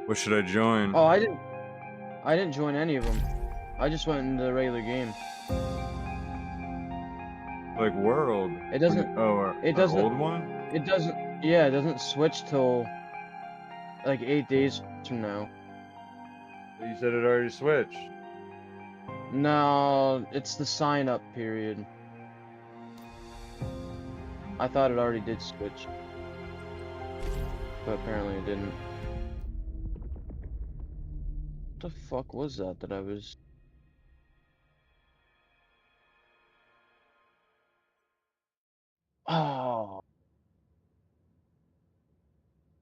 What should I join? Oh, I didn't join any of them. I just went into the regular game. Like World. It doesn't. Oh, It our doesn't. old one? It doesn't. Yeah, it doesn't switch till like 8 days from now. You said it already switched. No, it's the sign up period. I thought it already did switch, but apparently it didn't. What the fuck was that I was? Oh,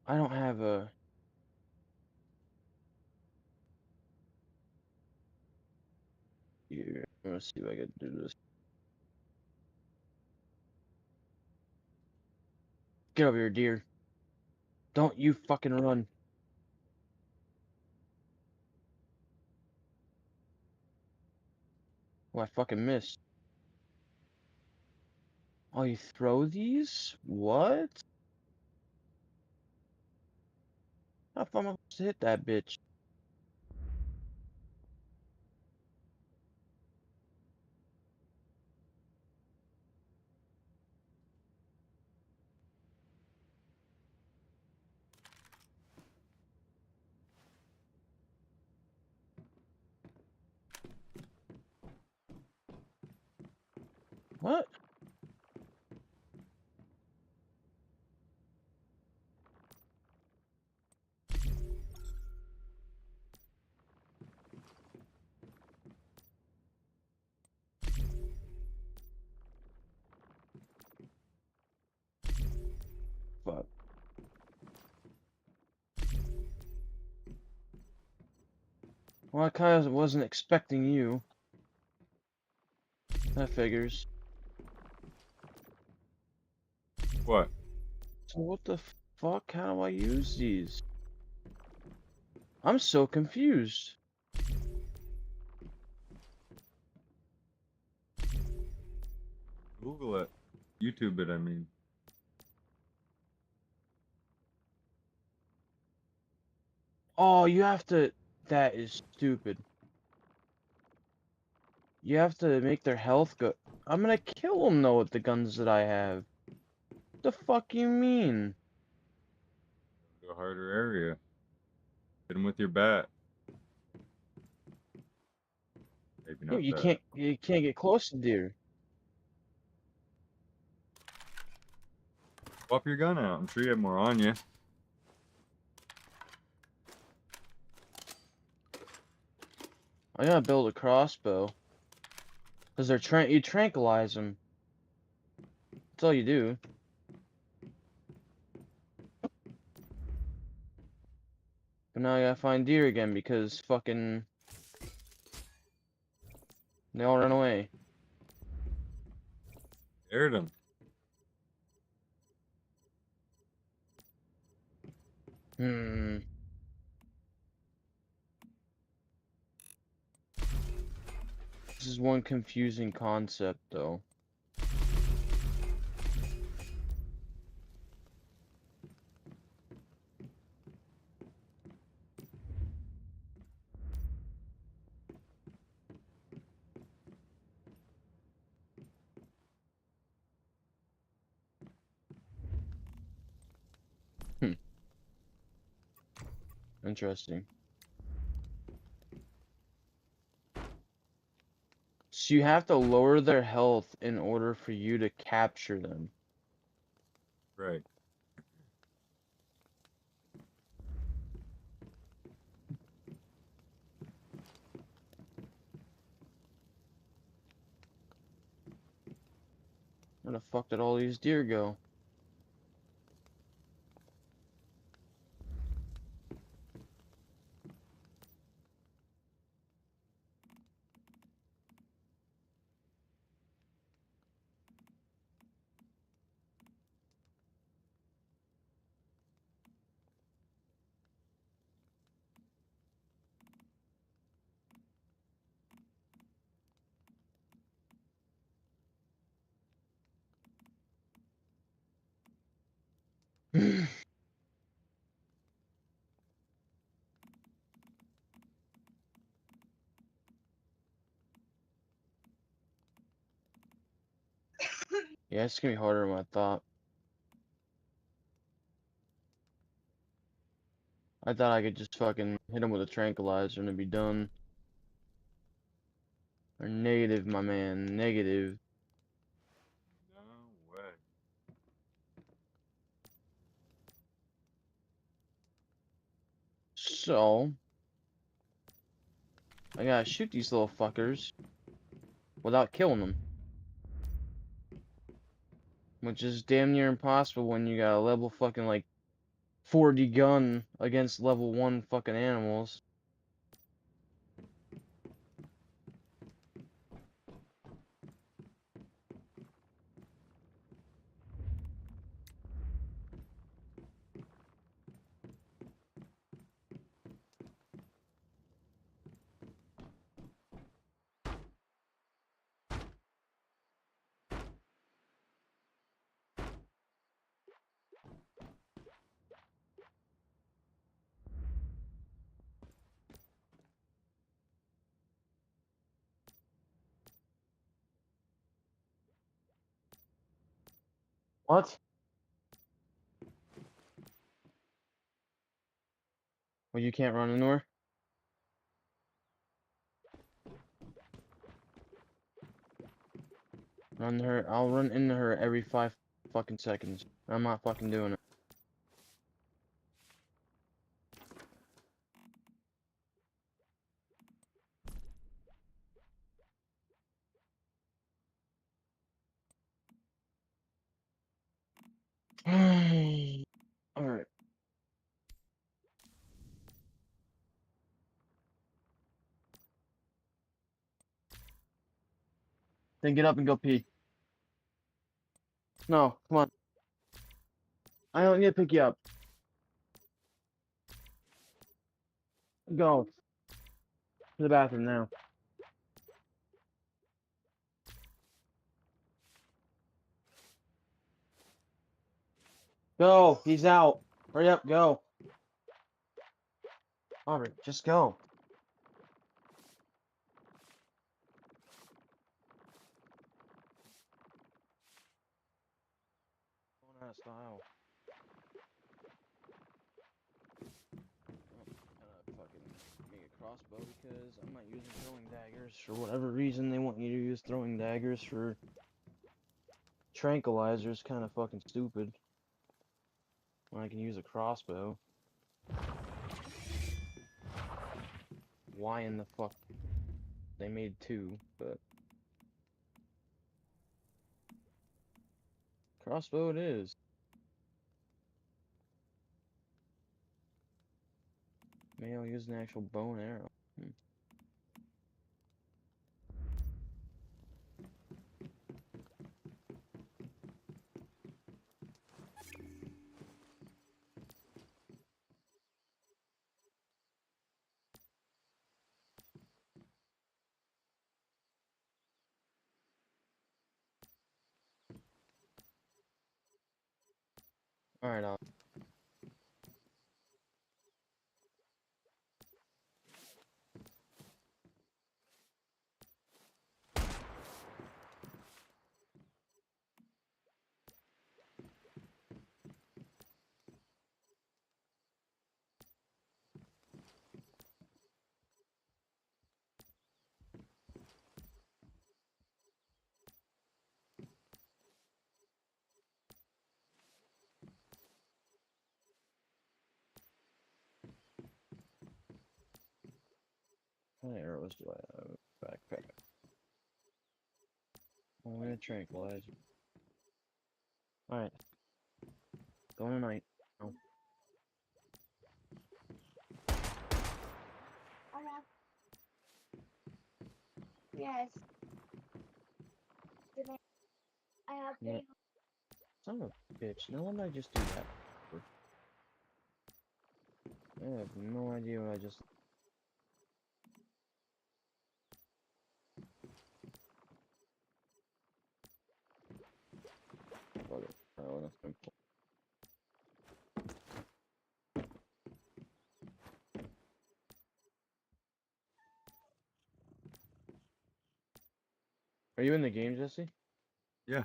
I don't have a. Here, let's see if I can do this. Get over here, deer. Don't you fucking run. Oh, I fucking missed. Oh, you throw these? What? How far am I supposed to hit that bitch? What? Fuck. Well, I kinda wasn't expecting you. That figures. What? So what the fuck? How do I use these? I'm so confused. Google it. YouTube it, I mean. Oh, you have to. That is stupid. You have to make their health go. I'm gonna kill them though with the guns that I have. What the fuck you mean? To a harder area. Hit him with your bat. Maybe Yeah, not that. you can't get close to deer. Swap your gun out. I'm sure you have more on you. I gotta build a crossbow. Cause you tranquilize them. That's all you do. But now I gotta find deer again because fucking they all ran away. Aired him. Hmm. This is one confusing concept though. Hmm. Interesting. So you have to lower their health in order for you to capture them. Right. Where the fuck did all these deer go? Yeah, it's gonna be harder than I thought. I thought I could just fucking hit him with a tranquilizer and it'd be done. Or negative, my man, negative. No way. So, I gotta shoot these little fuckers without killing them. Which is damn near impossible when you got a level fucking like 40 gun against level 1 fucking animals. What? Well, you can't run anywhere? Run her. I'll run into her every 5 fucking seconds. I'm not fucking doing it. Alright. Then get up and go pee. No, come on. I don't need to pick you up. Go. To the bathroom now. Go. He's out. Hurry up. Go. Aubrey, just go. Going out of style. Fucking make a crossbow because I'm not using throwing daggers. For whatever reason, they want you to use throwing daggers for tranquilizers. Kind of fucking stupid. When I can use a crossbow. Why in the fuck? They made 2, but crossbow it is. Maybe I'll use an actual bow and arrow. Alright, how many arrows do I have? Backpack. Only a tranquilizer. Alright. Go tonight. Oh. Yes. I have Yeah. Son of a bitch. No one I just do that for. I have no idea what I just. Fuck it. Oh, that's simple. Are you in the game, Jesse? Yeah.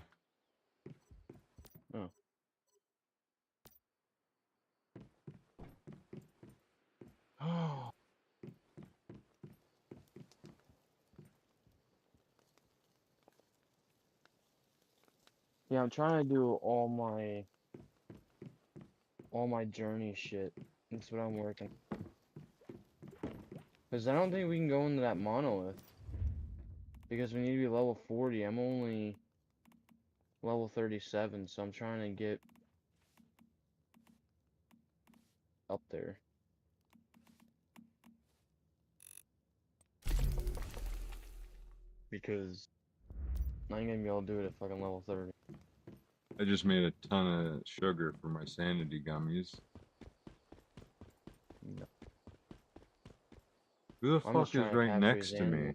Yeah, I'm trying to do all my journey shit. That's what I'm working. Cause I don't think we can go into that monolith. Because we need to be level 40. I'm only level 37, so I'm trying to get up there. Because I ain't gonna be able to do it at fucking level 30. I just made a ton of sugar for my sanity gummies. No. Who the I'm just fuck is trying to right capture his next to animal. me?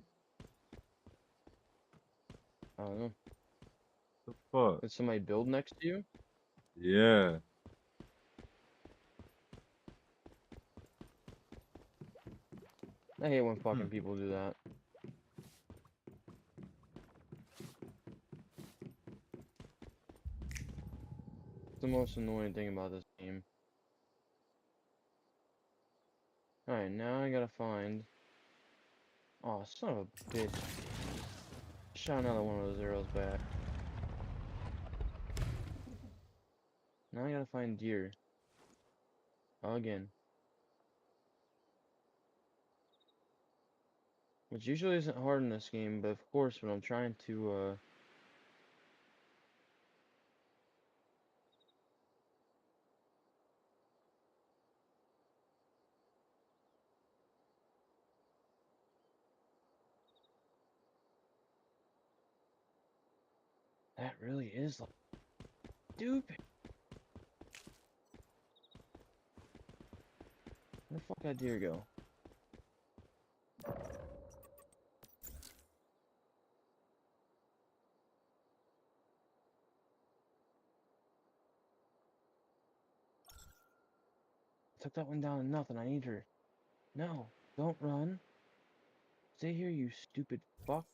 I don't know. The fuck? Did somebody build next to you? Yeah. I hate when Hmm. fucking people do that. It's the most annoying thing about this game. Alright, now I gotta find... Oh, son of a bitch. Shot another one of those arrows back. Now I gotta find deer. Again. Which usually isn't hard in this game, but of course when I'm trying to, that really is like stupid. Where the fuck that deer go? Took that one down to nothing. I need her. No, don't run. Stay here, you stupid fuck.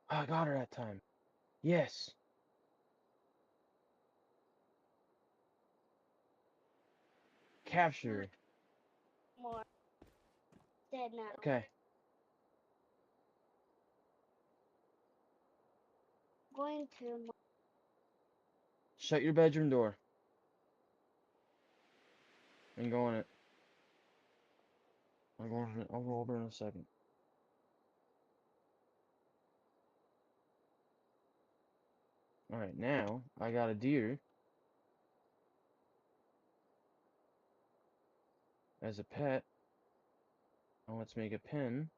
Oh, I got her that time. Yes. Capture her. More. Dead now. Okay. Going to. Shut your bedroom door. And go in it. I'll go over in a second. Alright, now I got a deer as a pet. Now let's make a pen.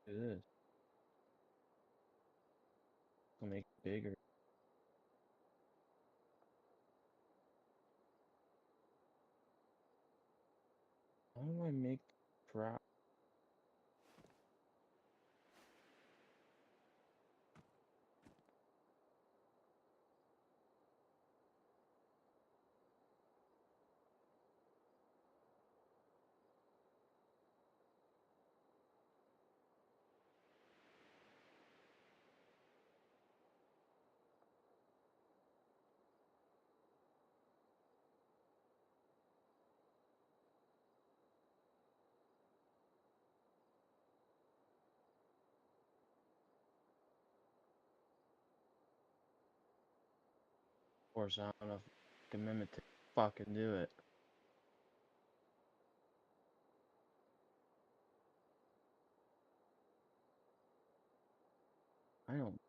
Do this. I'll make it bigger. How do I make trap? Of course, I don't know if I can mimic to fucking do it. I don't.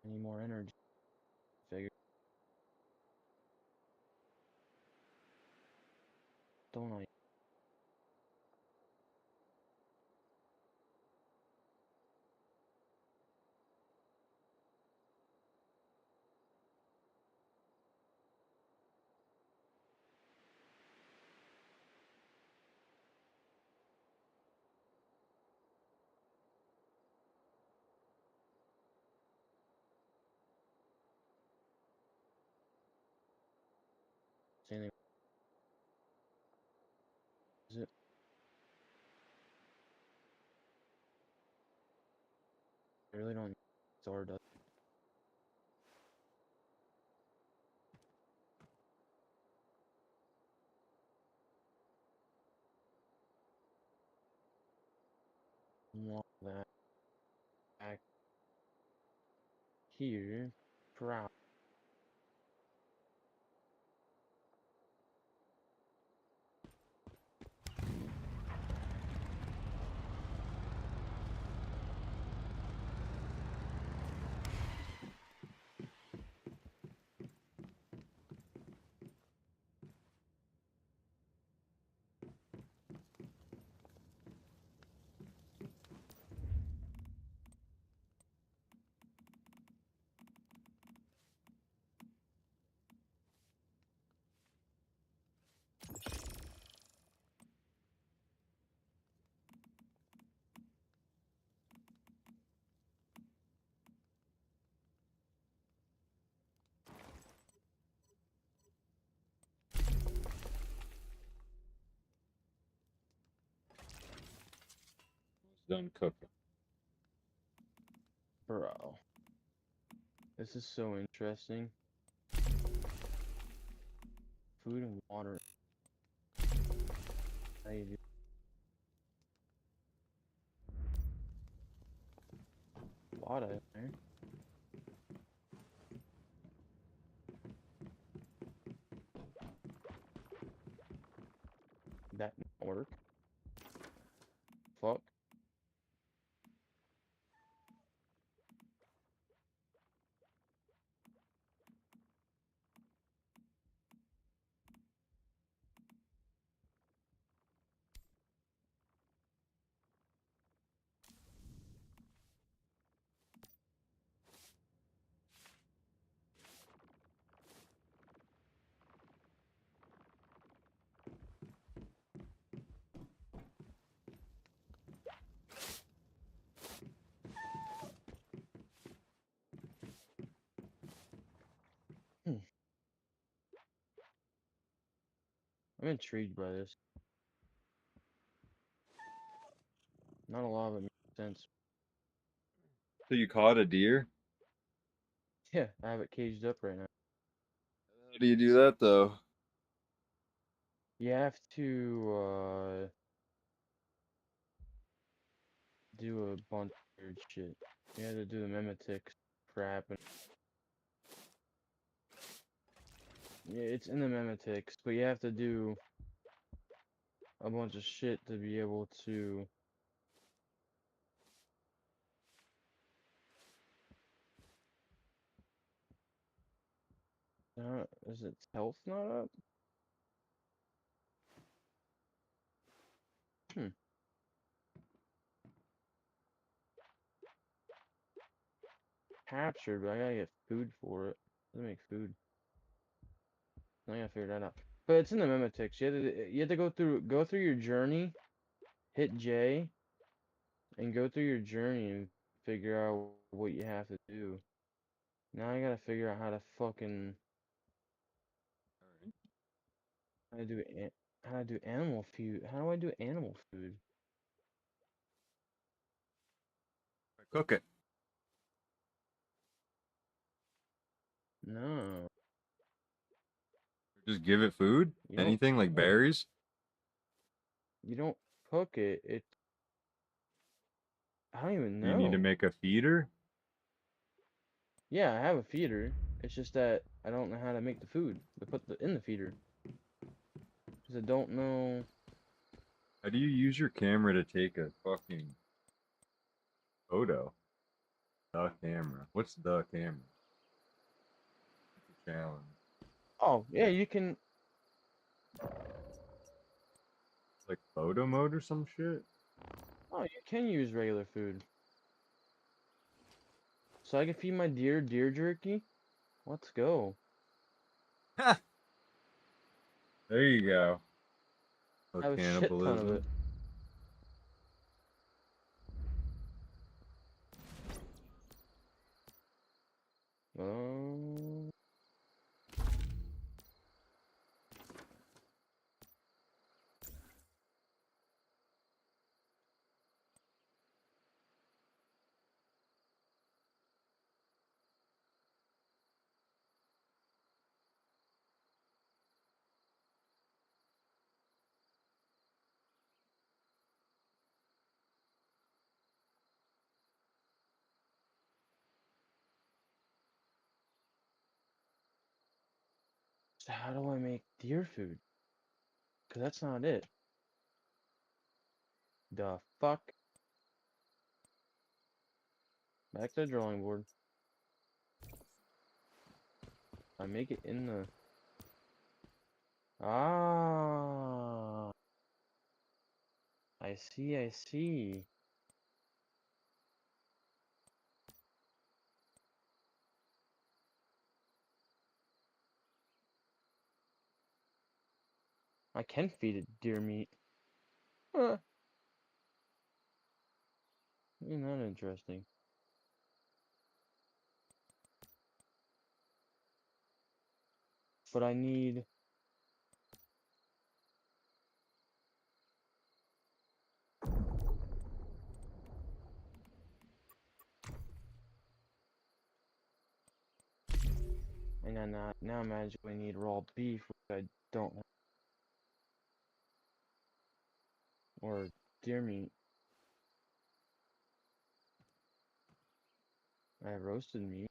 Any more energy. Figure. Don't I? anything. Is it? I really don't. Stardust. Want that back here. Proud. It's done cooking. Bro. This is so interesting. Food and water. How you do a lot of there. That didn't work. Fuck. I'm intrigued by this. Not a lot of it makes sense. So you caught a deer? Yeah, I have it caged up right now. How do you do that though? You have to do a bunch of weird shit. You have to do the mimetics crap and yeah, it's in the mimetics, but you have to do a bunch of shit to be able to is its health not up? Hmm. Captured, but I gotta get food for it. Doesn't make food. I gotta figure that out. But it's in the mimetics. You have to go through your journey, hit J, and go through your journey and figure out what you have to do. Now I gotta figure out how to do how to do animal food. How do I do animal food? Cook it. No, Just give it food? you don't. Anything like berries? You don't cook it. I don't even Do you need to know. make a feeder? Yeah, I have a feeder. It's just that I don't know how to make the food to put in the feeder. Cause I don't know. How do you use your camera to take a fucking photo? The camera. What's the camera? It's a challenge. Oh yeah, you can. Like photo mode or some shit? Oh, you can use regular food. So I can feed my deer jerky. Let's go. There you go. I Oh, have a shit ton of cannibalism. it. Um, So how do I make deer food? Because that's not it. The fuck? Back to the drawing board. I make it in the... Ah. I see, I see. I can feed it deer meat. Huh. Isn't that interesting? But I need... And then now I magically need raw beef, which I don't have. Or deer meat. I have roasted meat.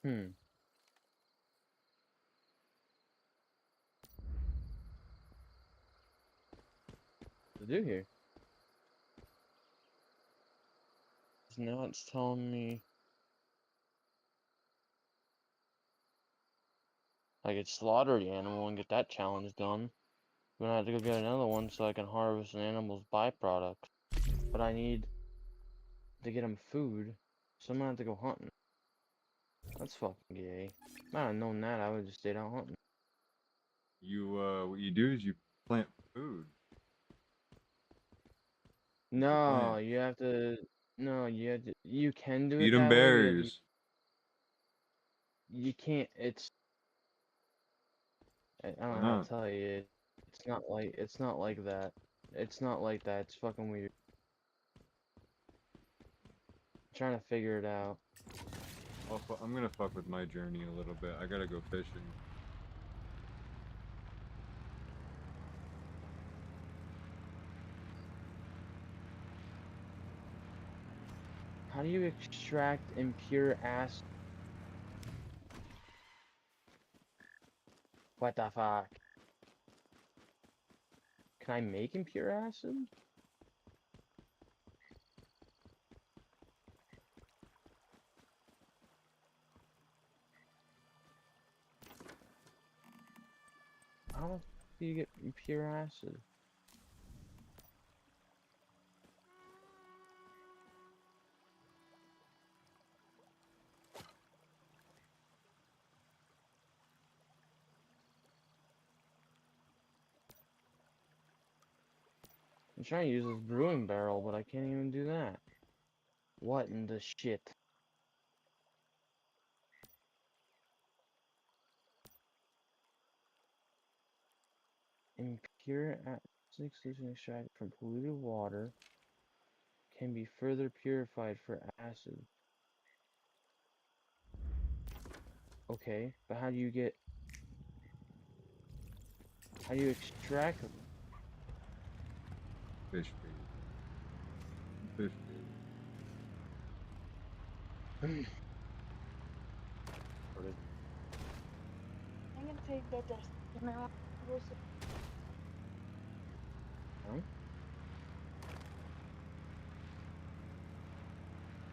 Hmm. What to do here? So now it's telling me I could slaughter the animal and get that challenge done. Then I have to go get another one so I can harvest an animal's byproduct. But I need to get him food, so I'm gonna have to go hunting. That's fucking gay. If I had known that, I would've just stayed out hunting. What you do is you plant food. No, plant. you have to. No, you can do it Feed them that way, but berries. you can't. I don't Why know how not? to tell you. It's not like that. It's not like that. It's fucking weird. I'm trying to figure it out. I'm gonna fuck with my journey a little bit. I gotta go fishing. How do you extract impure acid? What the fuck? Can I make impure acid? How do you get impure acid? I'm trying to use this brewing barrel, but I can't even do that. What in the shit? Impure acid solution extracted from polluted water can be further purified for acid. Okay, but how do you extract Fish feed. Fish feed. I'm gonna take the test. And I want to go see. Huh?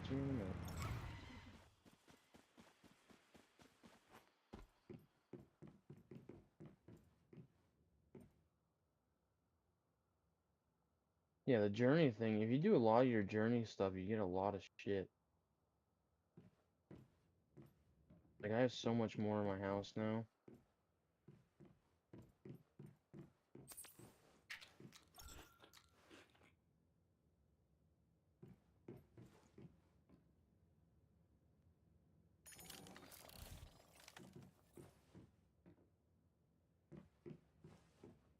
See you in a minute. Yeah, the journey thing, if you do a lot of your journey stuff, you get a lot of shit. Like, I have so much more in my house now.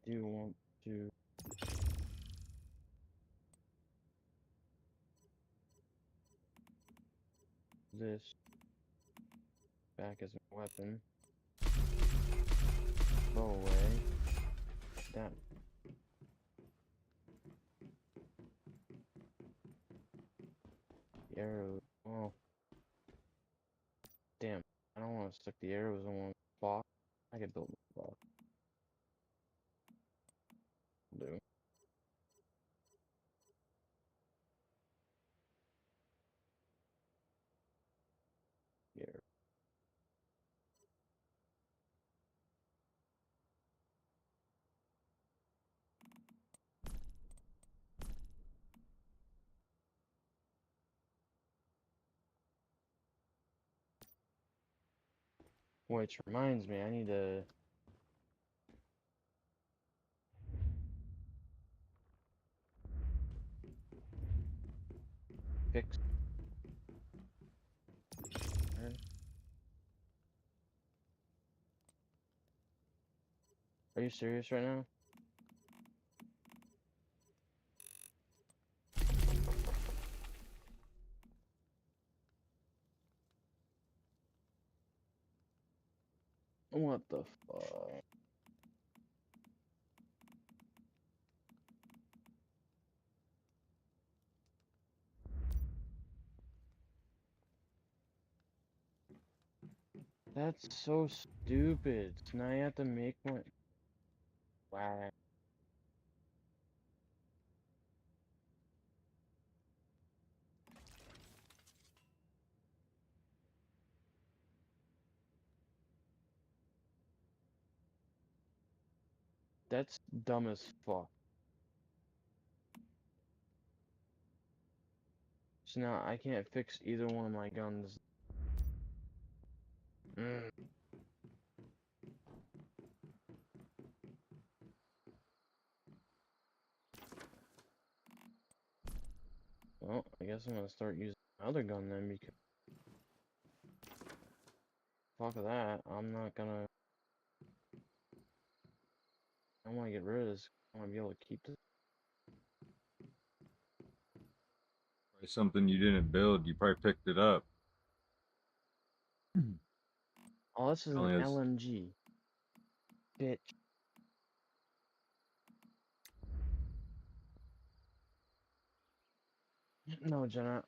Do you want to... this back as a weapon? Go away. Damn. The arrow. Oh. Damn. I don't want to stick the arrows in one spot. I could build a block. Do. Yeah. Which reminds me, I need to fix. Are you serious right now? What the fuck? That's so stupid. So now you have to make one. Wow. That's dumb as fuck. So now I can't fix either one of my guns. Mm. Well, I guess I'm gonna start using my other gun then because fuck that. I'm not gonna. I want to get rid of this. I want to be able to keep this. Probably something you didn't build. You probably picked it up. Oh, this is an Only has LMG. Bitch. No, Jenna.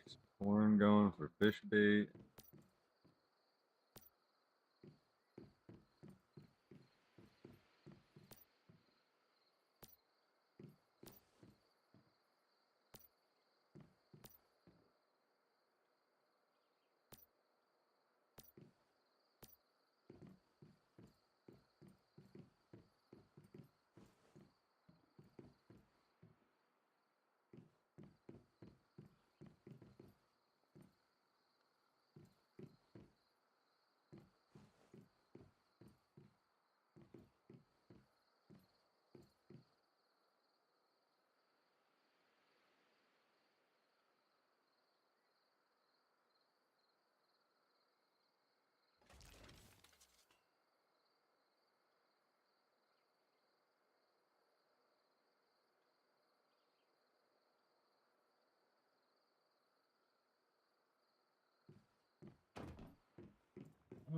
some corn going for fish bait.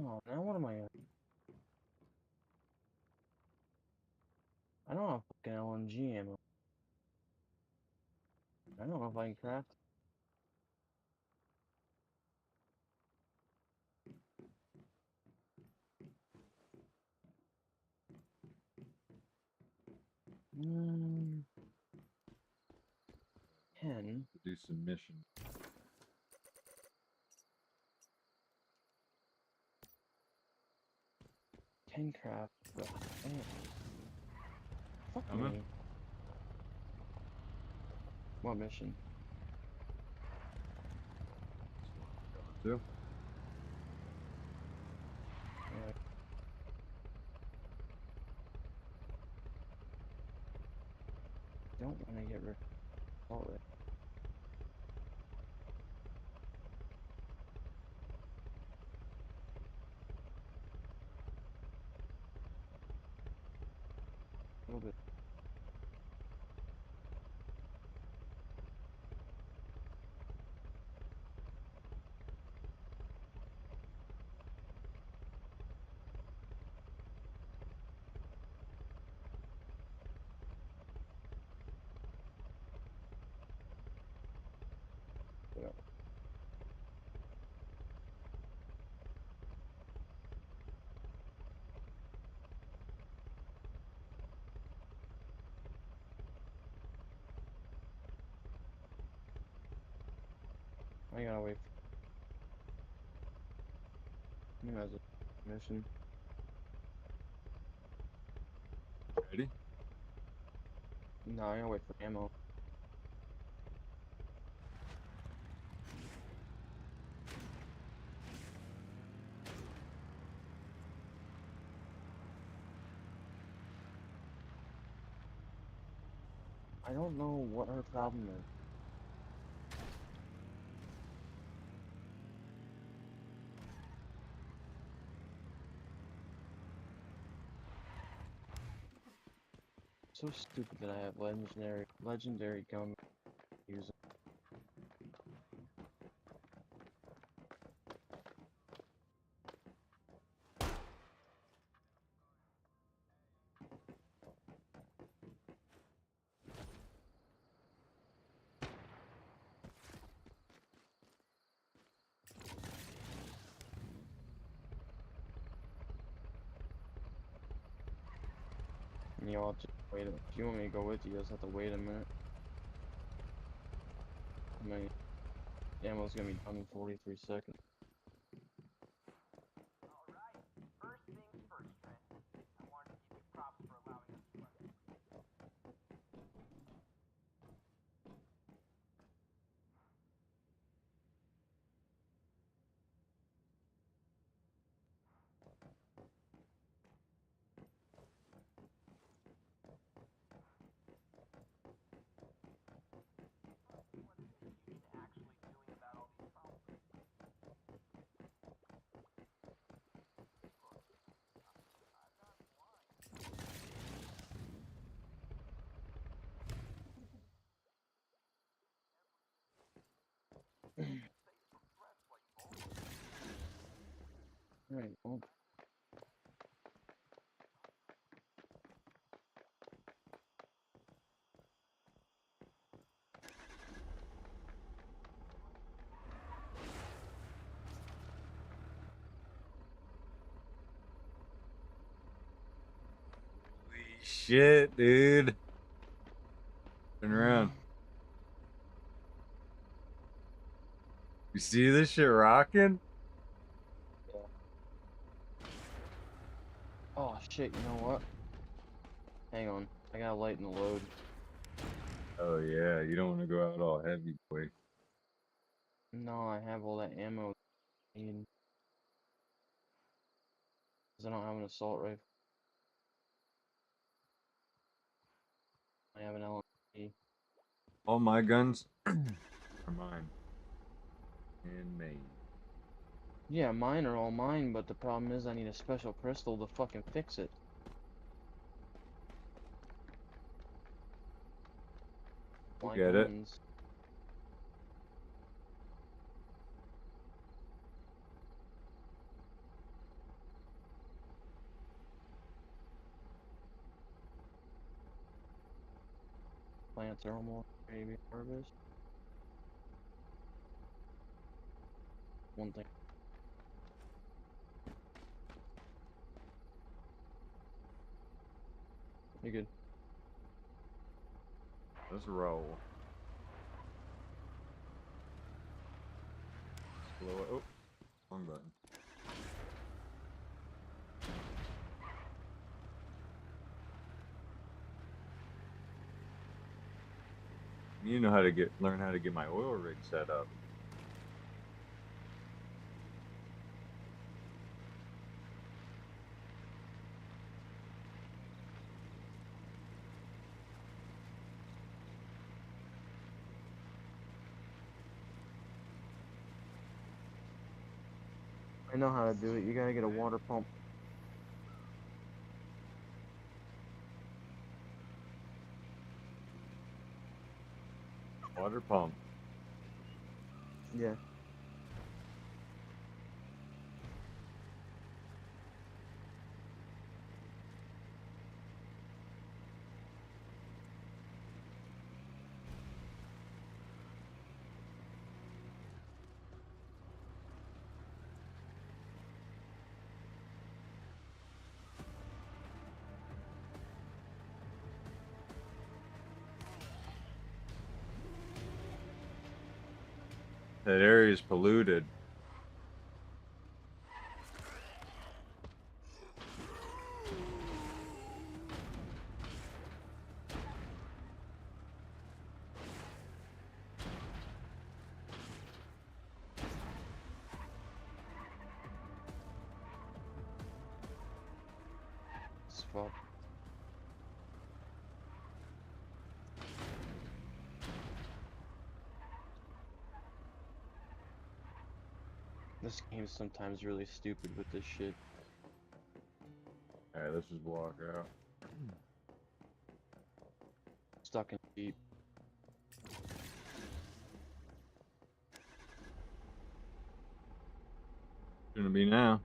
Oh, now what am I at? I don't have fucking LMG ammo. I don't know if I can craft. Mm, 10. Do some missions. 10 craft. Ugh, damn. Fuck Coming? me. What mission? Too. Yeah. Don't want to get rid of all that. A little bit. Yeah. I gotta wait for him as a mission. Ready? No, I gotta wait for ammo. I don't know what her problem is. So stupid that I have legendary gun using. And y'all just wait. If you want me to go with you, just have to wait a minute. My ammo's gonna be done in 43 seconds. Alright, well. Holy shit, dude. Turn around. You see this shit rocking? Yeah. Oh shit, you know what? Hang on. I gotta lighten the load. Oh yeah, you don't want to go out all heavy, boy. No, I have all that ammo I need. Cause I don't have an assault rifle. I have an LMG. All my guns are mine. Handmade. Yeah, mine are all mine, but the problem is I need a special crystal to fucking fix it. We'll My get it. guns. Plants are almost ready to be harvested. One thing. You're good. Let's roll. Slow it. Oh, wrong button. You know how to learn how to get my oil rig set up. I know how to do it. You gotta get a water pump. Water pump. Yeah. That area is polluted. It's fuck. This game's sometimes really stupid with this shit. Alright, let's just walk out. Stuck in deep. Gonna be now.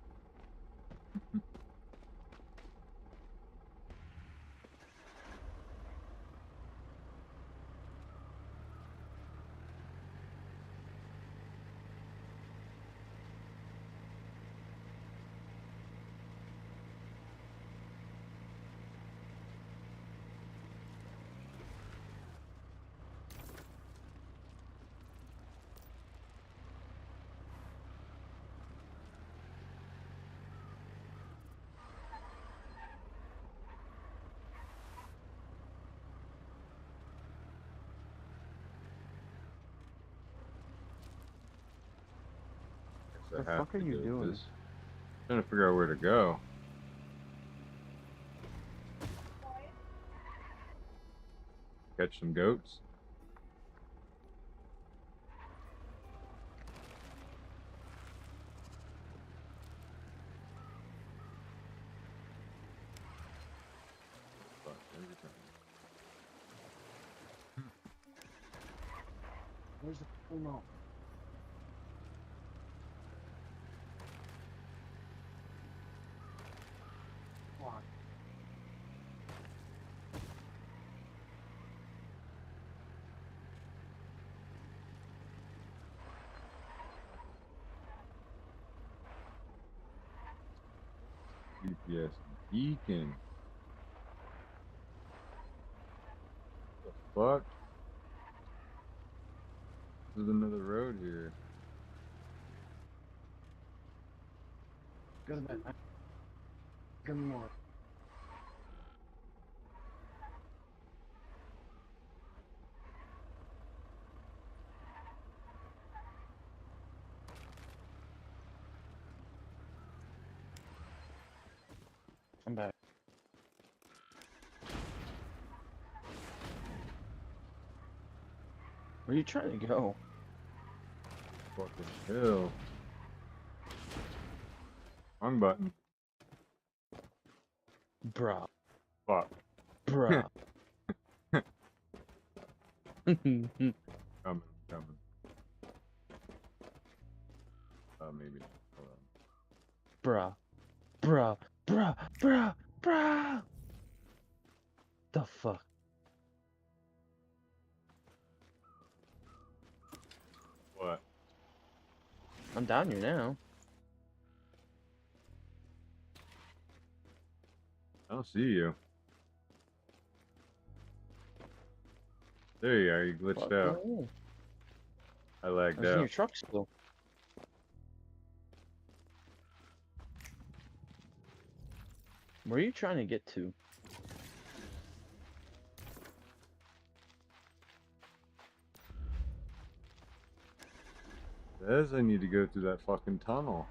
Guess The I have fuck are to you do doing? this. Trying to figure out where to go. Catch some goats. Fuck, there's a turn. Where's the full Fuck. GPS beacon. The fuck? There's another road here. Go to bed. Good morning. I'm back. Where are you trying to go? Fucking hell. Wrong button. Bruh. Fuck. Bruh. Coming. Maybe. Hold on. Bruh. Bruh. Bruh. Bruh. Bruh. The fuck? What? I'm down here now. I don't see you. There you are. You glitched Fuck, out. no. I I lagged was in your out. truck still. Where are you trying to get to? Says I need to go through that fucking tunnel.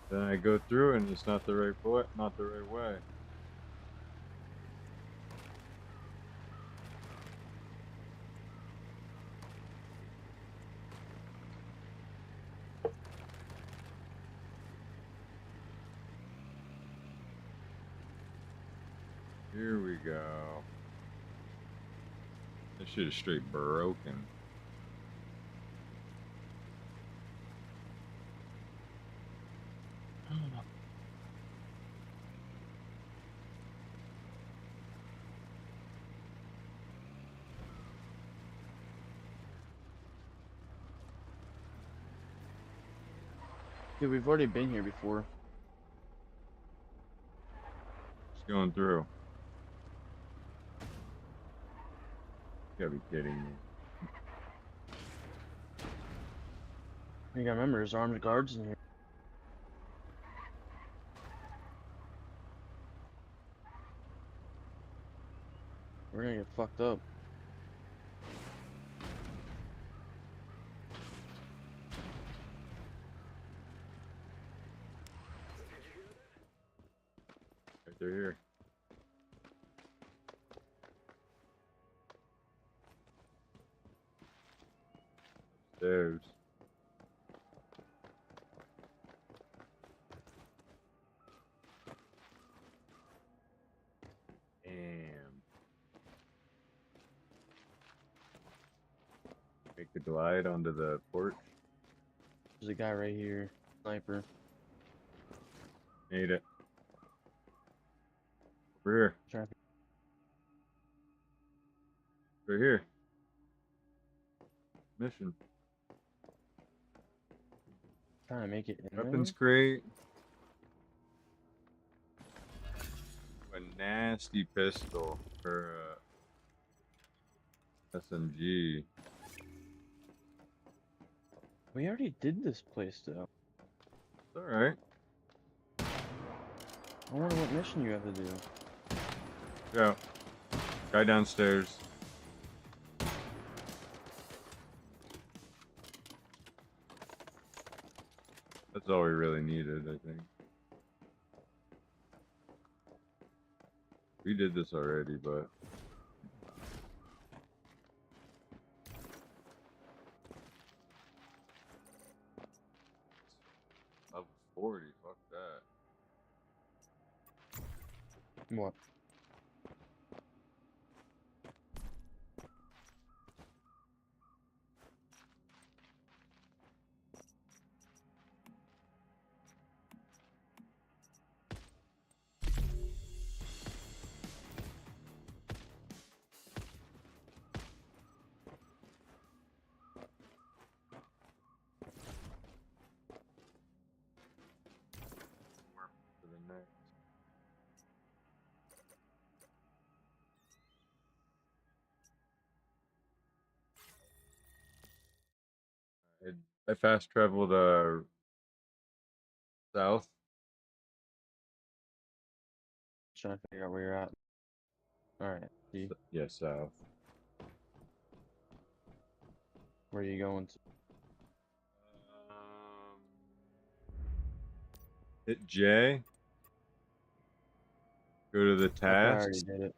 Then I go through and it's not the right way. Not the right way. Here we go. This shit is straight broken. Dude, we've already been here before. Just going through. You gotta be kidding me. You gotta remember, there's armed guards in here. We're gonna get fucked up. Right they're here. Upstairs. Damn. Make the glide onto the porch. There's a guy right here. Sniper. Made it. Over here. Trying to Right here. Mission. make it in Weapons there. crate. A nasty pistol for SMG. We already did this place though. It's alright. I wonder what mission you have to do. Go. Guy downstairs. That's all we really needed, I think. We did this already, but level 40, fuck that. What? For the next. I fast traveled south. Trying to figure out where you're at. Alright, see. Yeah, south. Where are you going to? Um, hit J. Go to the I probably already tasks. did it.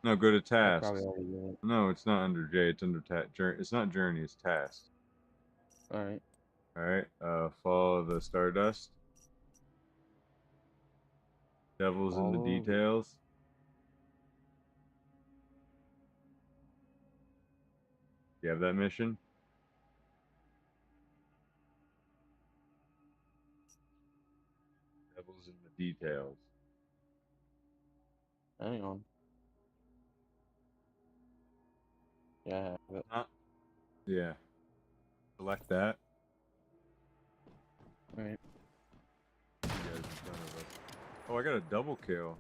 No, go to I probably tasks. already did it. No, it's not under J. It's under It's not journey. It's tasks. Alright. All right. Follow the Stardust. Devils in the Follow. details. You have that mission? Devils in the details. Hang on. Yeah, I have it. Huh? Yeah. Select that. Alright. You guys in front of us. Oh, I got a double kill.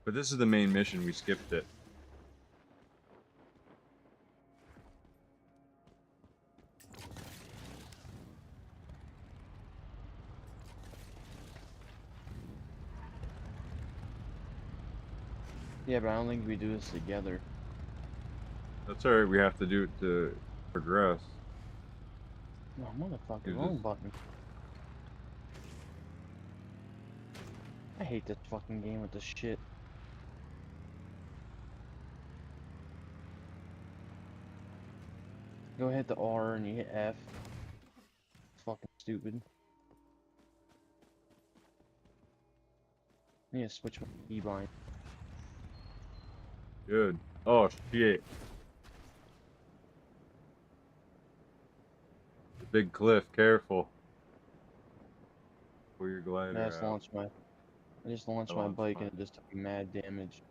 But this is the main mission. We skipped it. Yeah, but I don't think we do this together. That's alright. We have to do it to progress. No, motherfucker, Use wrong this. button. I hate this fucking game with this shit. Go hit the R and you hit F. It's fucking stupid. I need to switch my keybind. Good. Oh shit. The big cliff. Careful. Pull your glider I just out. launched my I my launched bike mine. and it just took mad damage.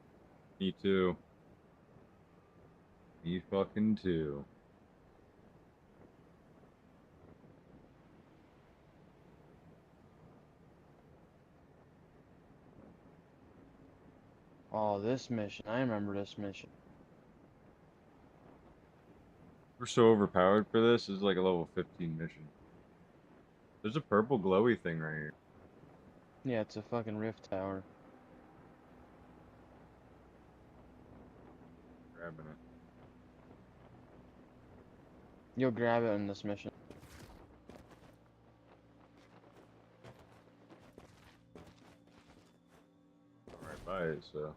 Me too. Me fucking too. Oh, this mission. I remember this mission. We're so overpowered for this. This is like a level 15 mission. There's a purple glowy thing right here. Yeah, it's a fucking rift tower. Grabbing it. You'll grab it in this mission. I'm right by it, so.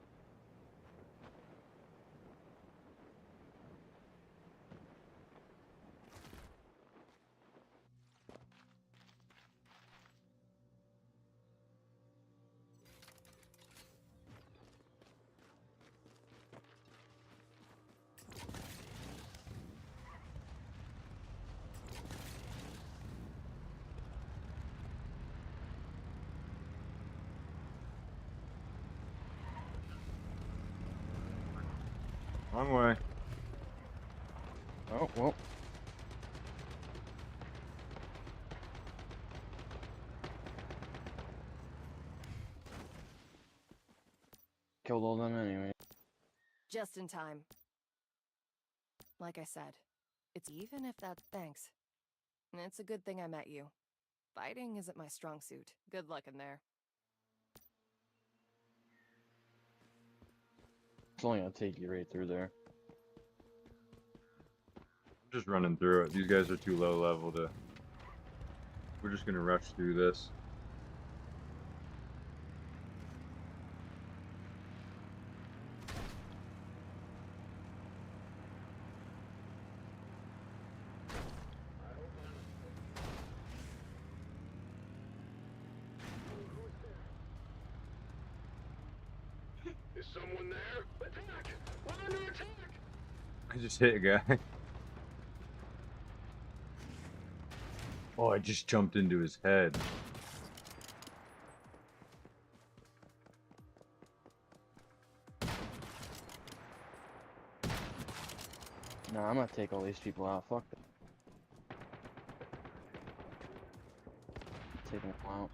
Wrong way. Oh, well. Killed all them anyway. Just in time. Like I said, it's even if that's thanks. It's a good thing I met you. Fighting isn't my strong suit. Good luck in there. It's only gonna take you right through there. I'm just running through it. These guys are too low level to. We're just gonna rush through this. Is someone there? Attack! We're under attack! I just hit a guy. Oh, I just jumped into his head. Nah, I'm gonna take all these people out. Fuck them. Take them out.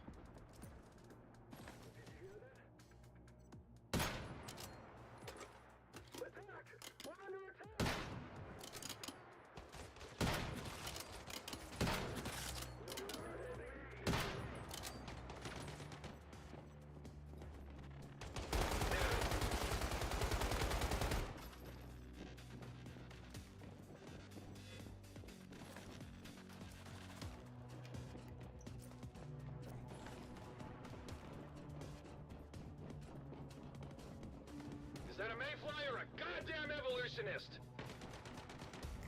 Is that a mayfly or a goddamn evolutionist?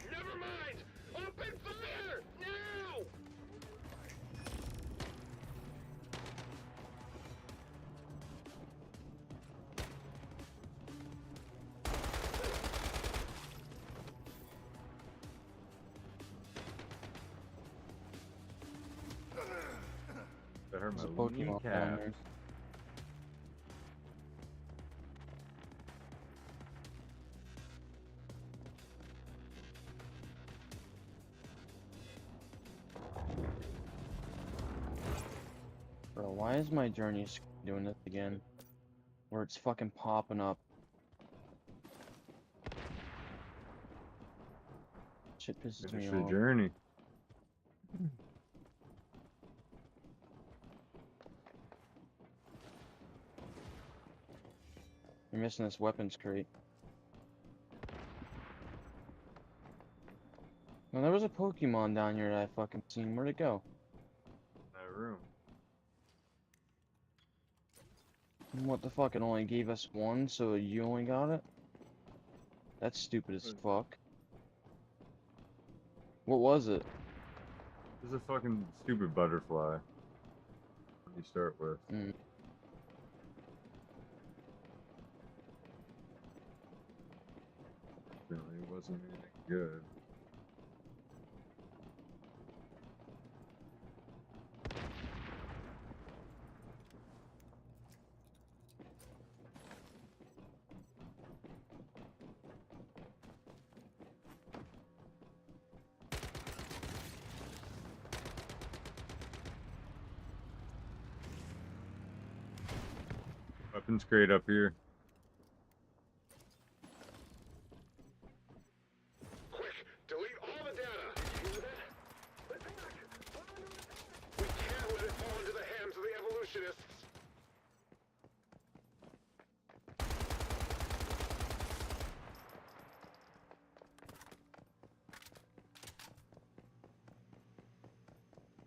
Never mind! Open fire! Now! That hurt my There's a Pokemon down kneecap. there. Bro, why is my journey doing this again? Where it's fucking popping up. Shit pisses Finish me the off. journey. You're missing this weapons crate. Well, there was a Pokemon down here that I fucking seen. Where'd it go? That room. What the fuck? It only gave us one, so you only got it? That's stupid as fuck. What was it? This is a fucking stupid butterfly. You start with. Mm. Really, it wasn't anything good. Weapons crate up here. Quick, delete all the data. You hear that? We're back. We can't let it fall into the hands of the evolutionists.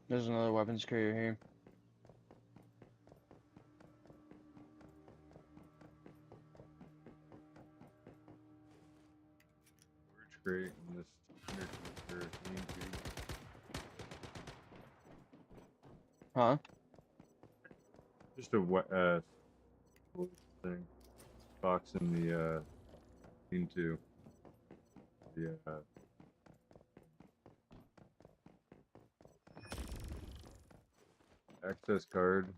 There's another weapons carrier here. Storage crate and this interconnector tube. Huh? Just a thing. Box in the into the access card.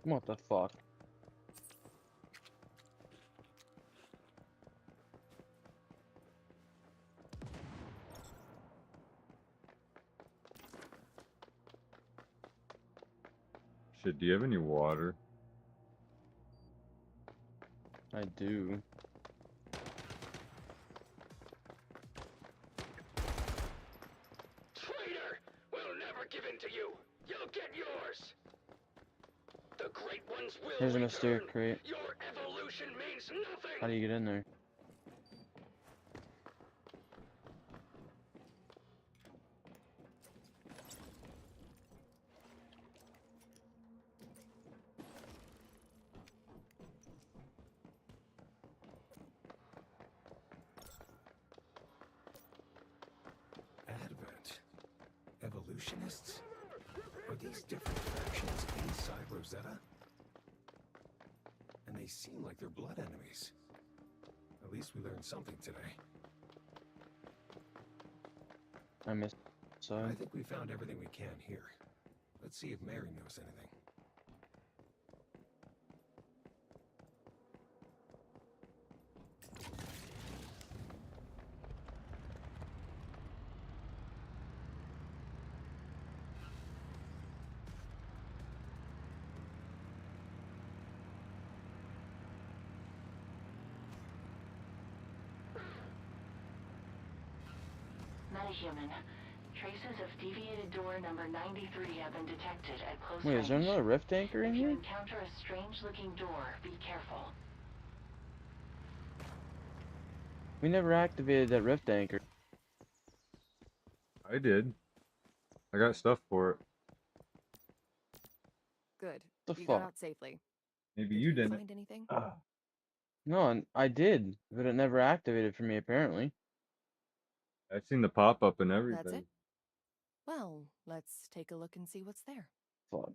What the fuck? Shit, do you have any water? I do. Traitor! We'll never give in to you. You'll get yours. The great ones will Here's a return. mysterious crate. Your evolution means nothing. How do you get in there? Advent. Evolutionists? Are these different factions inside Rosetta? And they seem like they're blood enemies. At least we learned something today. I missed. So I think we found everything we can here. Let's see if Mary knows anything. Metahuman. Traces of deviated door number 93 have been detected at close wait, is there range. another rift anchor in If you here? encounter a strange-looking door, be careful. We never activated that rift anchor. I did. I got stuff for it. Good. The You got fuck? out safely. Maybe Did you didn't. find anything? Ah. No, I did, but it never activated for me apparently. I've seen the pop up and That's everything. it? Well, let's take a look and see what's there. Fuck.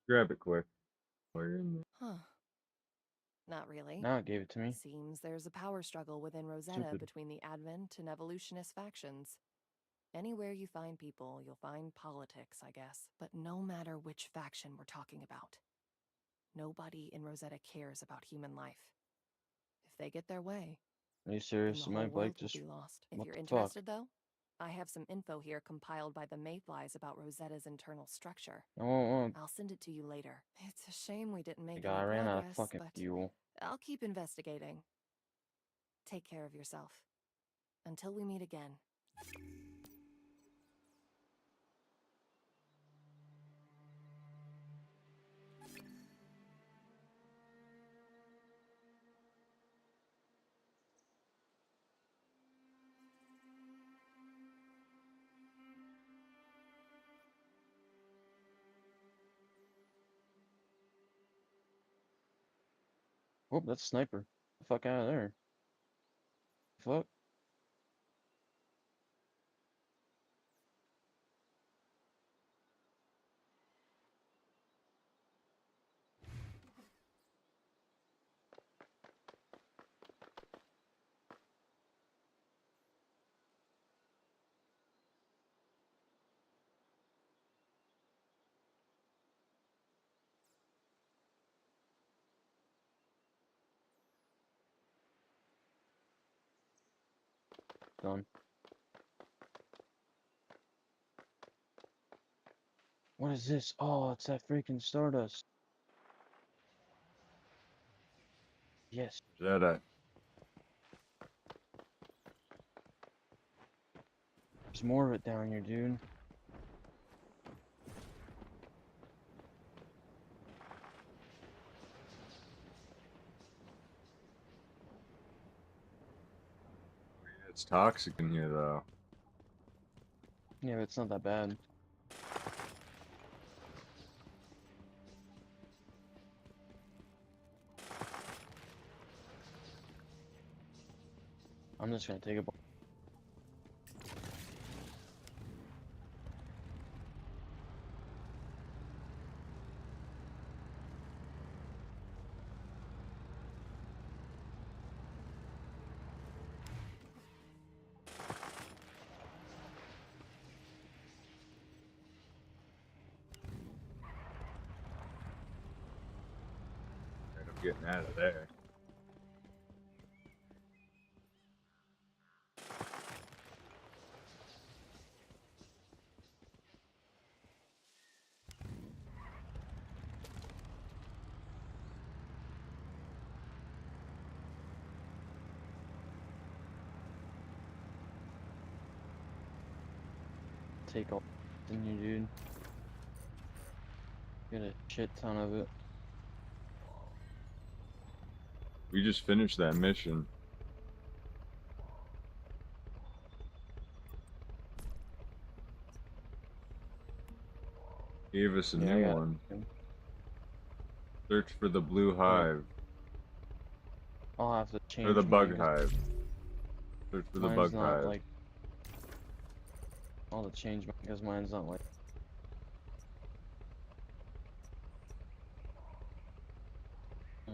Grab it quick. While you're in there. Huh. Not really. Now it gave it to me. Seems there's a power struggle within Rosetta Stupid. between the Advent and Evolutionist factions. Anywhere you find people, you'll find politics, I guess. But no matter which faction we're talking about, nobody in Rosetta cares about human life. If they get their way, Are you then serious? the My whole bike world will just. be lost. If What you're the fuck? interested, though, I have some info here compiled by the Mayflies about Rosetta's internal structure. I won't. I'll send it to you later. It's a shame we didn't make I any ran out of progress, fucking but fuel. I'll keep investigating. Take care of yourself. Until we meet again. Whoop, that's a sniper. The fuck out of there. Fuck. Done. What is this? Oh, it's that freaking Stardust. Yes. Is that a There's more of it down here, dude. It's toxic in here though. Yeah, but it's not that bad. I'm just gonna take a. I'm getting out of there. Take all in you, dude. Get a shit ton of it. We just finished that mission. Gave us a Yeah, I new got one. it. Search for the blue Yeah. hive. I'll have to change Or the bug mine 'cause hive. Search for the mine's bug not hive. like. I'll have to change mine because mine's not like.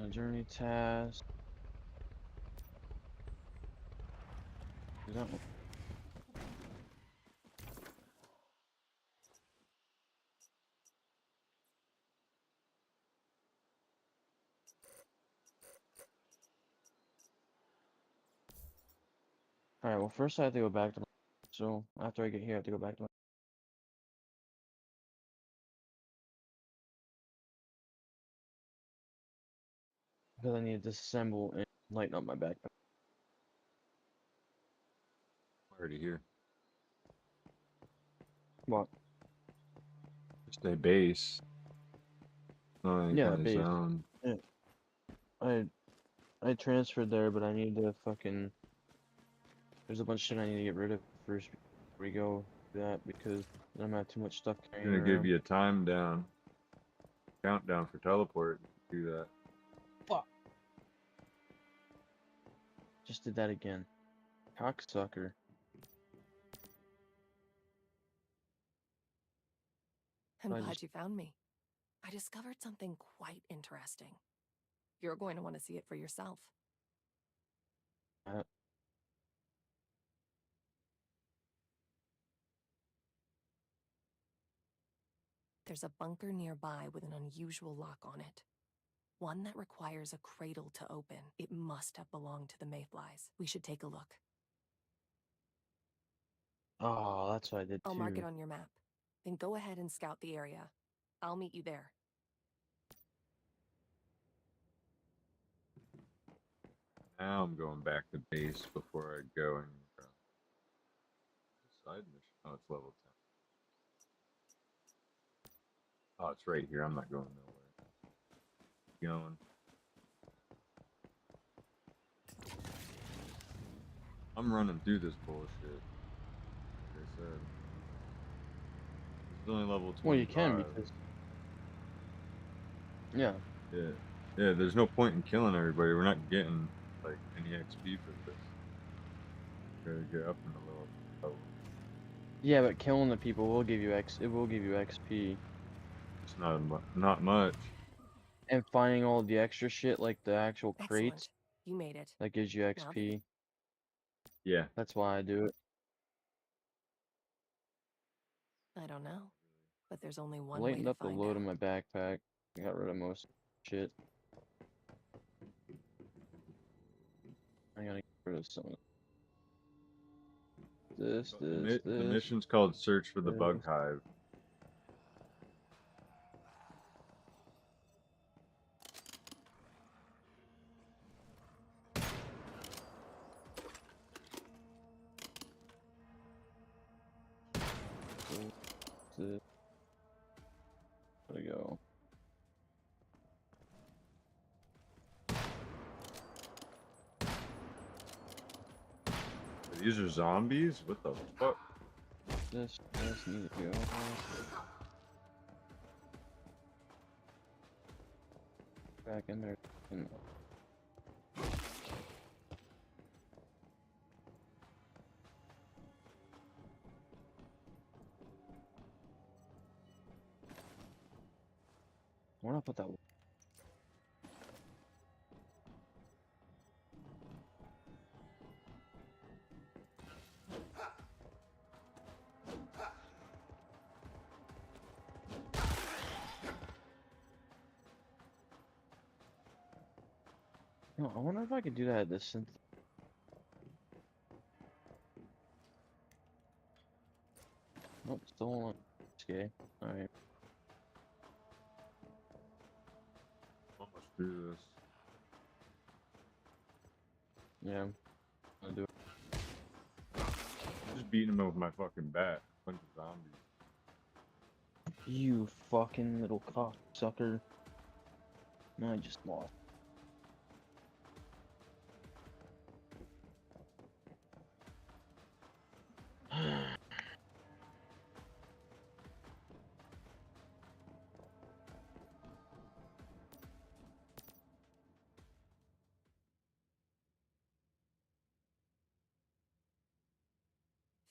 Journey task. Is that one? Alright, well, first I have to go back to my. So, after I get here, I have to go back to my. Because I need to disassemble and lighten up my backpack. Already here. What? Just a base. Not any Yeah, kind of base. zone. Yeah. I transferred there, but I need to fucking. There's a bunch of shit I need to get rid of first before we go do that because I don't have too much stuff I'm carrying gonna give around. you a time down. Countdown for teleport. Do that. Fuck. Just did that again. Cocksucker. I'm I glad just- you found me. I discovered something quite interesting. You're going to want to see it for yourself. Uh, There's a bunker nearby with an unusual lock on it. One that requires a cradle to open. It must have belonged to the mayflies. We should take a look. Oh, that's what I did I'll mark it too. on your map. Then go ahead and scout the area. I'll meet you there. Now I'm going back to base before I go and side mission. Oh, it's level 10. Oh, it's right here. I'm not going nowhere. Going. I'm running through this bullshit. Like I said. It's only level 25. Well, you can because yeah. Yeah. Yeah, there's no point in killing everybody. We're not getting like any XP for this. Gotta get up in the level. Yeah, but killing the people will give you it will give you XP. It's not much. And finding all the extra shit like the actual Excellent. crates You made it. that gives you Now XP. Yeah. That's why I do it. I don't know. But there's only one I way lightened to up the find load out. in my backpack. I got rid of most shit. I gotta get rid of some of this, The mission's called Search for the Bug this. Hive. This. There we go. These are zombies? What the fuck? This need to go. Back in there. Where did I put that? No, I wonder if I could do that at this synth. Nope, still on. Okay, alright. Almost through this. Yeah, I'm gonna do it. Just beating them with my fucking bat. Bunch of zombies. You fucking little cocksucker. I just lost.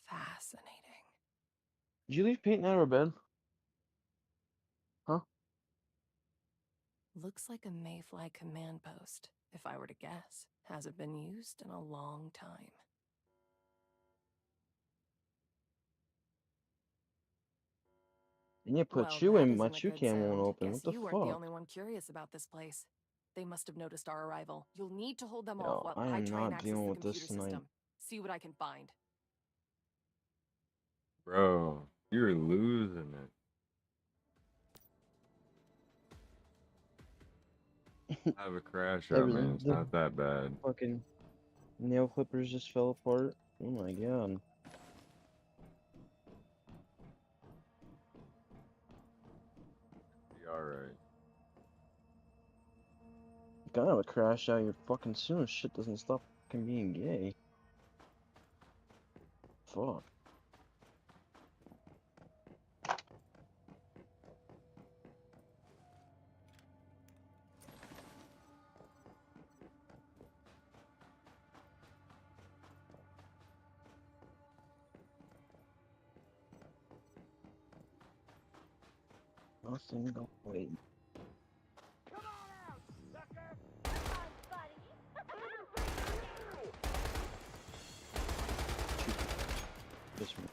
Fascinating. Did you leave paint out of our bed? Huh? Looks like a mayfly command post, if I were to guess. Hasn't been used in a long time. And you put Well, you that in, my isn't a shoe good cam won't sound. open. Guess What the you weren't the fuck? only one curious about this place. They must have noticed our arrival. You'll need to hold them off Yo, while I I am try and not access dealing the with this computer tonight. system. See what I can find. Bro, you're losing it. Have a crash out, man. Everything, It's the not that bad. fucking nail clippers just fell apart. Oh my god. Be alright. Gotta have a crash out here fucking soon. Shit doesn't stop fucking being gay. Fuck. Nothing. Go wait. This one.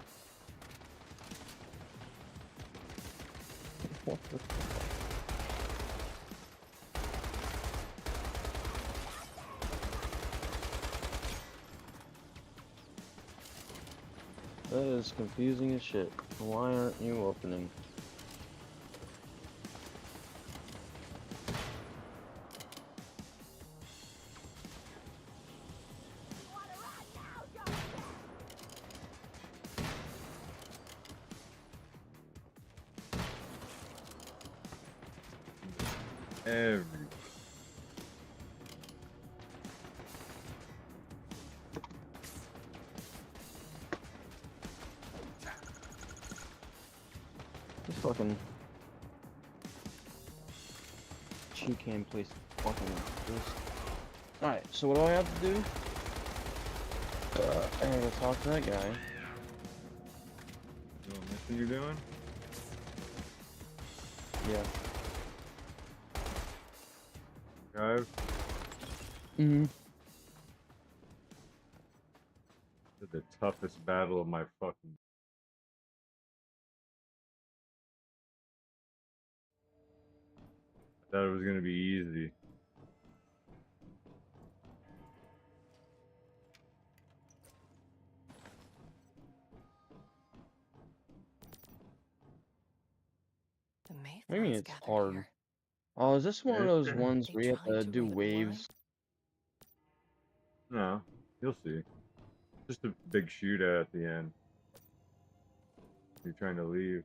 What the fuck? That is confusing as shit. Why aren't you opening? Every. This fucking cheat cam place fucking this. Alright, so what do I have to do? I gotta go talk to that guy. You know what mission you're doing? Yeah. Drive. Mm-hmm. Did the toughest battle of my fucking. I thought it was gonna be easy. The What do you mean Mayflies it's gathered hard? here. Oh, is this one of those ones They where you have tried to to do raid a war. waves? No, you'll see. Just a big shootout at the end. You're trying to leave.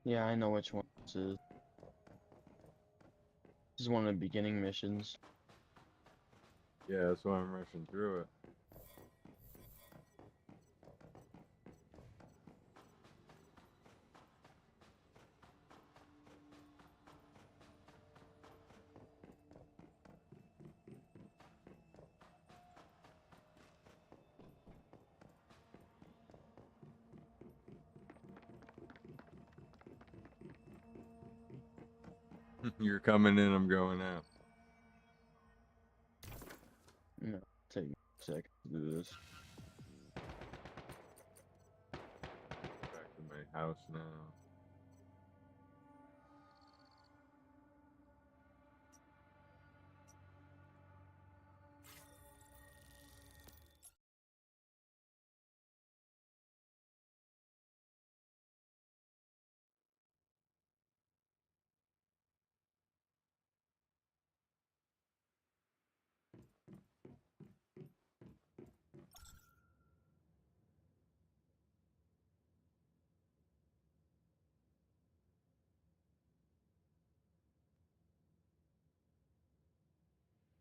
Yeah, I know which one this is. This is one of the beginning missions. Yeah, that's why I'm rushing through it. You're coming in, I'm going out. No, take me a second to do this. Back to my house now.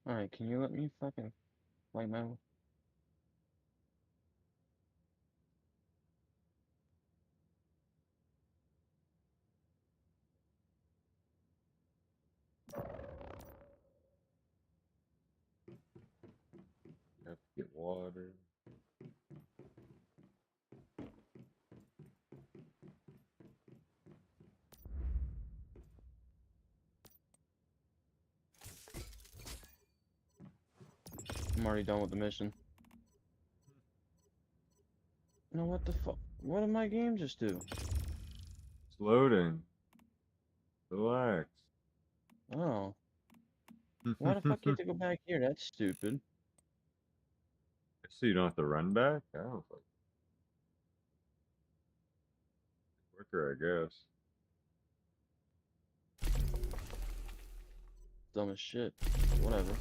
Alright, can you let me fucking light my... Have to get water. I'm already done with the mission. No, what the fuck? What did my game just do? It's loading. Relax. Oh. Why the fuck you have to go back here? That's stupid. So you don't have to run back? I don't like quicker, I guess. Dumb as shit. Whatever.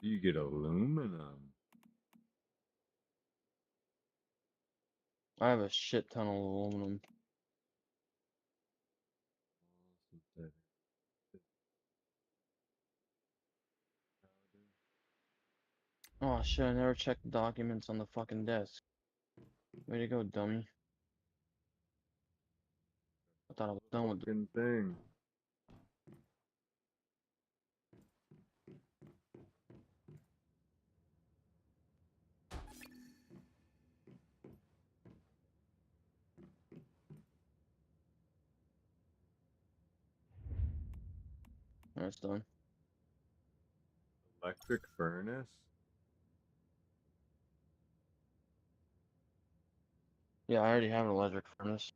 You get aluminum. I have a shit ton of aluminum. Oh shit, I never checked the documents on the fucking desk. Way to go, dummy. I thought I was done with Fucking thing. That's done. Electric furnace. Yeah, I already have an electric furnace.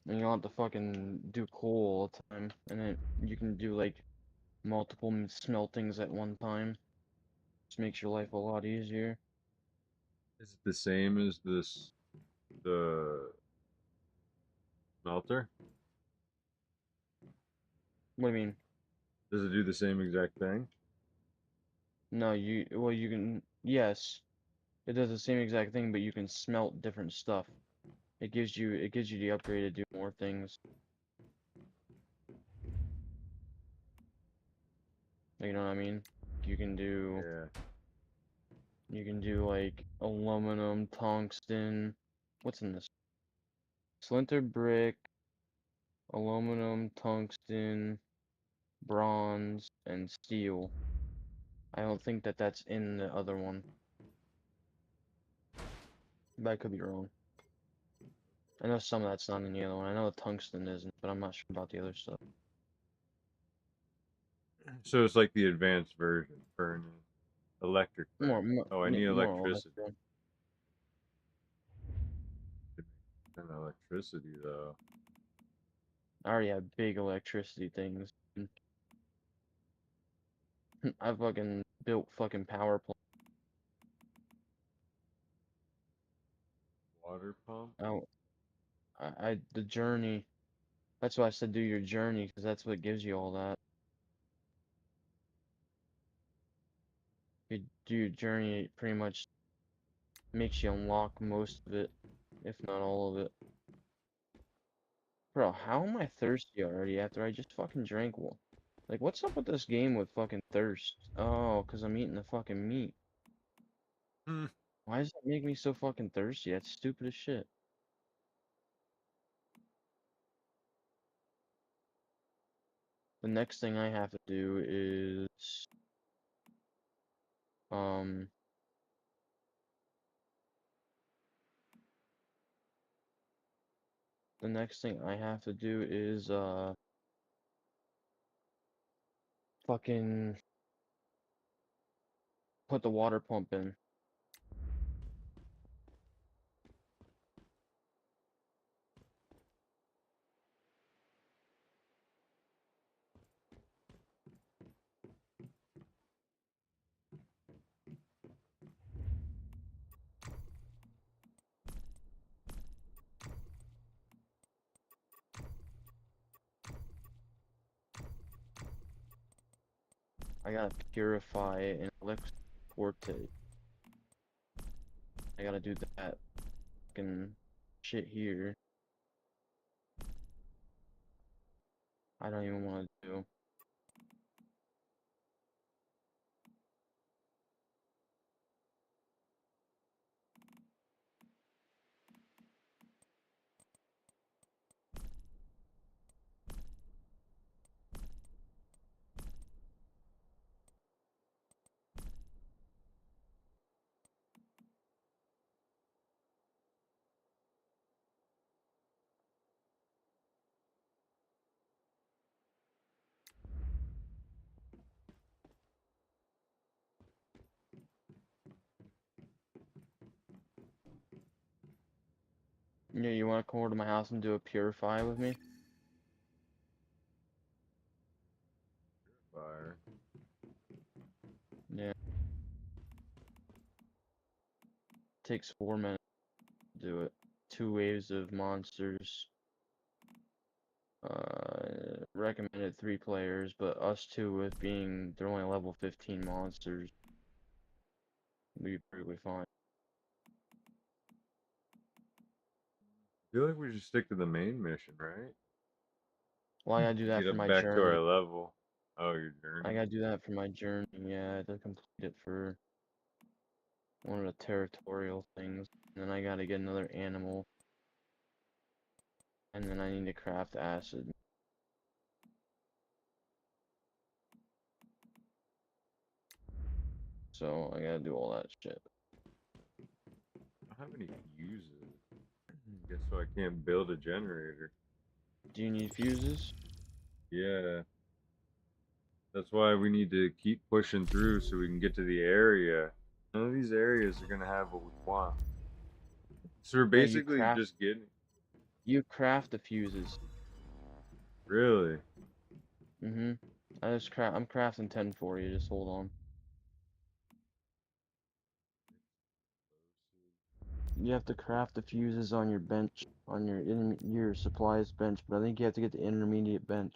And you don't have to fucking do coal all the time. And then you can do like multiple smeltings at one time. Just makes your life a lot easier. Is it the same as the smelter? What do you mean? Does it do the same exact thing? No, well, you can, yes, it does the same exact thing, but you can smelt different stuff. It gives you the upgrade to do more things. You know what I mean? You can do, Yeah. you can do like aluminum, tungsten. What's in this? Splinter brick, aluminum, tungsten, bronze, and steel. I don't think that that's in the other one. But I could be wrong. I know some of that's not in the other one. I know the tungsten isn't, but I'm not sure about the other stuff. So it's like the advanced version. Furnace. Electric More, furnace. more, Oh, I yeah, need more or less. electricity. Yeah. Kind of electricity though. I already have big electricity things. I fucking built fucking power plant. Water pump. Oh, the journey. That's why I said do your journey, because that's what gives you all that. You do your journey, it pretty much makes you unlock most of it, if not all of it. Bro, how am I thirsty already after I just fucking drank one? Like, what's up with this game with fucking thirst? Oh, because I'm eating the fucking meat. Hmm. Why does that make me so fucking thirsty? That's stupid as shit. The next thing I have to do is, um, the next thing I have to do is, fucking put the water pump in. I gotta purify and export it. I gotta do that fucking shit here. I don't even want to do. Yeah, you wanna come over to my house and do a purify with me? Fire. Yeah. Takes 4 minutes to do it. 2 waves of monsters. Recommended 3 players, but us 2 with being they're only level 15 monsters, we'd be perfectly fine. I feel like we should stick to the main mission, right? Well, I gotta do that Get for up my back to our journey. level. Oh, your I journey. gotta do that for my journey, yeah, to complete it for one of the territorial things. And then I gotta get another animal. And then I need to craft acid. So I gotta do all that shit. I don't have any fuses. Guess so I can't build a generator. Do you need fuses? Yeah. That's why we need to keep pushing through so we can get to the area. None of these areas are gonna have what we want. So we're No, basically just getting. you craft the fuses. Really? Mm-hmm. I'm crafting 10 for you, just hold on. You have to craft the fuses on your bench, on your supplies bench, but I think you have to get the intermediate bench.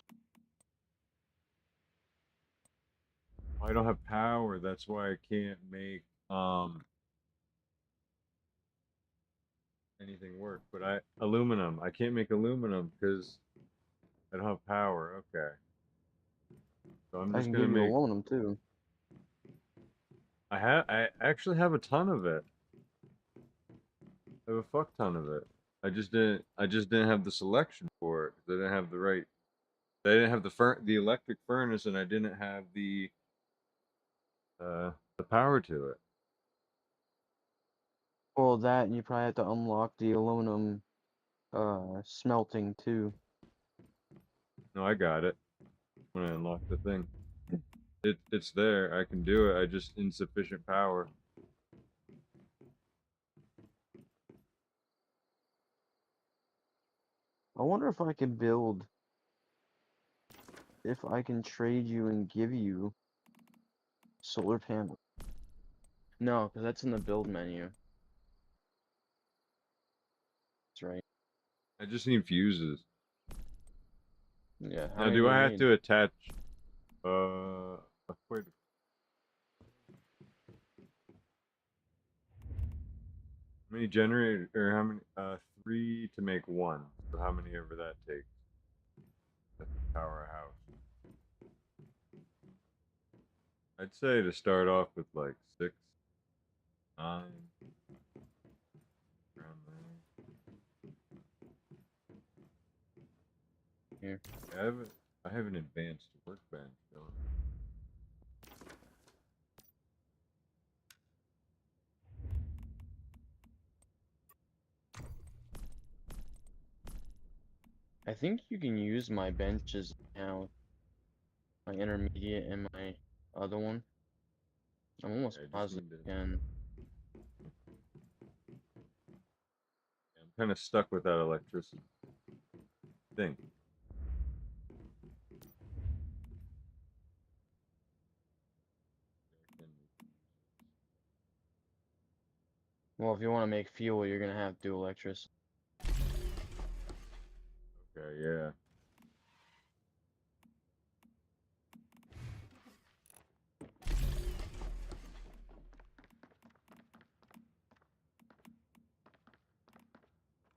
I don't have power. That's why I can't make anything work. But aluminum. I can't make aluminum because I don't have power. Okay. So I'm I just can gonna give you make. aluminum too. I actually have a ton of it. I have a fuck ton of it. I just didn't have the selection for it. 'Cause I didn't have the right. I didn't have the electric furnace, and I didn't have the power to it. Well, that, and you probably have to unlock the aluminum smelting too. No, I got it when I unlocked the thing. It's there. I can do it. I just insufficient power. I wonder if I can build, if I can trade you and give you solar panel. No, because that's in the build menu. That's right. I just need fuses. Yeah, how Now, many do do you I have need? to attach? Uh, wait. How many generator or how many? 3 to make one. So how many ever that takes to power a house? I'd say to start off with like 6, 9, around there. Here. I have an advanced workbench. Don't I? I think you can use my benches now. My intermediate and my other one. I'm almost I just positive need to. you can. I'm kind of stuck with that electricity thing. Well, if you want to make fuel, you're gonna have to do electricity. Okay, yeah.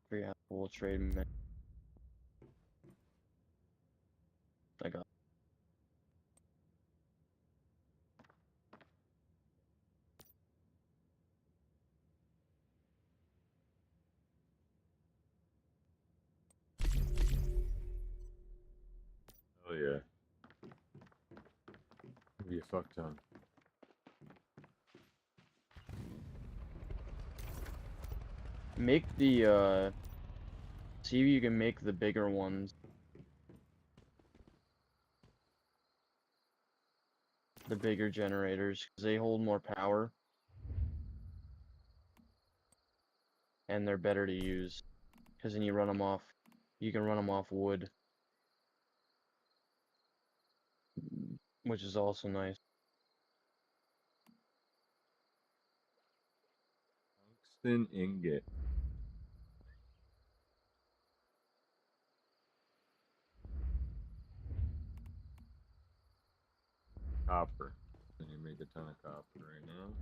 Figure out full trade menu. I got. Oh yeah. Be a fuck ton. Make the see if you can make the bigger ones. The bigger generators, because they hold more power. And they're better to use. Because then you run them off. You can run them off wood. Which is also nice. Tungsten ingot. right now.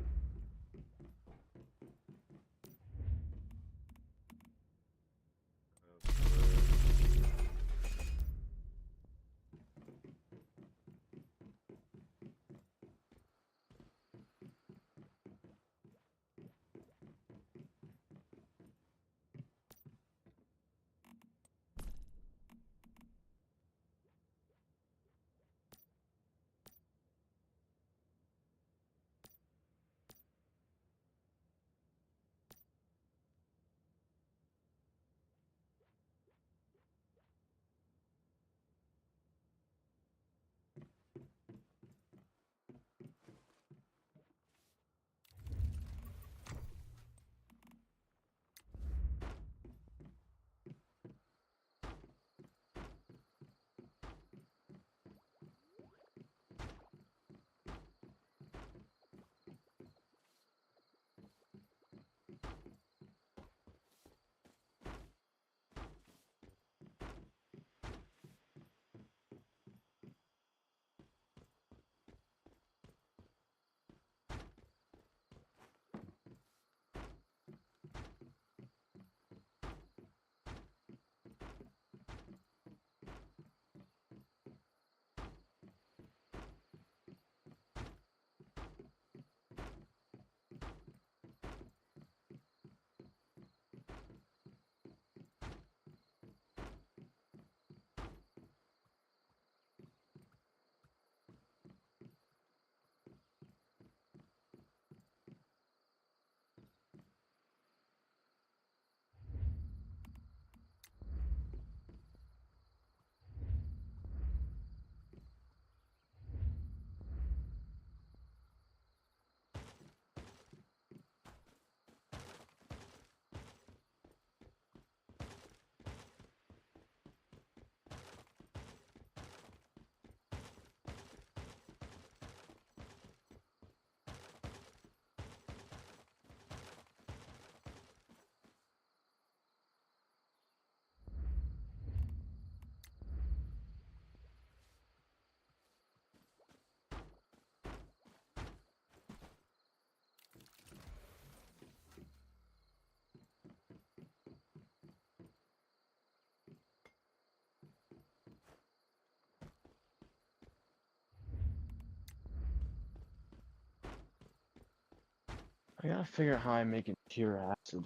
I gotta figure out how I make it pure acid.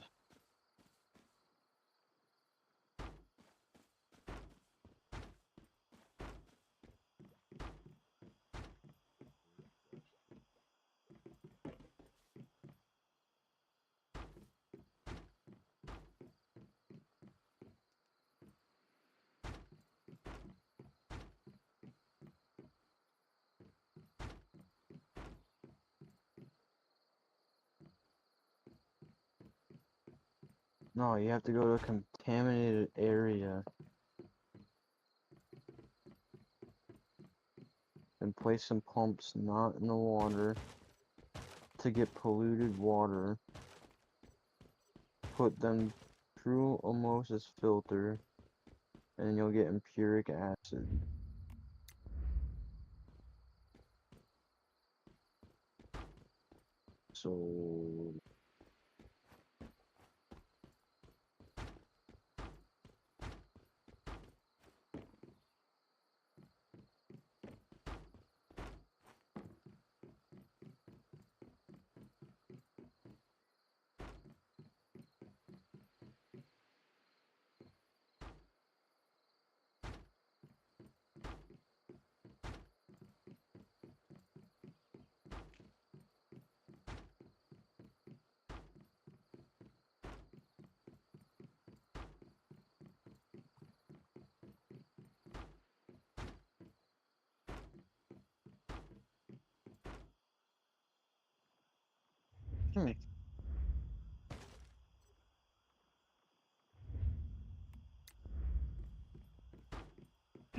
No, you have to go to a contaminated area and place some pumps not in the water to get polluted water. Put them through osmosis filter and you'll get empiric acid. So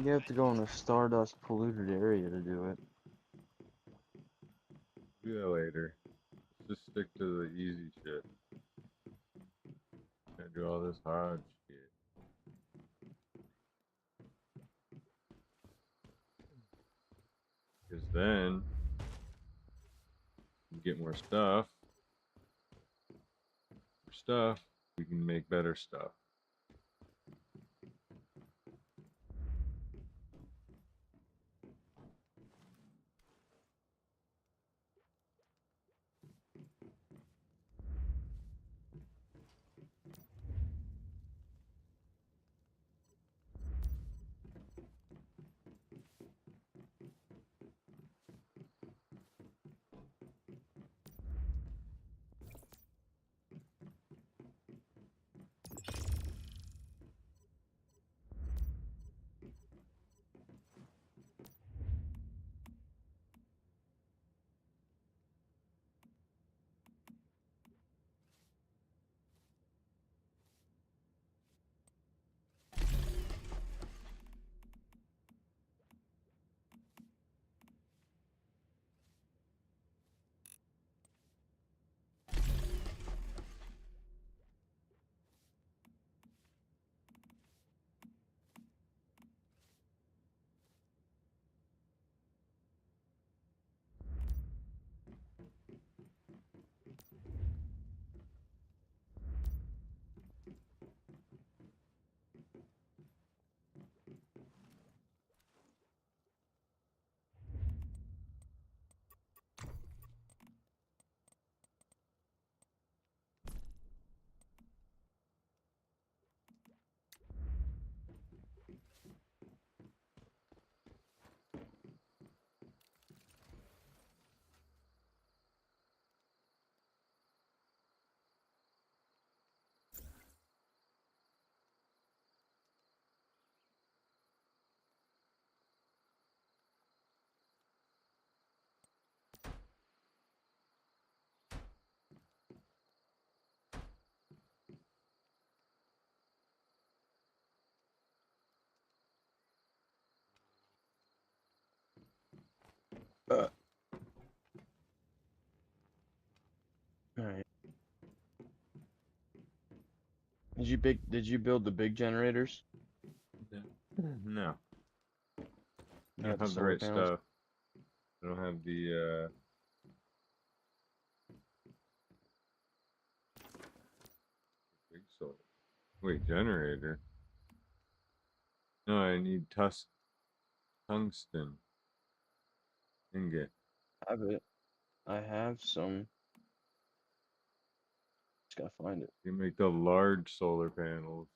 you have to go in a stardust polluted area to do it. Do that later. Let's just stick to the easy shit. Can't do all this hard shit. Because then we get more stuff, we can make better stuff. Alright. Did you build the big generators? No, I You don't got the have the solar right panels? stuff. I don't have the big solar. Wait, generator. No, I need tungsten ingot. I have it. I have some. Just gotta find it. You make the large solar panels.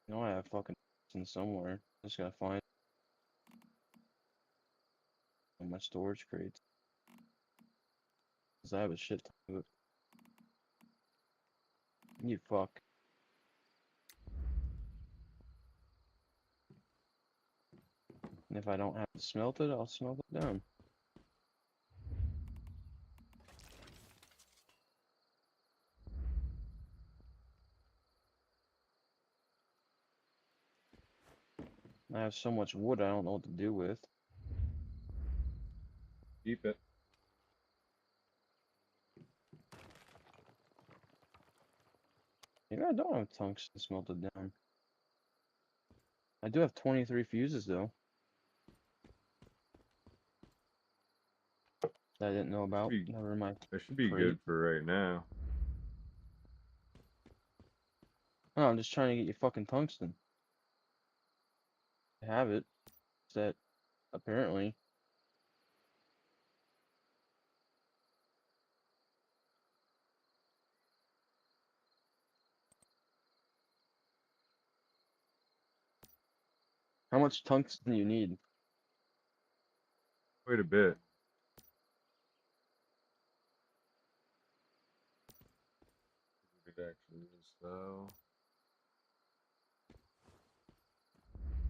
You know I have fucking in somewhere. Just gotta find in my storage crates. Cause I have a shit ton of it. You fuck. And if I don't have to smelt it, I'll smelt it down. I have so much wood I don't know what to do with. Keep it. Maybe I don't have tungsten smelted down. I do have 23 fuses though. That I didn't know about. Never in my That should be crate. good for right now. No, I'm just trying to get you fucking tungsten. I have it. It's that apparently. How much tungsten do you need? Quite a bit. It actually is though.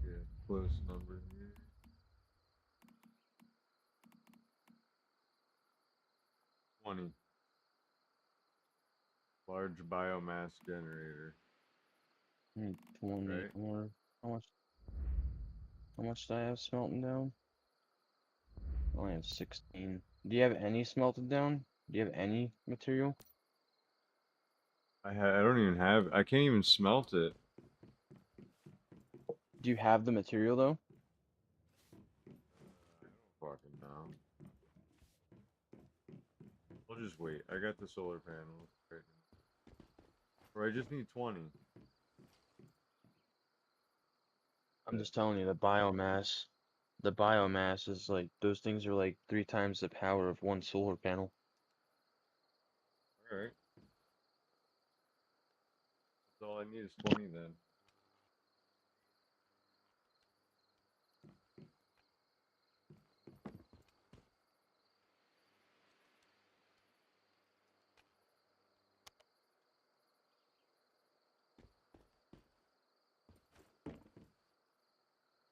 Yeah, close number here. 20. Large biomass generator. I need 20 Right. more. How much do I have smelting down? I only have 16. Do you have any smelted down? Do you have any material? I don't even have. I can't even smelt it. Do you have the material though? I don't fucking know. I'll just wait. I got the solar panels right now. Or I just need 20. I'm just telling you, the biomass is like, those things are like 3 times the power of one solar panel. Alright. That's all I need is 20 then.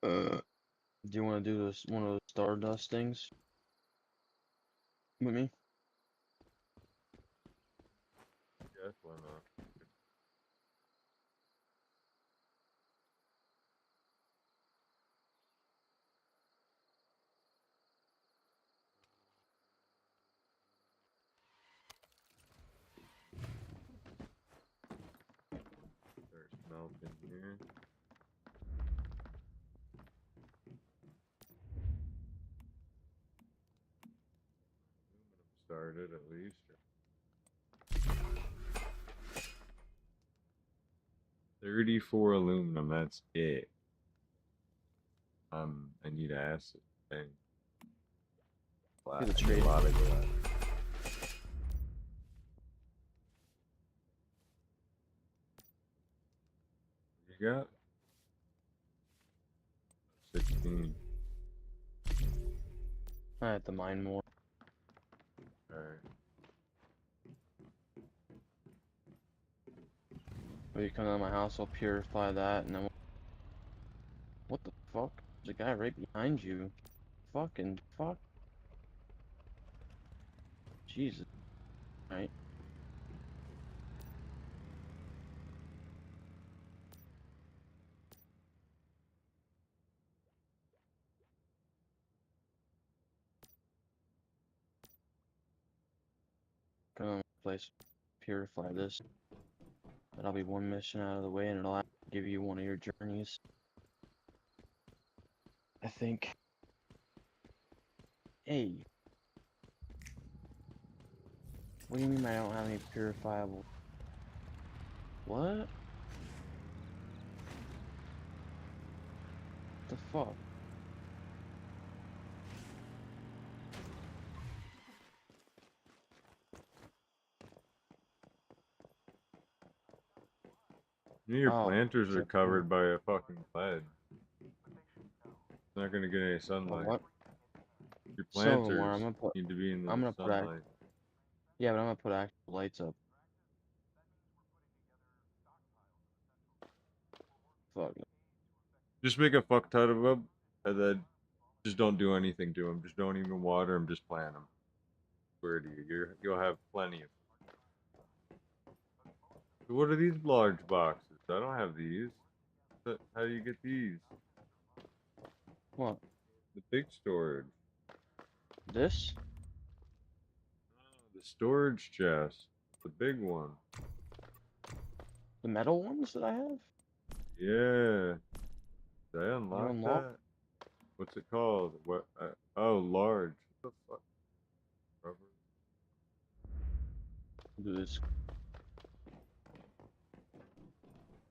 Do you want to do this one of those Stardust things with me? Yes, why not? There's melting here. Aluminum started at least. 34 aluminum, that's it. I need acid. Dang. Wow, Do the I need a trade. lot of glass. You got 16. I have to mine more. Alright. When you come to my house, I'll purify that, and then what the fuck? There's a guy right behind you. Fucking fuck. Jesus. Right. Come to my place, purify this. That'll be one mission out of the way, and it'll give you one of your journeys. I think. Hey. What do you mean I don't have any purifiable? What? The fuck? Your Oh, planters are shit. covered by a fucking lead. It's not gonna get any Oh, sunlight. what? Your Some of them are. planters need to be in I'm the gonna put sunlight. yeah, but I'm gonna put actual lights up. Fuck. Just make a fuck ton of them, and then just don't do anything to them. Just don't even water them. Just plant them. Swear to you, you'll have plenty of. So what are these large boxes? I don't have these. How do you get these? What? The big storage. This? Oh, the storage chest. The big one. The metal ones that I have? Yeah. Did I You unlock unlock? that? What's it called? What? Oh, large. What the fuck? Rubber. Do this.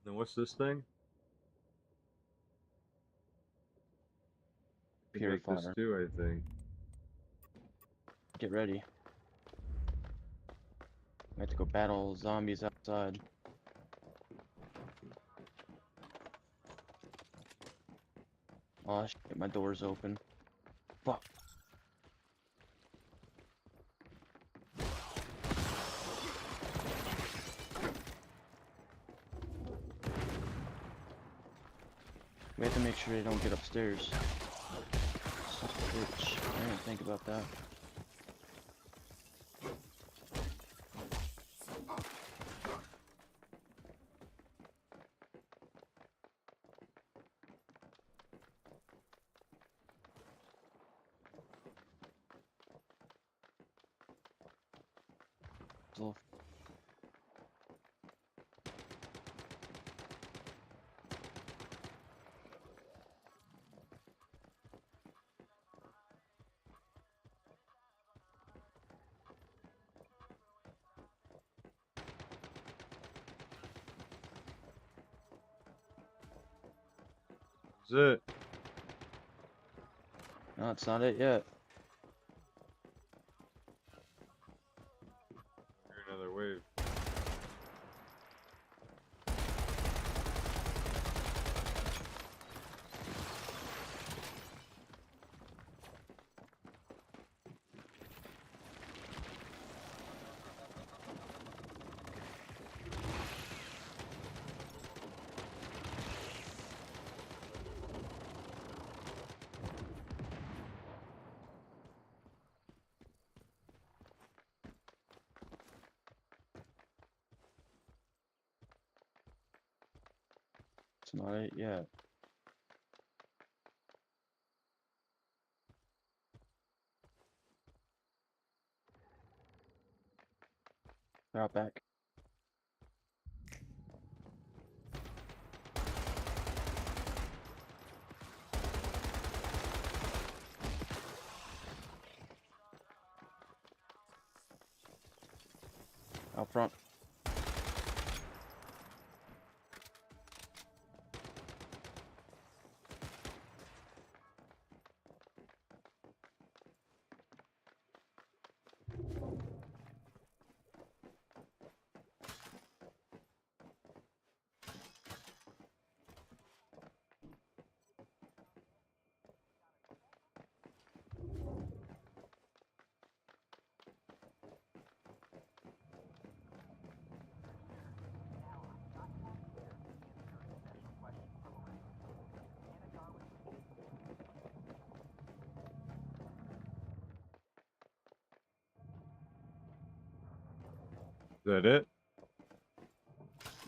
Then what's this thing? I can make this Purifier. too, I think. Get ready. I have to go battle zombies outside. Oh shit, my door's open. Fuck. We have to make sure they don't get upstairs. Son of a bitch. I didn't think about that. So, Is it? No, it's not it yet. Hear another wave. It's not it yet. They're out back. Out front. Is that it?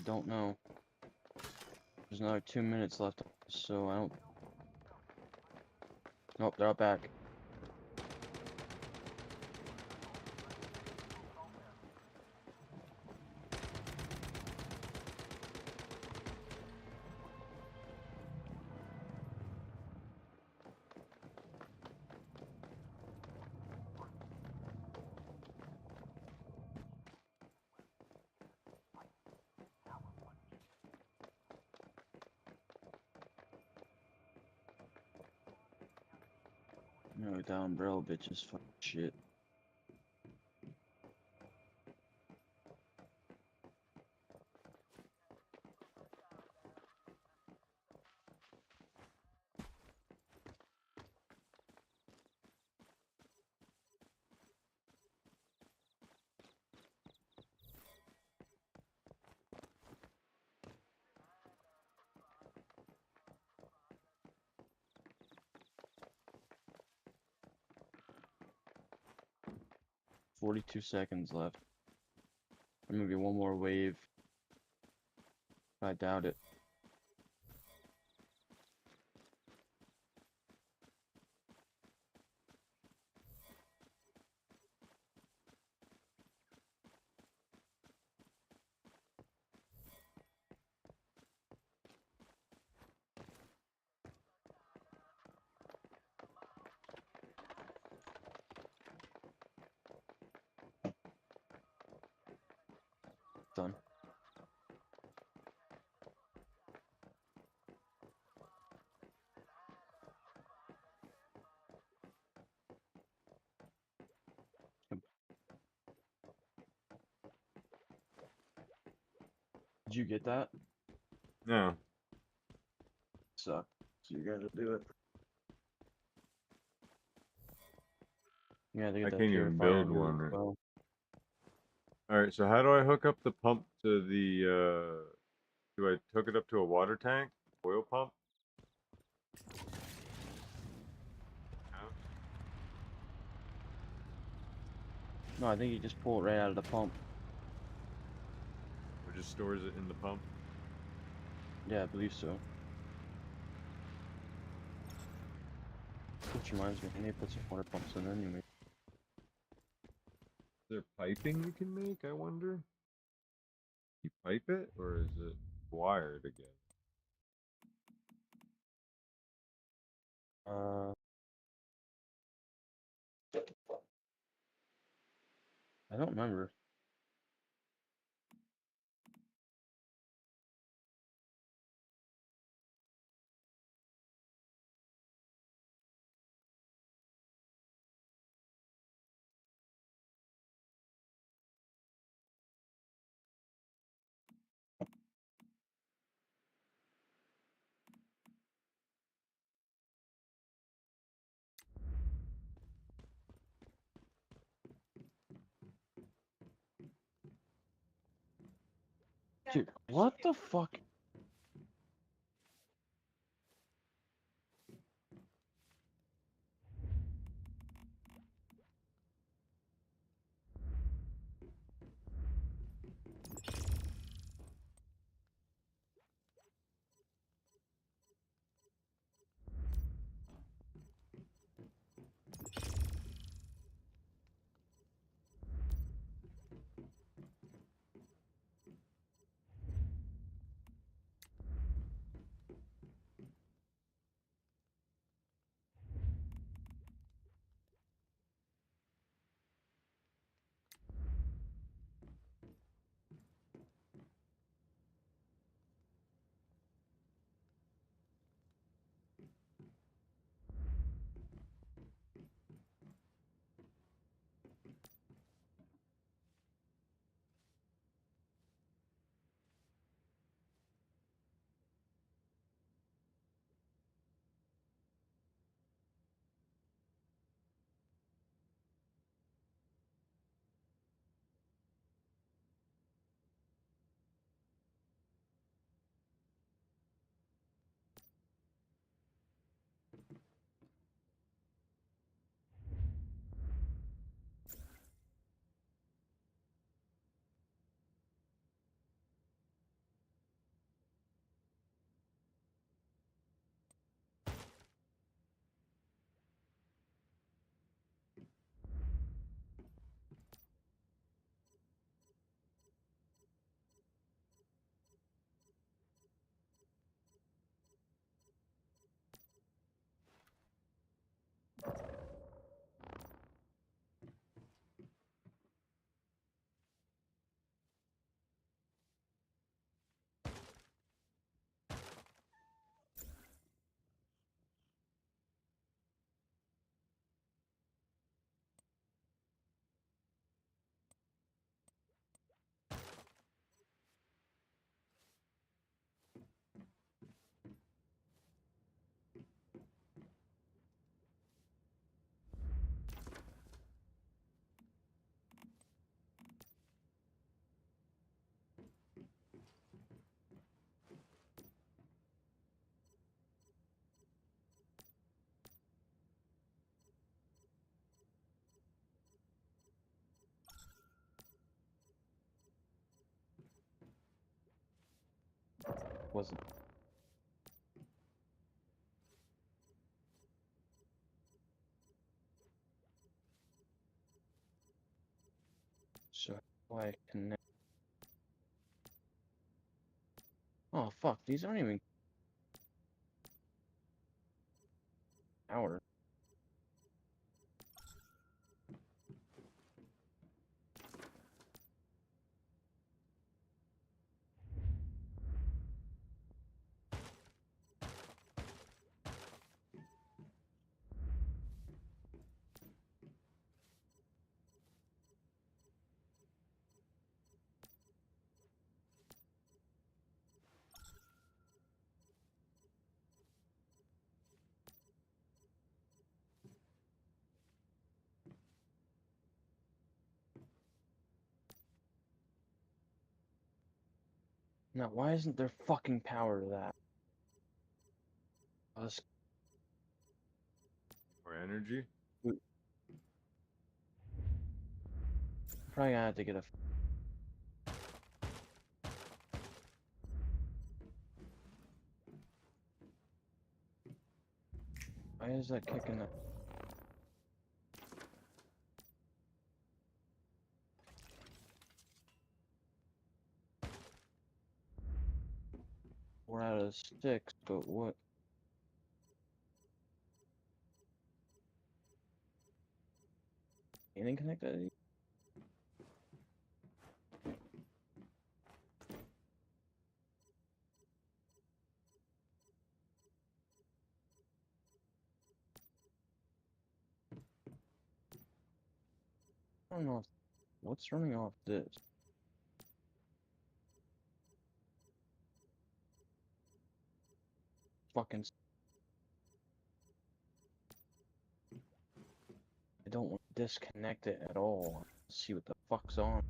Don't know. There's another 2 minutes left, so I don't. Nope, they're out back. No, that umbrella bitch is fucking shit. $42 seconds left. There may be one more wave. I doubt it. Done. Did you get that? No. Suck. So you gotta do it. Yeah, they I get that can't even purifier build on you one. as Right? well. Alright, so how do I hook up the pump to the, do I hook it up to a water tank? Oil pump? No, I think you just pull it right out of the pump. Or just stores it in the pump? Yeah, I believe so. Which reminds me, I need to put some water pumps in anyway. Is there piping you can make, I wonder? You pipe it, or is it wired again? I don't remember. Dude, what the fuck? Wasn't. So why connect? Oh fuck, these aren't even power. Now, why isn't there fucking power to that? Oh, this Or energy? probably gonna have to get a. Why is that kicking that? Four out of 6, but what? Anything connected? I don't know what's running off this. Fucking. I don't want to disconnect it at all. See what the fuck's on.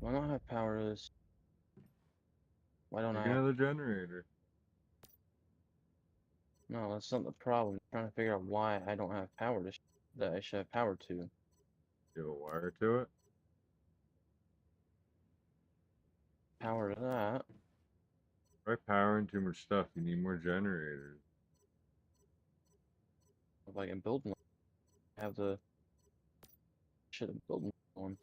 Why not have power to this? Why don't Make I have... another generator. No, that's not the problem. I'm trying to figure out why I don't have power to that I should have power to. Give a wire to it. Power to that. By powering too much stuff, you need more generators. If I can build one, I have the... Should have built one.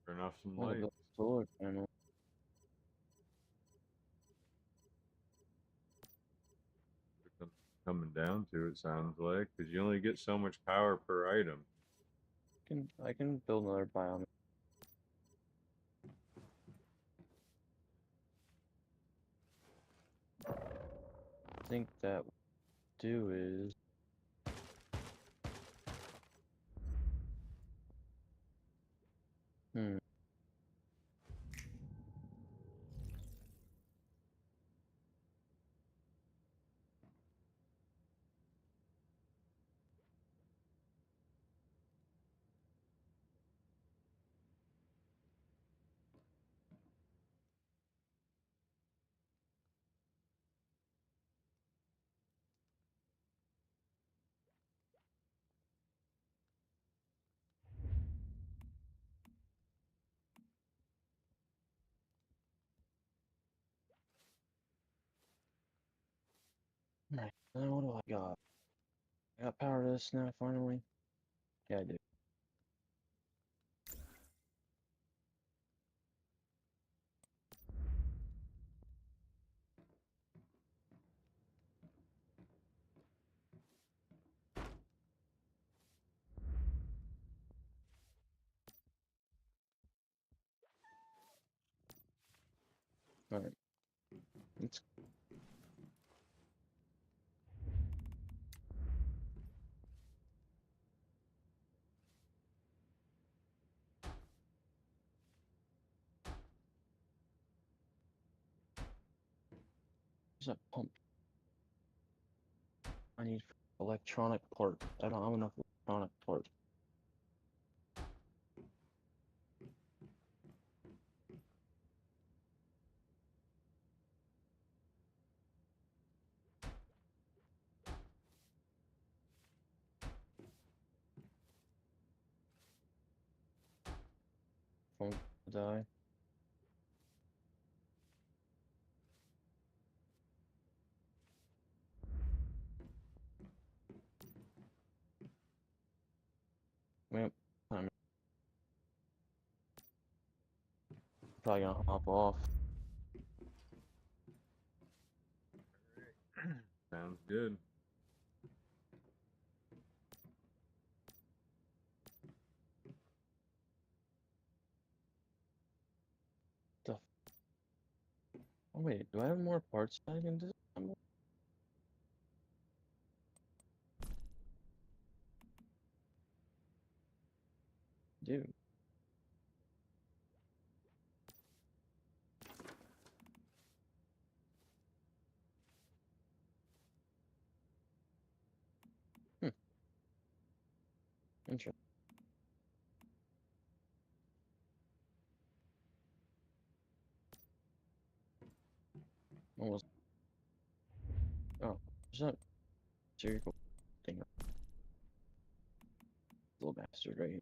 Turn off some I want to lights. build a solar panel. Coming down to it, sounds like, because you only get so much power per item. I can build another biome. I think that what do is Alright, now what do I got? I got power to this now finally? Yeah, I do. Alright. Let's use that pump. I need electronic parts. I don't have enough electronic parts. Phone die. Yep. I'm probably gonna hop off. Sounds good. The oh wait, do I have more parts that I can disassemble? Dude. Interesting. Almost. Oh, there's that circle thing. Little bastard right here.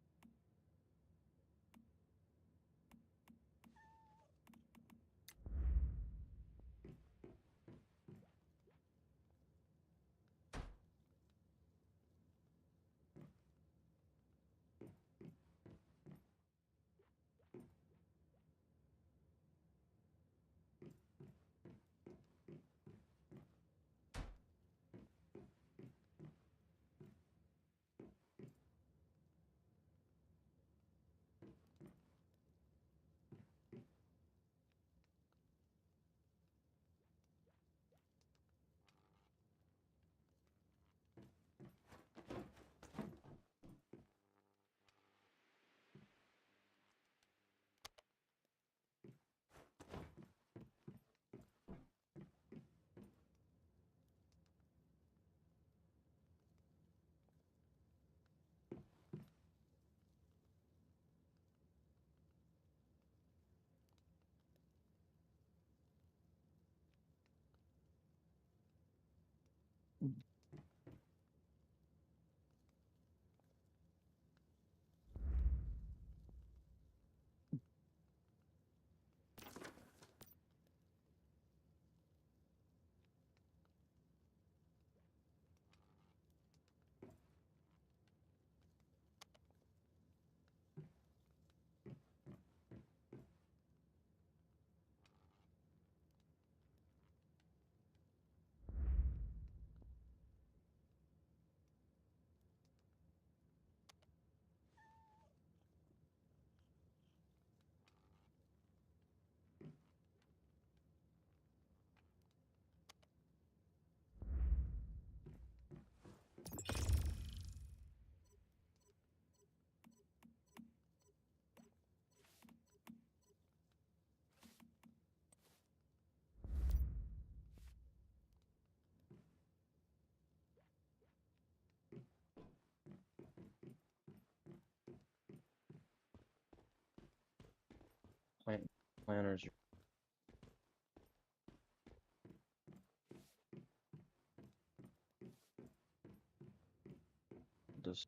Planners. Just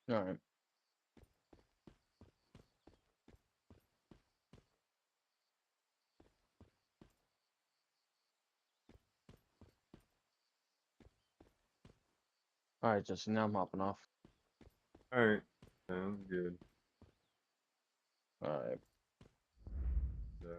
all right. Alright, Justin, now I'm hopping off. Alright. Sounds good. Alright. So.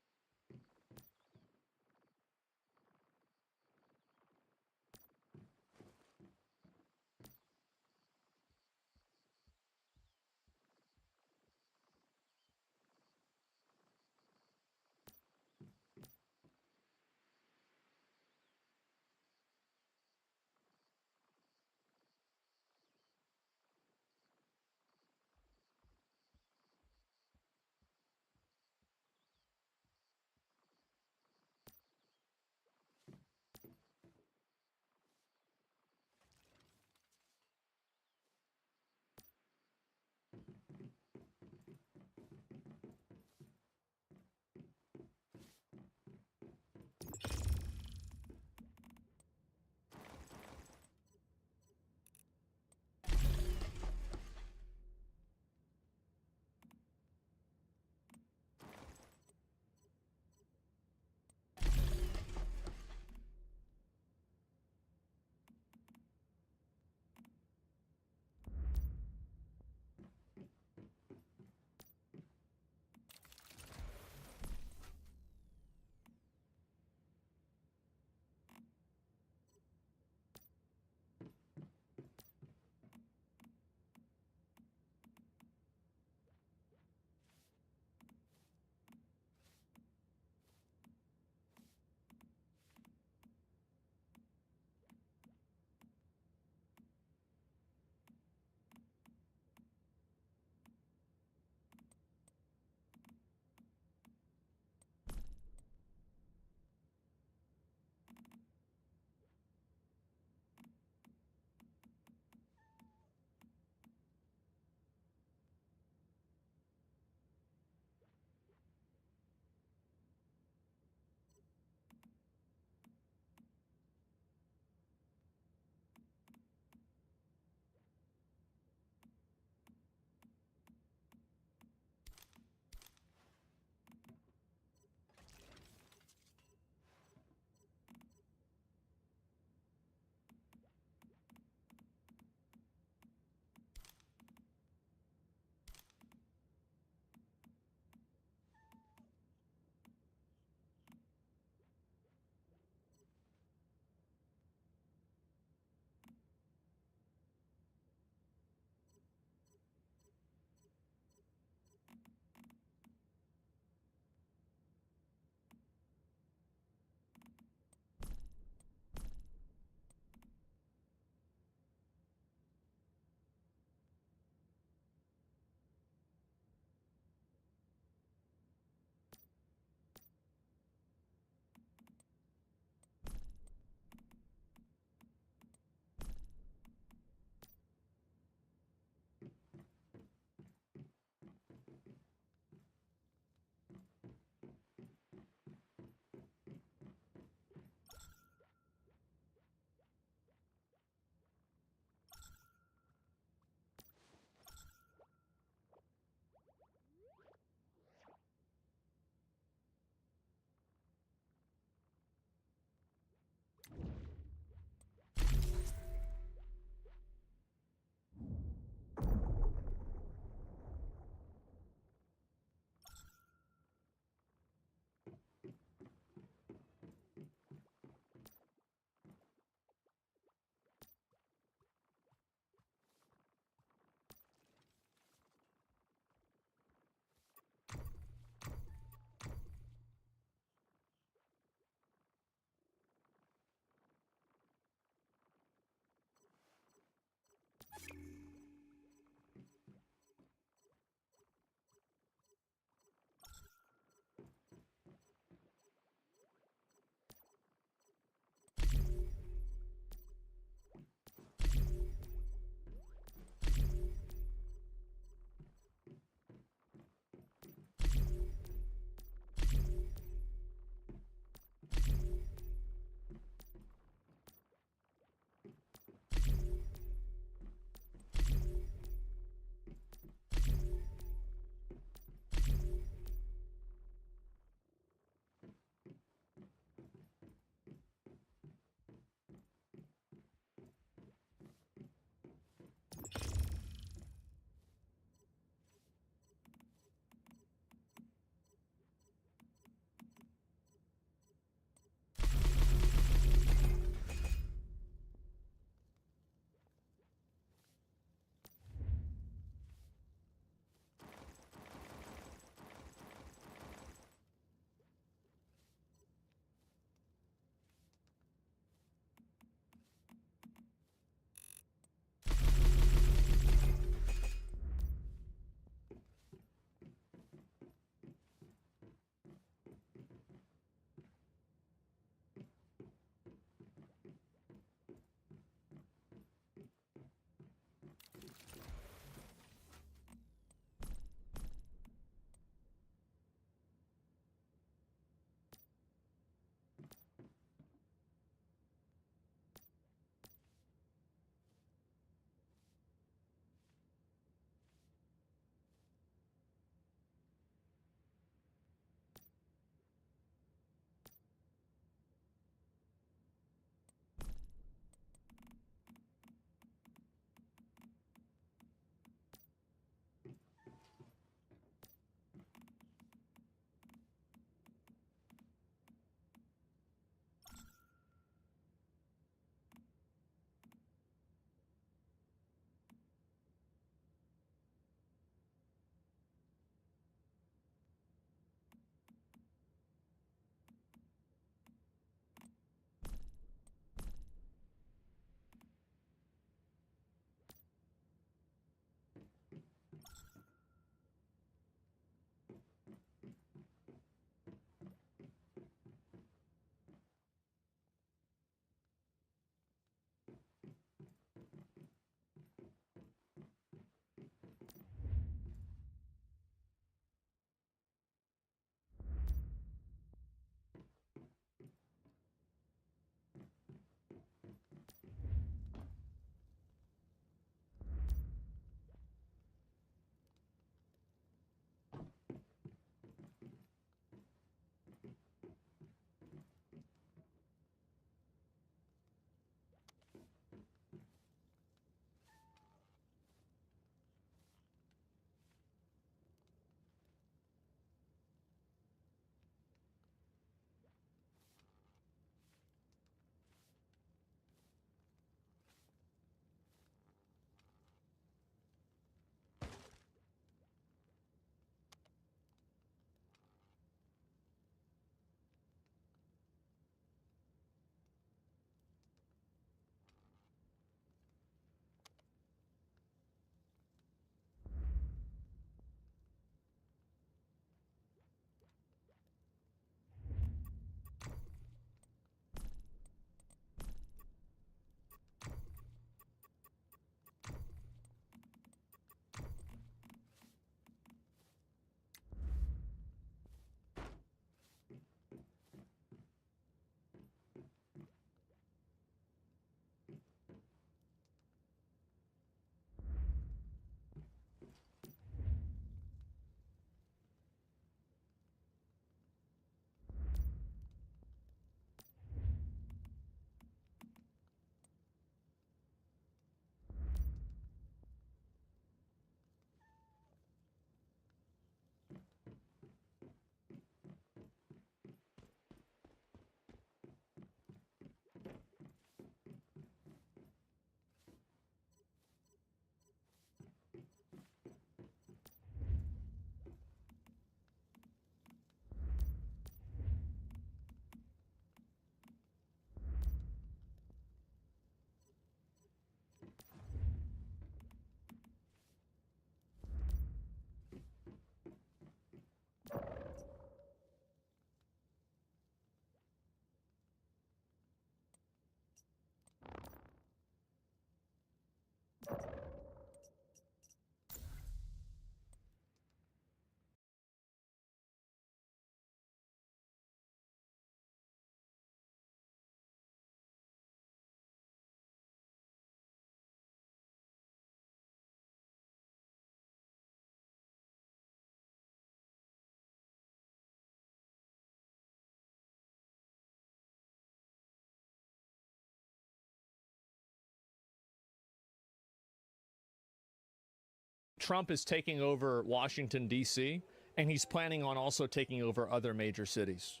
Trump is taking over Washington, D.C., and he's planning on also taking over other major cities.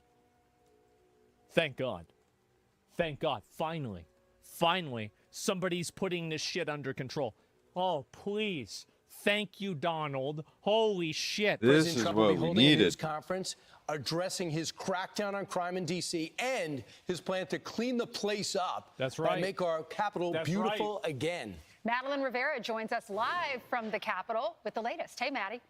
Thank God. Thank God. Finally. Finally, somebody's putting this shit under control. Oh, please. Thank you, Donald. Holy shit. This President is Trump will what be we holding a news needed. conference addressing his crackdown on crime in D.C. and his plan to clean the place up. That's right. And make our capital beautiful again. Madeline Rivera joins us live from the Capitol with the latest. Hey, Maddie.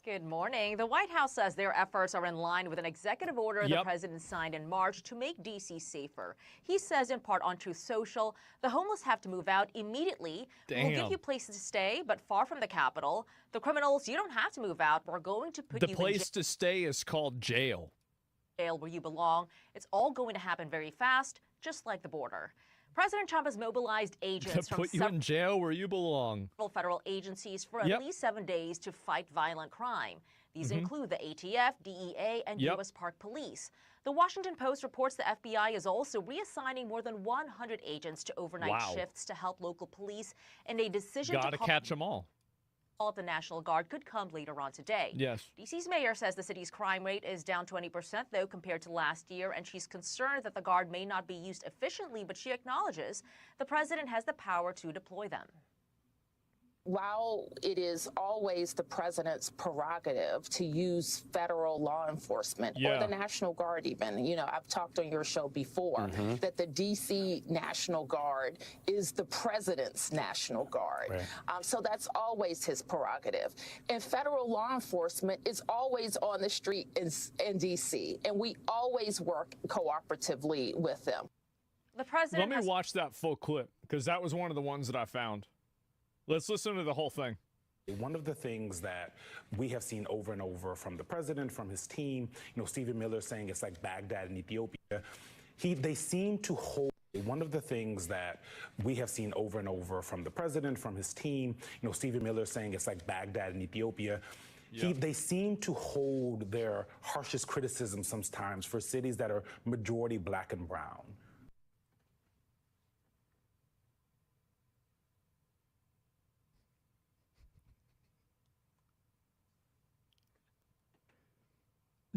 Good morning. The White House says their efforts are in line with an executive order the president signed in March to make D.C. safer. He says in part on Truth Social, the homeless have to move out immediately. We'll give you places to stay, but far from the Capitol. The criminals, you don't have to move out. We're going to put you in jail. The place to stay is called jail. Jail where you belong. It's all going to happen very fast, just like the border. President Trump has mobilized agents To from put you in jail where you belong. several federal agencies for at least 7 days to fight violent crime. These include the ATF, DEA, and U.S. Park Police. The Washington Post reports the FBI is also reassigning more than 100 agents to overnight shifts to help local police in a decision Gotta catch them all. The National Guard could come later on today. Yes. D.C.'s mayor says the city's crime rate is down 20%, though, compared to last year, and she's concerned that the Guard may not be used efficiently, but she acknowledges the president has the power to deploy them. While it is always the president's prerogative to use federal law enforcement or the National Guard even, you know, I've talked on your show before that the D.C. National Guard is the president's National Guard. Right. So that's always his prerogative. And federal law enforcement is always on the street in D.C., and we always work cooperatively with them. The president Let me watch that full clip, because that was one of the ones that I found. Let's listen to the whole thing. One of the things that we have seen over and over from the president, from his team, you know, Stephen Miller saying it's like Baghdad in Ethiopia. They seem to hold. One of the things that we have seen over and over from the president, from his team, you know, Stephen Miller saying it's like Baghdad in Ethiopia. They seem to hold their harshest criticism sometimes for cities that are majority black and brown.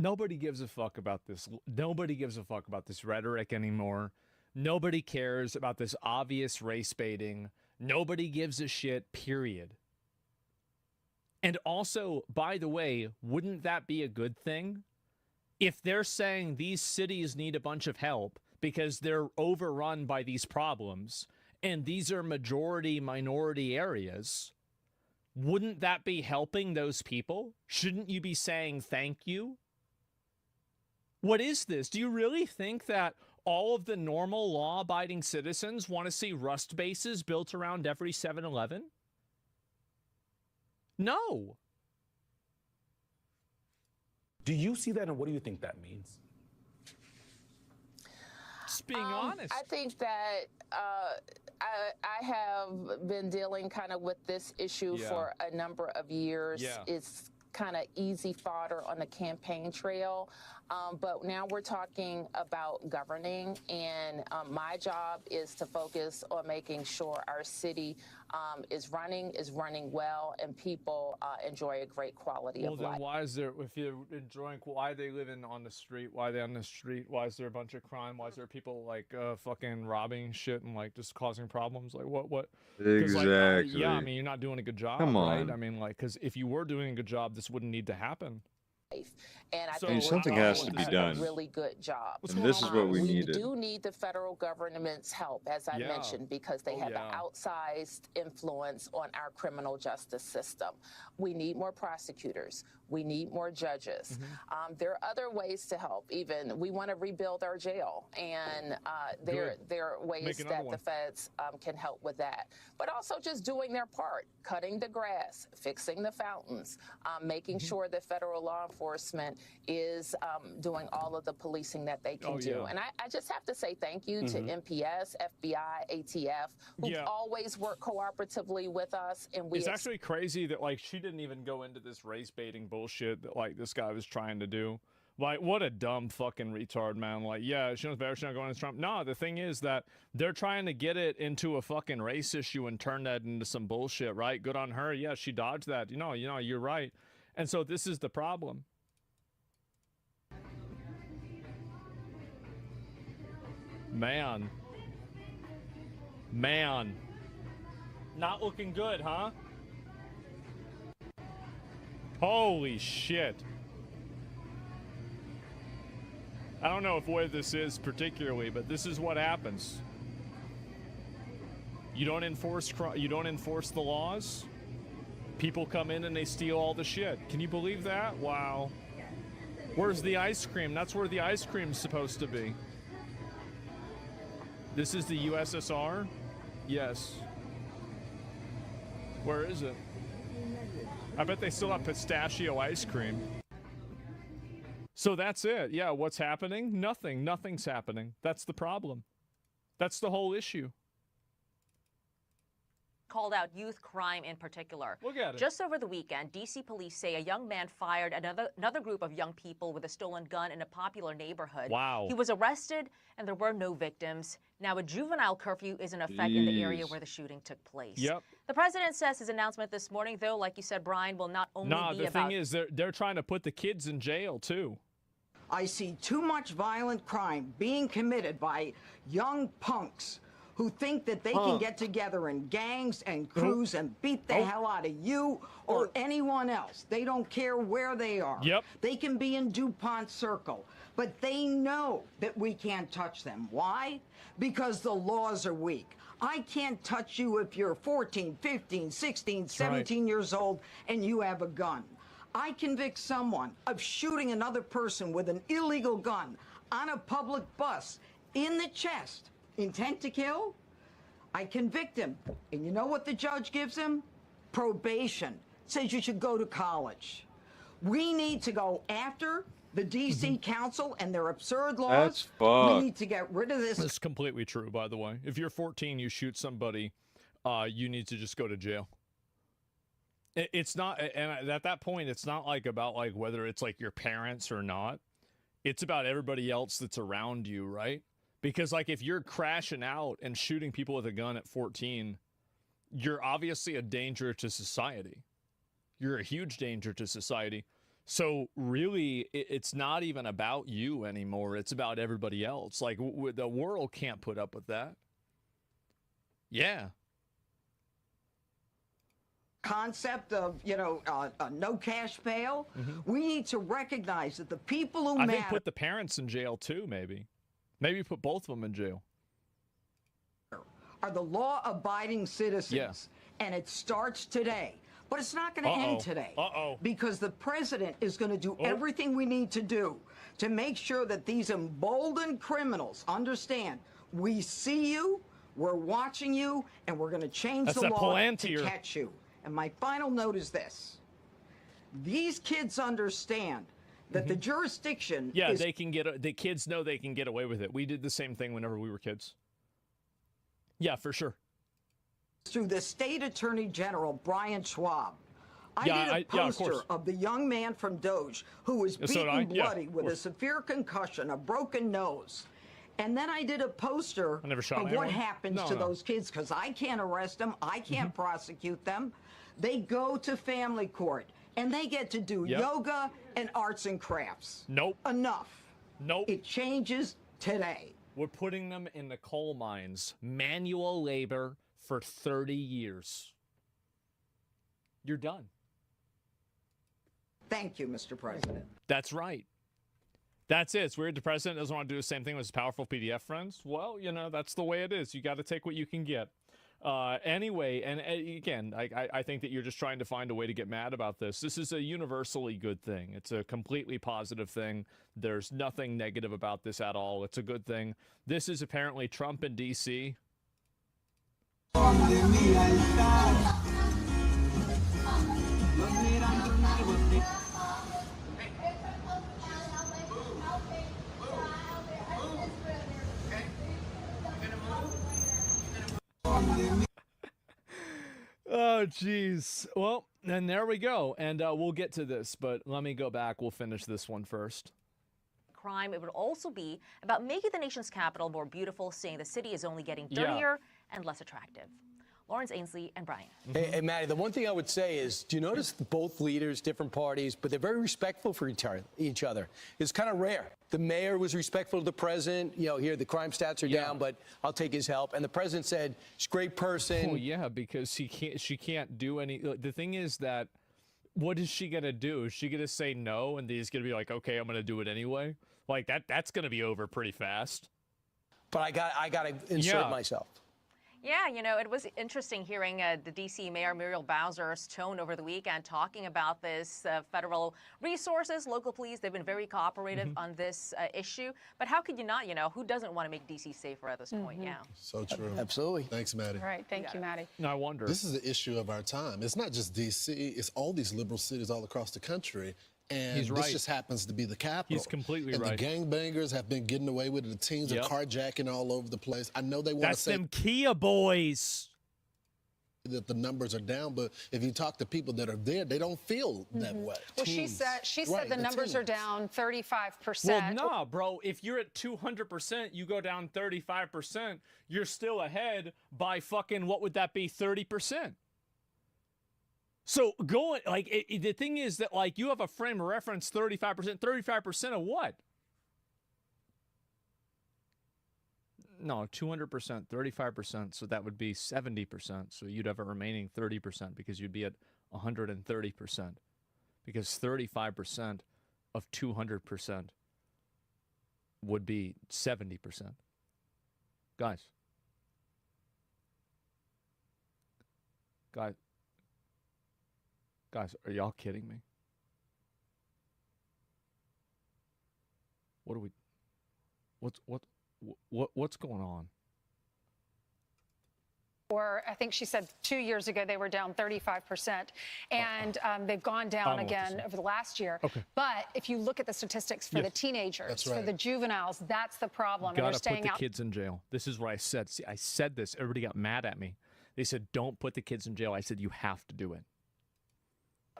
Nobody gives a fuck about this. Nobody gives a fuck about this rhetoric anymore. Nobody cares about this obvious race baiting. Nobody gives a shit, period. And also, by the way, wouldn't that be a good thing? If they're saying these cities need a bunch of help because they're overrun by these problems, and these are majority minority areas, wouldn't that be helping those people? Shouldn't you be saying thank you? What is this? Do you really think that all of the normal law-abiding citizens want to see rust bases built around every 7-Eleven? No. Do you see that, and what do you think that means? Just being honest. I think that I have been dealing kind of with this issue for a number of years. It's kind of easy fodder on the campaign trail. But now we're talking about governing, and my job is to focus on making sure our city is running well, and people enjoy a great quality of life. Well, then why is there, if you're enjoying, why are they living on the street? Why are they on the street? Why is there a bunch of crime? Why is there people like fucking robbing shit and like just causing problems? Like what? Exactly. Like, yeah, I mean, you're not doing a good job, Come on. right? I mean, like, because if you were doing a good job, this wouldn't need to happen. And I think something has to be done. A really good job. And this is what we needed. We do need the federal government's help, as I mentioned, because they have an outsized influence on our criminal justice system. We need more prosecutors. We need more judges. There are other ways to help. Even we want to rebuild our jail, and there are ways that the feds can help with that. But also just doing their part, cutting the grass, fixing the fountains, making sure that federal law enforcement is doing all of the policing that they can do. And I just have to say thank you to MPS, FBI, ATF, who always work cooperatively with us. And it's actually crazy that like she didn't even go into this race baiting bullshit that like this guy was trying to do. Like, what a dumb fucking retard, man. Like, yeah, she knows better, she's not going against Trump. No, the thing is that they're trying to get it into a fucking race issue and turn that into some bullshit, right? Good on her. Yeah, she dodged that. You know, you're right. And so this is the problem. Man. Not looking good, huh? Holy shit. I don't know where this is particularly, but this is what happens. You don't enforce the laws. People come in and they steal all the shit. Can you believe that? Wow. Where's the ice cream? That's where the ice cream's supposed to be. This is the USSR? Yes. Where is it? I bet they still have pistachio ice cream. So that's it. Yeah, what's happening? Nothing. Nothing's happening. That's the problem. That's the whole issue. Called out youth crime in particular. Look at it. Just over the weekend, D.C. police say a young man fired another group of young people with a stolen gun in a popular neighborhood. Wow. He was arrested, and there were no victims. Now, a juvenile curfew is in effect in the area where the shooting took place. Yep. The president says his announcement this morning, though, like you said, Brian, will not only be about... No, the thing is, they're trying to put the kids in jail, too. I see too much violent crime being committed by young punks who think that they can get together in gangs and crews and beat the hell out of you or anyone else. They don't care where they are. Yep. They can be in DuPont Circle, but they know that we can't touch them. Why? Because the laws are weak. I can't touch you if you're 14, 15, 16, 17 years old and you have a gun. I convict someone of shooting another person with an illegal gun on a public bus in the chest. Intent to kill? I convict him. And you know what the judge gives him? Probation. Says you should go to college. We need to go after the D.C. Council and their absurd laws. That's fucked. We need to get rid of this. This is completely true, by the way. If you're 14, you shoot somebody, you need to just go to jail. It's not, and at that point, it's not like about like whether it's like your parents or not. It's about everybody else that's around you, right? Because like if you're crashing out and shooting people with a gun at 14, you're obviously a danger to society. You're a huge danger to society. So really, it's not even about you anymore. It's about everybody else. Like the world can't put up with that. Yeah. Concept of, no cash bail. We need to recognize that the people who matter. I think put the parents in jail too, maybe. Maybe put both of them in jail. Are the law-abiding citizens. Yes. And it starts today. But it's not going to end today. Because the president is going to do everything we need to do to make sure that these emboldened criminals understand we see you, we're watching you, and we're going to change the law to catch you. And my final note is this. These kids understand that the jurisdiction is... they can get... The kids know they can get away with it. We did the same thing whenever we were kids. Yeah, for sure. Through the state attorney general, Brian Schwab. I did a poster of the young man from Doge who was beaten bloody with a severe concussion, a broken nose. And then I did a poster of what happens to those kids, because I can't arrest them, I can't prosecute them. They go to family court, and they get to do yoga and arts and crafts. Nope. Enough. Nope. It changes today. We're putting them in the coal mines, manual labor for 30 years. You're done. Thank you, Mr. President. That's right. That's it. It's weird the president doesn't want to do the same thing with his powerful PDF friends. Well, that's the way it is. You got to take what you can get. Anyway, and again, I think that you're just trying to find a way to get mad about this. This is a universally good thing. It's a completely positive thing. There's nothing negative about this at all. It's a good thing. This is apparently Trump in D.C. Oh, jeez. Well, and there we go. And we'll get to this, but let me go back. We'll finish this one first. crime. It would also be about making the nation's capital more beautiful, saying the city is only getting dirtier and less attractive. Lawrence Ainsley and Brian. Hey, Maddie, the one thing I would say is, do you notice both leaders, different parties, but they're very respectful for each other? It's kind of rare. The mayor was respectful of the president. You know, here the crime stats are down, but I'll take his help. And the president said, he's a great person. Oh, yeah, because she can't do any. The thing is that, what is she going to do? Is she going to say no and he's going to be like, okay, I'm going to do it anyway? Like, that's going to be over pretty fast. But I got to insert myself. Yeah, you know, it was interesting hearing the D.C. Mayor Muriel Bowser's tone over the weekend talking about this federal resources, local police. They've been very cooperative on this issue. But how could you not, you know, who doesn't want to make D.C. safer at this point? Yeah. So true. Absolutely. Thanks, Maddie. All right. Thank you, Maddie. No, I wonder. This is the issue of our time. It's not just D.C., it's all these liberal cities all across the country. And this just happens to be the capital. He's completely right. And the gangbangers have been getting away with it. The teens are carjacking all over the place. I know they want to say... That's them Kia boys. ...that the numbers are down, but if you talk to people that are there, they don't feel that way. Well, she said the numbers are down 35%. Well, nah, bro. If you're at 200%, you go down 35%, you're still ahead by fucking, what would that be, 30%? So going, like, the thing is that, like, you have a frame of reference 35%. 35% of what? No, 200%, 35%. So that would be 70%. So you'd have a remaining 30% because you'd be at 130%. Because 35% of 200% would be 70%. Guys. Guys, are y'all kidding me? What's going on? Or I think she said 2 years ago they were down 35%, and they've gone down again over the last year. Okay. But if you look at the statistics for the teenagers, for the juveniles, that's the problem. Gotta put the kids in jail. This is what I said. See, I said this. Everybody got mad at me. They said, don't put the kids in jail. I said, you have to do it.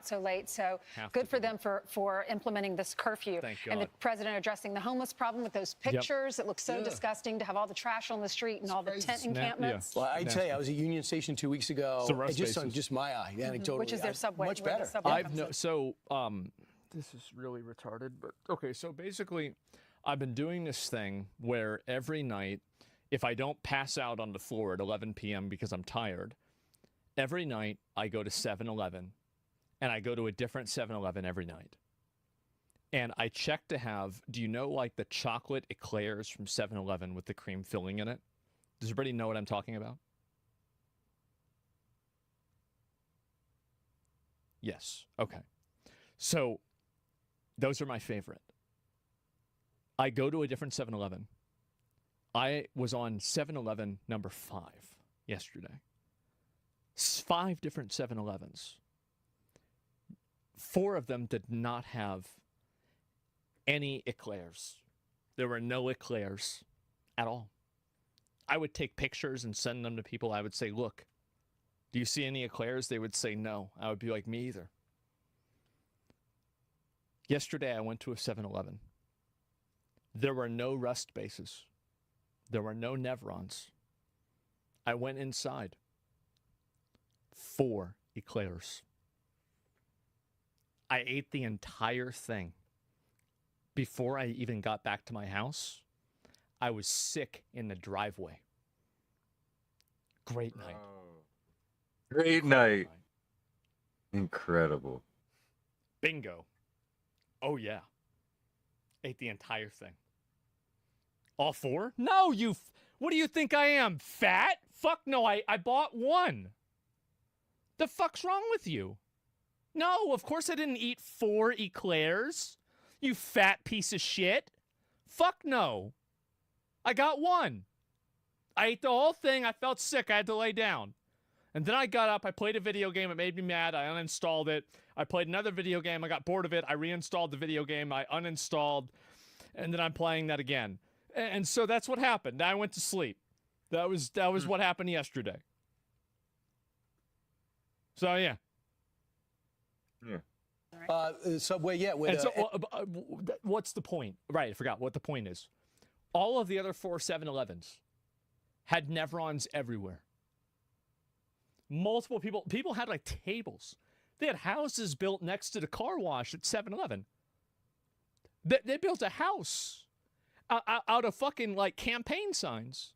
So late, so good for them for implementing this curfew. Thank God. And the president addressing the homeless problem with those pictures. It looks so disgusting to have all the trash on the street and all the tent encampments. Well, I tell you, I was at Union Station 2 weeks ago. It's just on just my eye, anecdotally. Which is their subway. Much better. This is really retarded, but okay. So basically, I've been doing this thing where every night, if I don't pass out on the floor at 11 p.m. because I'm tired, every night I go to 7-Eleven. And I go to a different 7-Eleven every night. And I check to have, do you know, like the chocolate eclairs from 7-Eleven with the cream filling in it? Does everybody know what I'm talking about? Yes. Okay. So those are my favorite. I go to a different 7-Eleven. I was on 7-Eleven number 5 yesterday. 5 different 7-Elevens. 4 of them did not have any eclairs. There were no eclairs at all. I would take pictures and send them to people. I would say, look, do you see any eclairs? They would say no. I would be like, me either. Yesterday, I went to a 7-Eleven. There were no rust bases. There were no Nevrons. I went inside. 4 eclairs. I ate the entire thing. Before I even got back to my house, I was sick in the driveway. Great night. Great night. Incredible. Bingo. Oh, yeah. Ate the entire thing. All 4? No, what do you think I am, fat? Fuck no, I bought 1. The fuck's wrong with you? No, of course I didn't eat 4 eclairs. You fat piece of shit. Fuck no. I got 1. I ate the whole thing. I felt sick. I had to lay down. And then I got up. I played a video game. It made me mad. I uninstalled it. I played another video game. I got bored of it. I reinstalled the video game. I uninstalled. And then I'm playing that again. And so that's what happened. I went to sleep. That was what happened yesterday. So, yeah. Yeah. All right. Subway, yeah. And so, what's the point? Right, I forgot what the point is. All of the other 4 7-Elevens had Nevrons everywhere. Multiple people had like tables. They had houses built next to the car wash at 7-Eleven. They built a house out of fucking like campaign signs.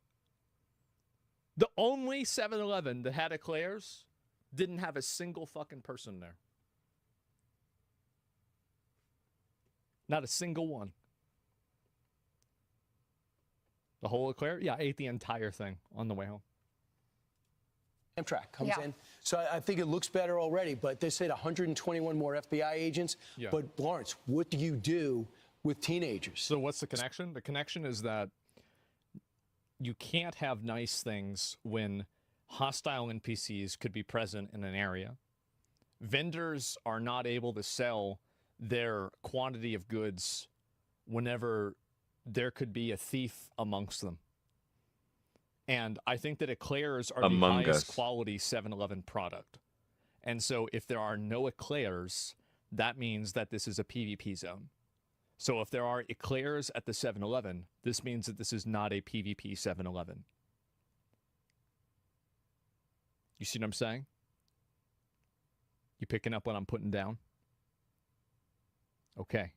The only 7-Eleven that had eclairs didn't have a single fucking person there. Not a single one. The whole eclair? Yeah, I ate the entire thing on the way home. Amtrak comes in. So I think it looks better already, but they said 121 more FBI agents. Yeah. But Lawrence, what do you do with teenagers? So what's the connection? The connection is that you can't have nice things when hostile NPCs could be present in an area. Vendors are not able to sell their quantity of goods whenever there could be a thief amongst them. And I think that eclairs are the highest quality 7-Eleven product. And so if there are no eclairs, that means that this is a PvP zone. So if there are eclairs at the 7-Eleven, this means that this is not a PvP 7-Eleven. You see what I'm saying? You picking up what I'm putting down? Okay.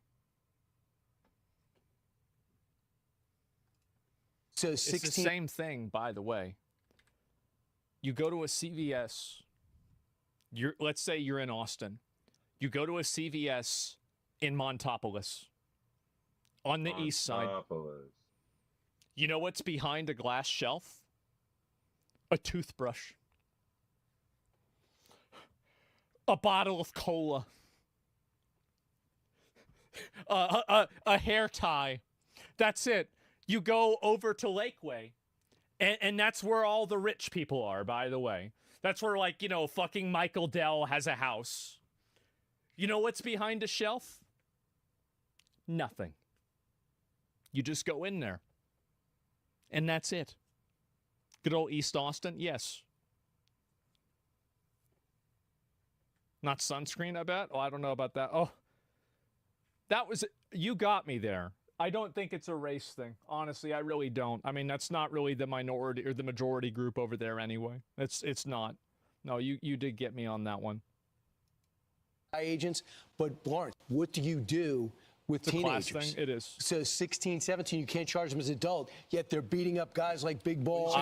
So It's the same thing, by the way. You go to a CVS. Let's say you're in Austin. You go to a CVS in Montopolis on the east side. You know what's behind a glass shelf? A toothbrush. A bottle of cola. A hair tie. That's it. You go over to Lakeway, and that's where all the rich people are, by the way. That's where, like, you know, fucking Michael Dell has a house. You know what's behind a shelf? Nothing. You just go in there. And that's it. Good old East Austin? Yes. Not sunscreen, I bet? Oh, I don't know about that. Oh, that was... You got me there. I don't think it's a race thing. Honestly, I really don't. I mean, that's not really the minority or the majority group over there anyway. It's not. No, you did get me on that one. Agents, but Lawrence, what do you do with teenagers? Class thing, it is. So 16, 17, you can't charge them as adult, yet they're beating up guys like Big Balls.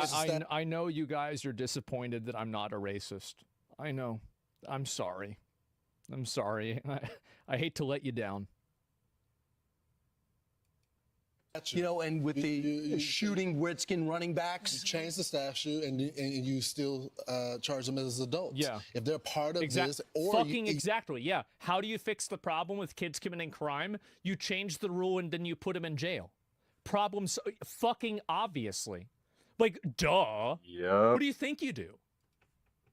I know you guys are disappointed that I'm not a racist. I know. I'm sorry. I'm sorry. I hate to let you down. You know, and with the shooting Redskin running backs. You change the statute and you still charge them as adults. Yeah. If they're part of this. Or exactly, yeah. How do you fix the problem with kids committing crime? You change the rule and then you put them in jail. Problems fucking obviously. Like, duh. Yeah. What do you think you do?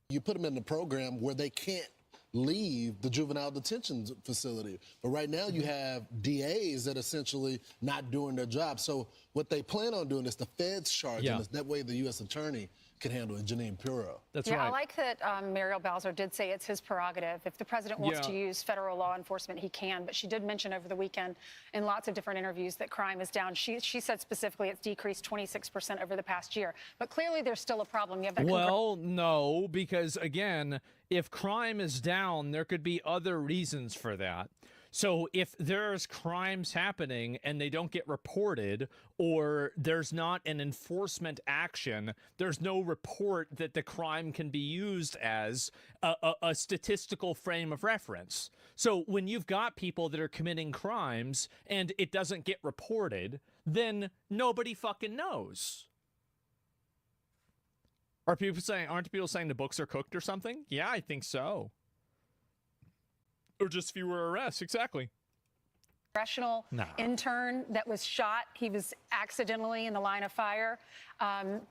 You put them in the program where they can't leave the juvenile detention facility. But right now you have DAs that are essentially not doing their job. So what they plan on doing is the feds charging us. That way the U.S. attorney can handle it, Janine Puro. That's right. I like that Muriel Bowser did say it's his prerogative. If the president wants to use federal law enforcement, he can. But she did mention over the weekend in lots of different interviews that crime is down. She said specifically it's decreased 26% over the past year. But clearly there's still a problem. You have that well, no, because again, if crime is down, there could be other reasons for that. So if there's crimes happening and they don't get reported, or there's not an enforcement action, there's no report that the crime can be used as a statistical frame of reference. So when you've got people that are committing crimes and it doesn't get reported, then nobody fucking knows. Aren't people saying the books are cooked or something? Yeah, I think so. Or just fewer arrests, exactly. Congressional intern that was shot. He was accidentally in the line of fire.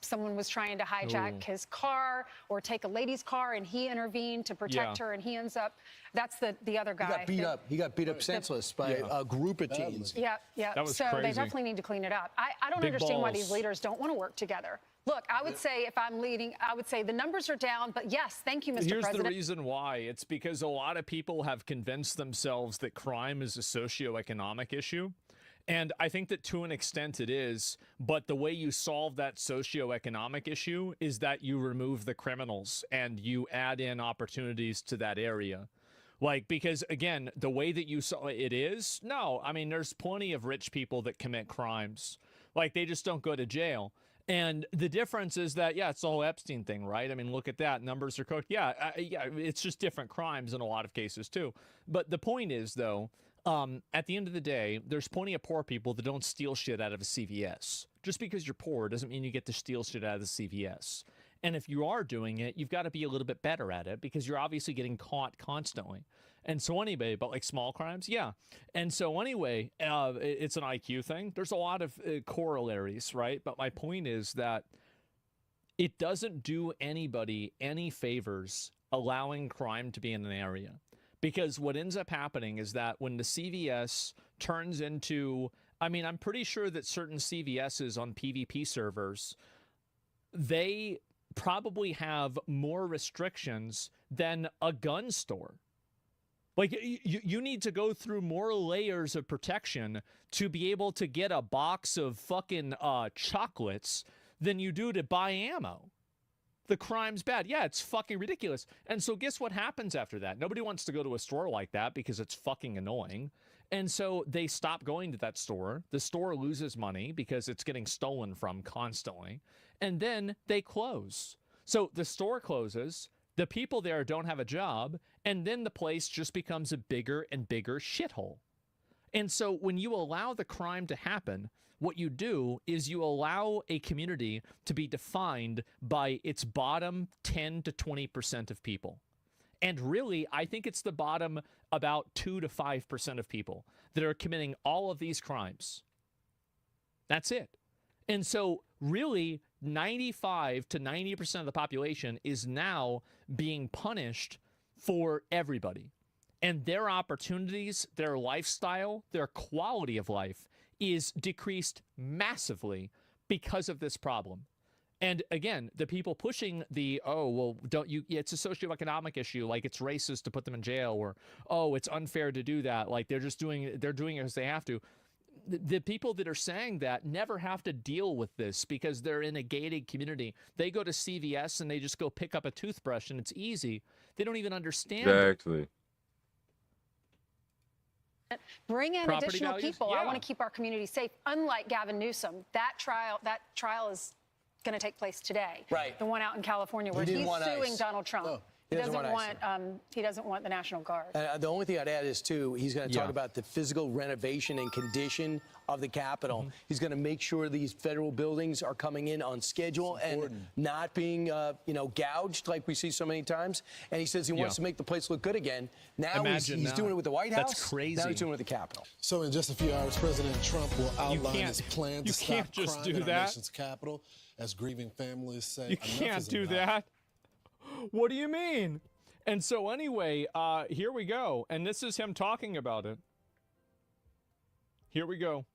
Someone was trying to hijack his car or take a lady's car, and he intervened to protect her, and he ends up, that's the other guy. He got beat up. He got beat up senseless by a group of teens. Yeah. That was so crazy. they definitely need to clean it up. I don't understand why these leaders don't want to work together. Look, I would say if I'm leading, I would say the numbers are down, but yes, thank you, Mr. Here's President. the reason why. It's because a lot of people have convinced themselves that crime is a socioeconomic issue. And I think that to an extent it is, but the way you solve that socioeconomic issue is that you remove the criminals and you add in opportunities to that area. Like, because again, the way that you saw it is, no, I mean, there's plenty of rich people that commit crimes. Like, they just don't go to jail. And the difference is that, yeah, it's the whole Epstein thing, right? I mean, look at that. Numbers are cooked. Yeah, yeah, it's just different crimes in a lot of cases, too. But the point is, though, at the end of the day, there's plenty of poor people that don't steal shit out of a CVS. Just because you're poor doesn't mean you get to steal shit out of the CVS. And if you are doing it, you've got to be a little bit better at it because you're obviously getting caught constantly. And so anyway, but like small crimes, yeah. And so anyway, it's an IQ thing. There's a lot of corollaries, right? But my point is that it doesn't do anybody any favors allowing crime to be in an area. Because what ends up happening is that when the CVS turns into, I mean, I'm pretty sure that certain CVSs on PvP servers, they probably have more restrictions than a gun store. Like, you need to go through more layers of protection to be able to get a box of fucking chocolates than you do to buy ammo. The crime's bad. Yeah, it's fucking ridiculous. And so guess what happens after that? Nobody wants to go to a store like that because it's fucking annoying. And so they stop going to that store. The store loses money because it's getting stolen from constantly. And then they close. So the store closes. The people there don't have a job, and then the place just becomes a bigger and bigger shithole. And so when you allow the crime to happen, what you do is you allow a community to be defined by its bottom 10 to 20% of people. And really, I think it's the bottom about 2 to 5% of people that are committing all of these crimes. That's it. And so really, 95 to 90% of the population is now being punished for everybody. And their opportunities, their lifestyle, their quality of life is decreased massively because of this problem. And again, the people pushing the, oh, well, don't you, it's a socioeconomic issue, like it's racist to put them in jail, or, oh, it's unfair to do that, like they're doing it as they have to. The people that are saying that never have to deal with this because they're in a gated community. They go to CVS and they just go pick up a toothbrush and it's easy. They don't even understand Exactly. Bring in Property additional values? people. Yeah. I want to keep our community safe. Unlike Gavin Newsom, that trial is going to take place today. Right. The one out in California where he's suing Donald Trump. Oh. He doesn't want the National Guard. The only thing I'd add is, too, he's going to talk about the physical renovation and condition of the Capitol. He's going to make sure these federal buildings are coming in on schedule and not being, gouged like we see so many times. And he says he wants to make the place look good again. Now he's doing it with the White House. That's crazy. Now he's doing it with the Capitol. So in just a few hours, President Trump will outline his plan to stop crime in our nation's capital, as grieving families say. You can't do that. What do you mean? And so anyway, here we go. And this is him talking about it. Here we go.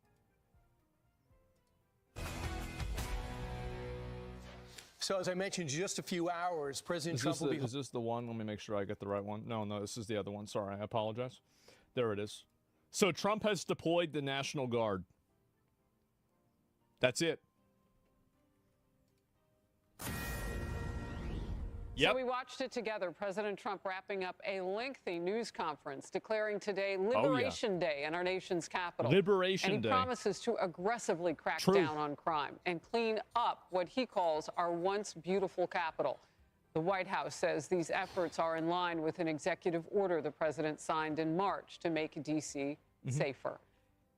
So as I mentioned, just a few hours, President Trump will be... Is this the one? Let me make sure I get the right one. No, this is the other one. Sorry, I apologize. There it is. So Trump has deployed the National Guard. That's it. Yep. So we watched it together, President Trump wrapping up a lengthy news conference declaring today Liberation Day in our nation's capital. Liberation Day. And he promises to aggressively crack down on crime and clean up what he calls our once beautiful capital. The White House says these efforts are in line with an executive order the president signed in March to make D.C. safer.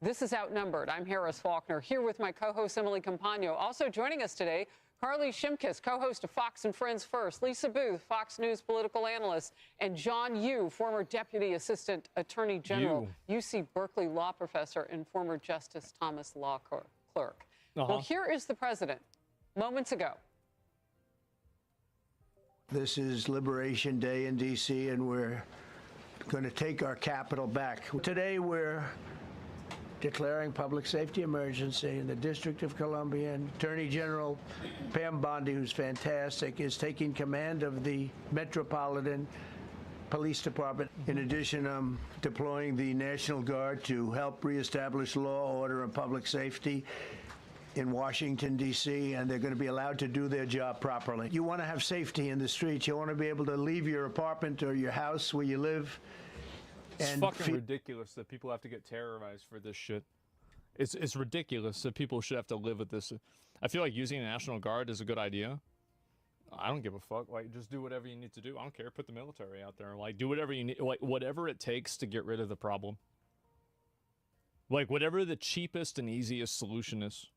This is Outnumbered. I'm Harris Faulkner, here with my co-host Emily Campagno. Also joining us today, Carly Shimkus, co-host of Fox and Friends First, Lisa Booth, Fox News political analyst, and John Yoo, former Deputy Assistant Attorney General, UC Berkeley law professor, and former Justice Thomas law clerk. Well, here is the president moments ago. This is Liberation Day in D.C., and we're going to take our capital back. Today, we're declaring public safety emergency in the District of Columbia, and Attorney General Pam Bondi, who's fantastic, is taking command of the Metropolitan Police Department. In addition, I'm deploying the National Guard to help reestablish law, order, and public safety in Washington, D.C., and they're going to be allowed to do their job properly. You want to have safety in the streets. You want to be able to leave your apartment or your house where you live. It's fucking ridiculous that people have to get terrorized for this shit. It's ridiculous that people should have to live with this. I feel like using the National Guard is a good idea. I don't give a fuck. Like, just do whatever you need to do. I don't care. Put the military out there. Like, do whatever you need. Like, whatever it takes to get rid of the problem. Like, whatever the cheapest and easiest solution is.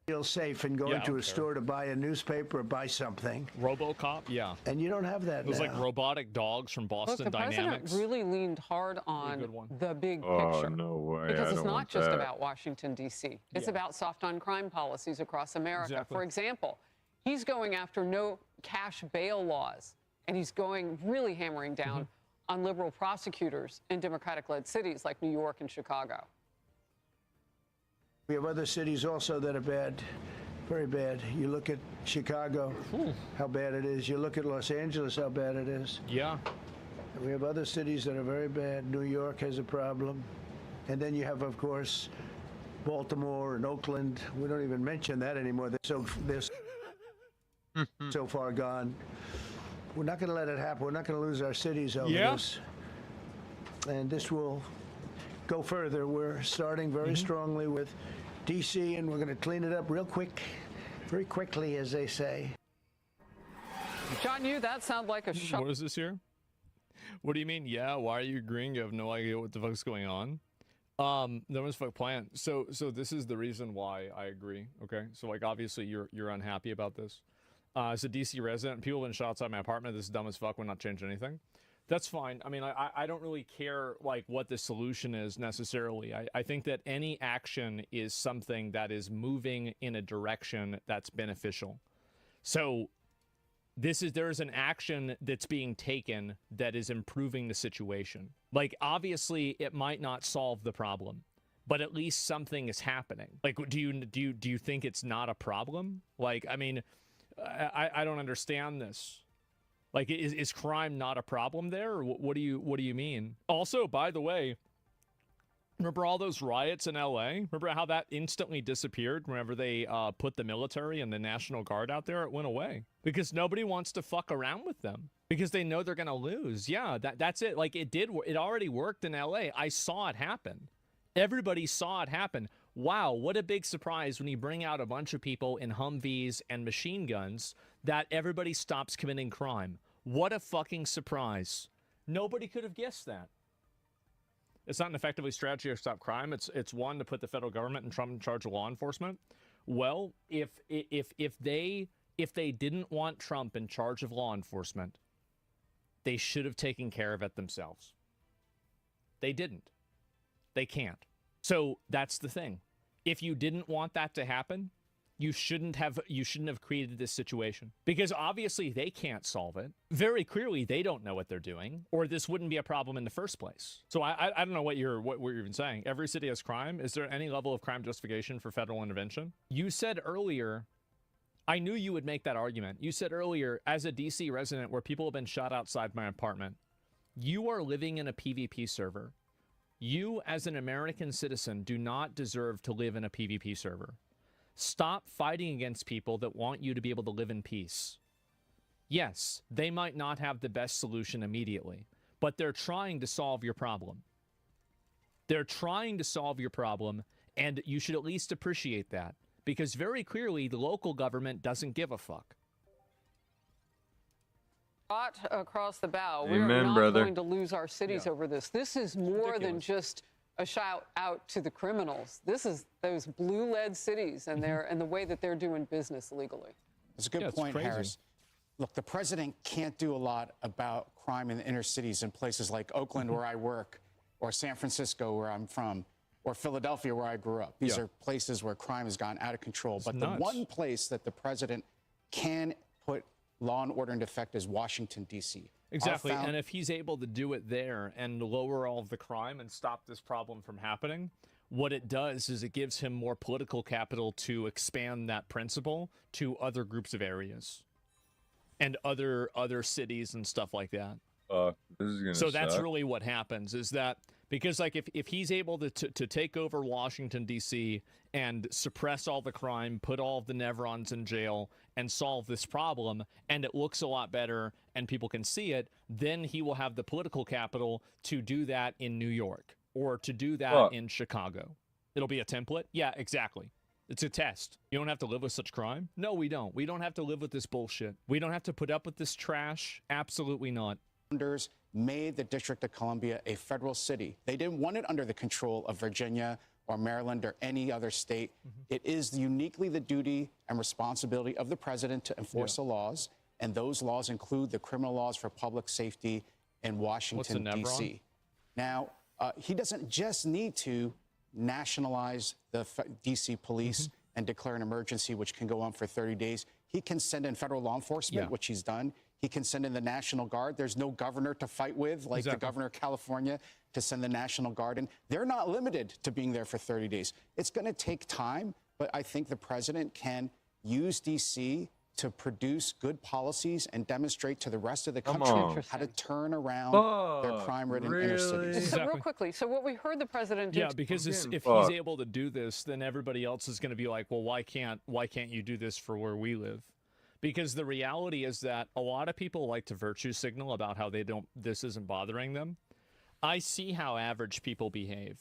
Feel safe and going to a store to buy a newspaper or buy something. RoboCop, yeah. And you don't have that now. Those like robotic dogs from Boston Look, the Dynamics. president really leaned hard on the big Oh, picture. no way. Because I it's don't not want just that. about Washington, D.C. It's about soft on crime policies across America. Exactly. For example, he's going after no cash bail laws, and he's going really hammering down on liberal prosecutors in Democratic-led cities like New York and Chicago. We have other cities also that are bad, very bad. You look at Chicago, how bad it is. You look at Los Angeles, how bad it is. Yeah. And we have other cities that are very bad. New York has a problem. And then you have, of course, Baltimore and Oakland. We don't even mention that anymore. They're so far gone. We're not going to let it happen. We're not going to lose our cities over this. And this will go further. We're starting very strongly with D.C., and we're going to clean it up real quick, very quickly, as they say. John, that sounds like a shock. What is this here? What do you mean? Yeah, why are you agreeing? You have no idea what the fuck's going on. No one's fuck plan. So this is the reason why I agree. Okay, so like obviously you're unhappy about this. As a DC resident, people have been shot outside my apartment. This is dumb as fuck. Would not change anything. That's fine. I mean, I don't really care like what the solution is necessarily. I think that any action is something that is moving in a direction that's beneficial. So there is an action that's being taken that is improving the situation. Like obviously it might not solve the problem, but at least something is happening. Like do you think it's not a problem? Like I mean, I don't understand this. Like, is crime not a problem there? Or what do you mean? Also, by the way, remember all those riots in LA? Remember how that instantly disappeared whenever they put the military and the National Guard out there? It went away because nobody wants to fuck around with them because they know they're gonna lose. Yeah, that's it. Like it already worked in LA. I saw it happen. Everybody saw it happen. Wow, what a big surprise when you bring out a bunch of people in Humvees and machine guns that everybody stops committing crime. What a fucking surprise. Nobody could have guessed that. It's not an effectively strategy to stop crime. It's one to put the federal government and Trump in charge of law enforcement. Well, if they didn't want Trump in charge of law enforcement, they should have taken care of it themselves. They didn't. They can't. So that's the thing. If you didn't want that to happen, you shouldn't have created this situation because obviously they can't solve it. Very clearly, they don't know what they're doing, or this wouldn't be a problem in the first place. So I don't know what you're even saying. Every city has crime. Is there any level of crime justification for federal intervention? You said earlier, I knew you would make that argument. You said earlier, as a DC resident where people have been shot outside my apartment, you are living in a PvP server. You, as an American citizen, do not deserve to live in a PvP server. Stop fighting against people that want you to be able to live in peace. Yes, they might not have the best solution immediately, but they're trying to solve your problem. They're trying to solve your problem, and you should at least appreciate that, because very clearly the local government doesn't give a fuck. Shot across the bow. Amen, We're not brother. going to lose our cities over this. This is more than just a shout out to the criminals. This is those blue-led cities and and the way that they're doing business legally. That's a good point, Harris. Look, the president can't do a lot about crime in the inner cities in places like Oakland, where I work, or San Francisco, where I'm from, or Philadelphia, where I grew up. These are places where crime has gone out of control. But the one place that the president can put law and order into effect is Washington, D.C. Exactly, and if he's able to do it there and lower all of the crime and stop this problem from happening, what it does is it gives him more political capital to expand that principle to other groups of areas and other cities and stuff like that. This is gonna So that's suck. really what happens, is that because like if he's able to take over Washington D.C. and suppress all the crime, put all of the Nevrons in jail, and solve this problem, and it looks a lot better and people can see it, then he will have the political capital to do that in New York or to do that in Chicago. It'll be a template. Yeah, exactly. It's a test. You don't have to live with such crime. No, we don't. We don't have to live with this bullshit. We don't have to put up with this trash. Absolutely not. Founders made the District of Columbia a federal city. They didn't want it under the control of Virginia or Maryland or any other state. It is uniquely the duty and responsibility of the president to enforce the laws, and those laws include the criminal laws for public safety in Washington, D.C. Now, he doesn't just need to nationalize the D.C. police and declare an emergency, which can go on for 30 days. He can send in federal law enforcement, which he's done. He can send in the National Guard. There's no governor to fight with, like the governor of California, to send the National Guard in. They're not limited to being there for 30 days. It's going to take time, but I think the president can use D.C. to produce good policies and demonstrate to the rest of the country how to turn around their crime-ridden inner cities. So real quickly, so what we heard the president do... Yeah, because if he's able to do this, then everybody else is going to be like, well, why can't you do this for where we live? Because the reality is that a lot of people like to virtue signal about how this isn't bothering them. I see how average people behave.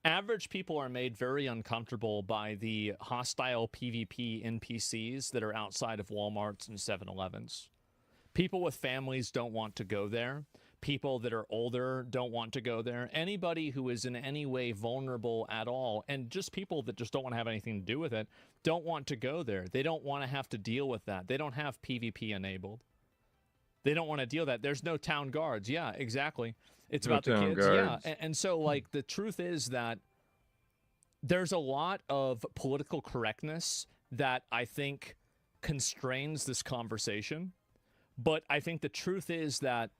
Average people are made very uncomfortable by the hostile PvP NPCs that are outside of Walmarts and 7-Elevens. People with families don't want to go there. People that are older don't want to go there. Anybody who is in any way vulnerable at all, and just people that just don't want to have anything to do with it, don't want to go there. They don't want to have to deal with that. They don't have PvP enabled. They don't want to deal with that. There's no town guards. Yeah, exactly. It's about the kids. Guards. Yeah, and so like the truth is that there's a lot of political correctness that I think constrains this conversation. But I think the truth is that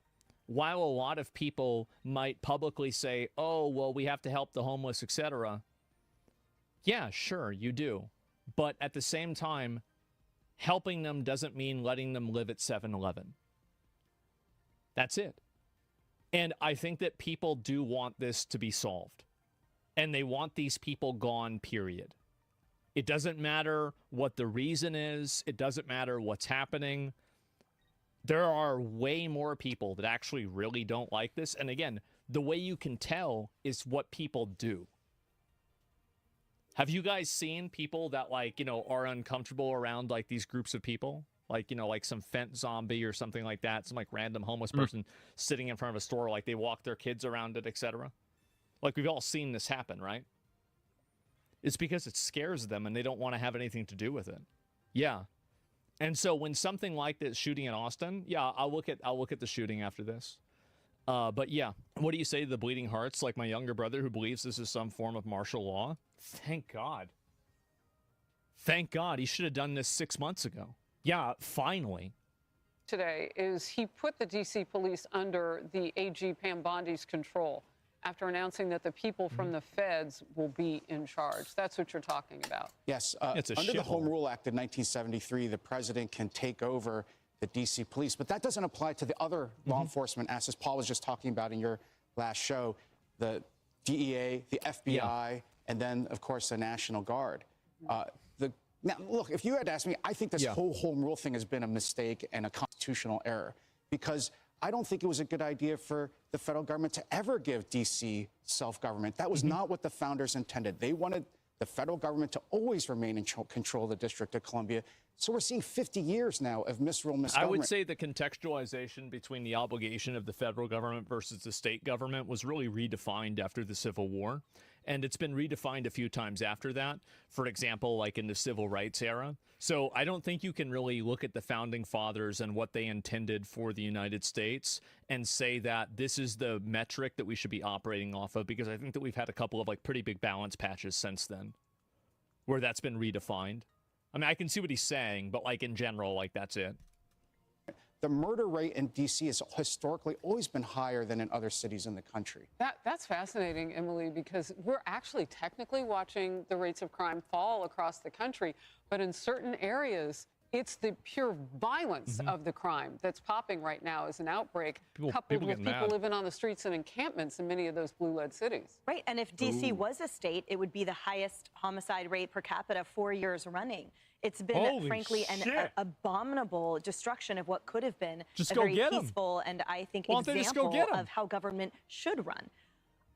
while a lot of people might publicly say, oh, well, we have to help the homeless, etc. Yeah, sure, you do. But at the same time, helping them doesn't mean letting them live at 7-Eleven. That's it. And I think that people do want this to be solved. And they want these people gone, period. It doesn't matter what the reason is. It doesn't matter what's happening. There are way more people that actually really don't like this. And again, the way you can tell is what people do. Have you guys seen people that like, are uncomfortable around like these groups of people? Like, like some Fent zombie or something like that. Some like random homeless person sitting in front of a store, like they walk their kids around it, etc. Like we've all seen this happen, right? It's because it scares them and they don't want to have anything to do with it. Yeah. And so when something like this shooting in Austin, yeah, I'll look at the shooting after this. But yeah, what do you say to the bleeding hearts like my younger brother who believes this is some form of martial law? Thank God. Thank God. He should have done this 6 months ago. Yeah, finally. Today is he put the D.C. police under the AG Pam Bondi's control after announcing that the people from the feds will be in charge. That's what you're talking about. Yes. Under the Home Rule Act of 1973, the president can take over the D.C. police, but that doesn't apply to the other law enforcement assets Paul was just talking about in your last show, the DEA, the FBI, and then, of course, the National Guard. Now, look, if you had asked me, I think this whole Home Rule thing has been a mistake and a constitutional error because I don't think it was a good idea for the federal government to ever give D.C. self-government. That was not what the founders intended. They wanted the federal government to always remain in control of the District of Columbia. So we're seeing 50 years now of misrule, misgovernment. I would say the contextualization between the obligation of the federal government versus the state government was really redefined after the Civil War. And it's been redefined a few times after that, for example, like in the civil rights era. So I don't think you can really look at the founding fathers and what they intended for the United States and say that this is the metric that we should be operating off of, because I think that we've had a couple of like pretty big balance patches since then where that's been redefined. I mean, I can see what he's saying, but like in general, like that's it. the murder rate in D.C. has historically always been higher than in other cities in the country. That's fascinating, Emily, because we're actually technically watching the rates of crime fall across the country, but in certain areas, it's the pure violence of the crime that's popping right now as an outbreak, coupled with people living on the streets and encampments in many of those blue-led cities. Right, and if D.C. was a state, it would be the highest homicide rate per capita 4 years running. It's been, frankly, an abominable destruction of what could have been a very peaceful and, I think, example of how government should run.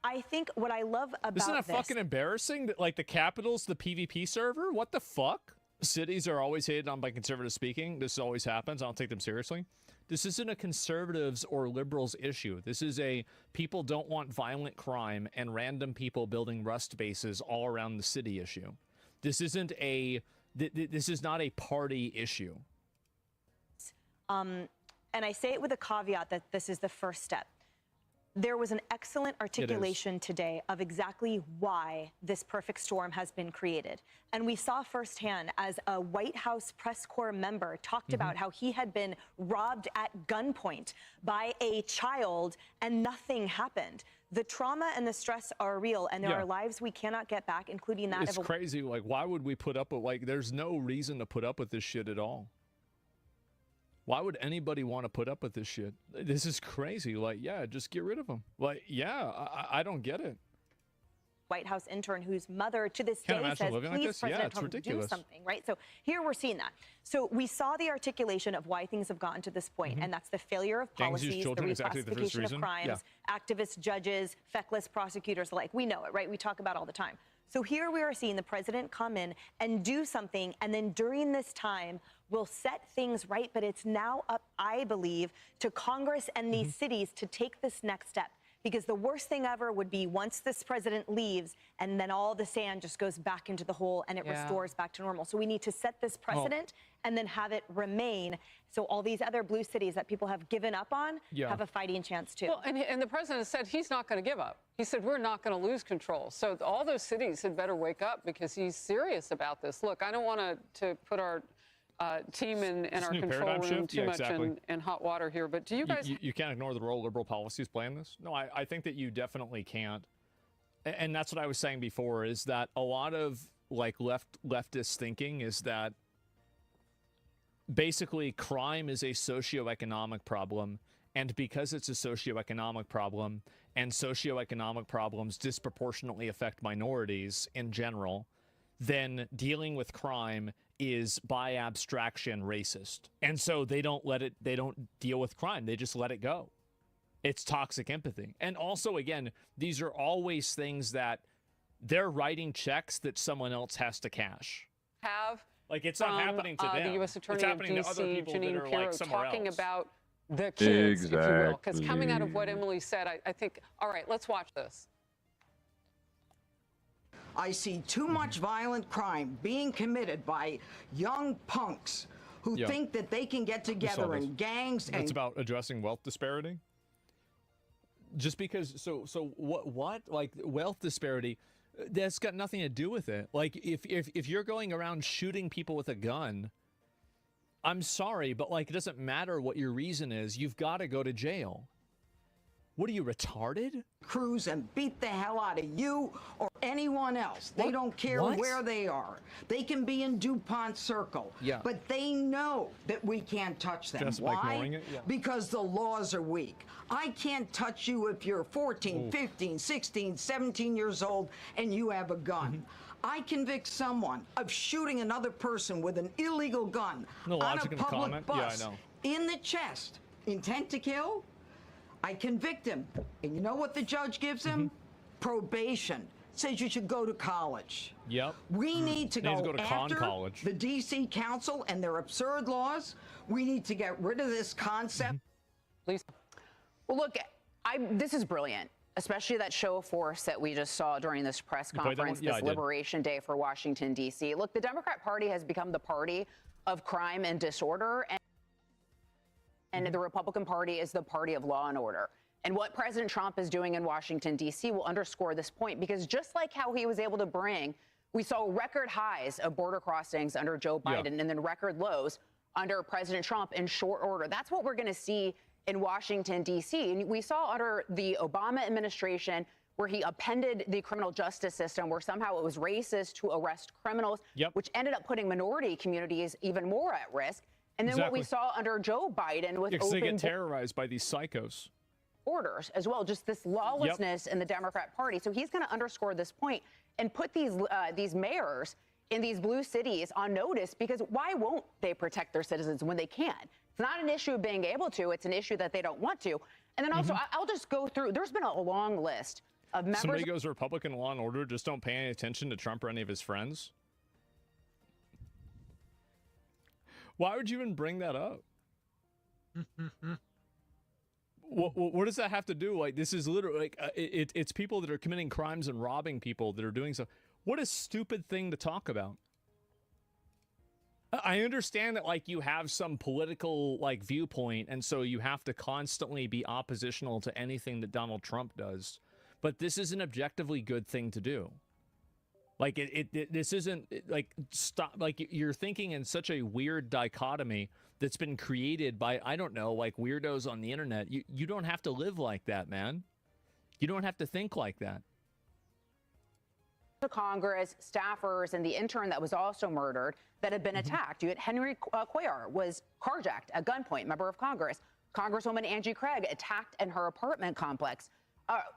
I think what I love about Isn't that fucking embarrassing that, like, the Capitol's the PvP server? What the fuck? Cities are always hated on by conservative speaking. This always happens. I don't take them seriously. This isn't a conservatives or liberals issue. This is a people don't want violent crime and random people building rust bases all around the city issue. This isn't a... This is not a party issue. And I say it with a caveat that this is the first step. There was an excellent articulation today of exactly why this perfect storm has been created. And we saw firsthand as a White House press corps member talked about how he had been robbed at gunpoint by a child and nothing happened. The trauma and the stress are real, and there are lives we cannot get back, including that It's crazy. Like, why would we put up with, like, there's no reason to put up with this shit at all. Why would anybody want to put up with this shit? This is crazy. Like, yeah, just get rid of them. Like, yeah, I don't get it. White House intern whose mother to this day says, please, President Trump, do something, right? So here we're seeing that. So we saw the articulation of why things have gotten to this point, and that's the failure of policies, the reclassification of crimes, activists, judges, feckless prosecutors alike. We know it, right? We talk about it all the time. So here we are seeing the president come in and do something, and then during this time, we'll set things right, but it's now up, I believe, to Congress and these cities to take this next step. Because the worst thing ever would be once this president leaves and then all the sand just goes back into the hole and it restores back to normal. So we need to set this precedent and then have it remain. So all these other blue cities that people have given up on have a fighting chance too. Well, and the president said he's not going to give up. He said we're not going to lose control. So all those cities had better wake up because he's serious about this. Look, I don't want to put our team in our control room too much in hot water here, but do you guys... You can't ignore the role liberal policies play in this? No, I think that you definitely can't. And that's what I was saying before, is that a lot of, like, leftist thinking is that basically crime is a socioeconomic problem, and because it's a socioeconomic problem, and socioeconomic problems disproportionately affect minorities in general, then dealing with crime is by abstraction racist. And so they don't deal with crime. They just let it go. It's toxic empathy. And also, again, these are always things that they're writing checks that someone else has to cash. Like, it's not happening to them. The U.S. Attorney of D.C., Janine Pirro, talking else. about the kids, if you will. Because coming out of what Emily said, I think, all right, let's watch this. I see too much violent crime being committed by young punks who think that they can get together in gangs. And it's about addressing wealth disparity. Just because, so what? Like, wealth disparity, that's got nothing to do with it. Like, if you're going around shooting people with a gun, I'm sorry, but, like, it doesn't matter what your reason is. You've got to go to jail. What are you, retarded? Cruise and beat the hell out of you or anyone else. They don't care where they are. They can be in DuPont Circle, but they know that we can't touch them. Just by Why? ignoring it? Yeah. Because the laws are weak. I can't touch you if you're 14, 15, 16, 17 years old and you have a gun. I convict someone of shooting another person with an illegal gun on a public bus in the chest. Intent to kill? I convict him. And you know what the judge gives him? Probation. Says you should go to college. Yep. We need to go to after college. the D.C. Council and their absurd laws. We need to get rid of this concept. Please. Well, look, this is brilliant, especially that show of force that we just saw during this press conference, this Liberation Day for Washington, D.C. Look, the Democrat Party has become the party of crime and disorder, and the Republican Party is the party of law and order. And what President Trump is doing in Washington, D.C. will underscore this point, because just like how he was able to we saw record highs of border crossings under Joe Biden and then record lows under President Trump in short order. That's what we're going to see in Washington, D.C. And we saw under the Obama administration where he appended the criminal justice system, where somehow it was racist to arrest criminals, which ended up putting minority communities even more at risk. And then what we saw under Joe Biden was because they get terrorized by these psychos. Orders as well, just this lawlessness in the Democrat Party. So he's going to underscore this point and put these mayors in these blue cities on notice, because why won't they protect their citizens when they can? It's not an issue of being able to, it's an issue that they don't want to. And then also, I'll just go through, there's been a long list of members. Somebody goes Republican law and order, just don't pay any attention to Trump or any of his friends. Why would you even bring that up? What does that have to do? Like, this is literally like it's people that are committing crimes and robbing people that are doing so. What a stupid thing to talk about. I understand that, like, you have some political, like, viewpoint, and so you have to constantly be oppositional to anything that Donald Trump does. But this is an objectively good thing to do. Like, this isn't, like, stop, like, you're thinking in such a weird dichotomy that's been created by, I don't know, like, weirdos on the internet. You don't have to live like that, man. You don't have to think like that. The Congress, staffers, and the intern that was also murdered that had been attacked. You had Henry Cuellar was carjacked at gunpoint, member of Congress. Congresswoman Angie Craig attacked in her apartment complex.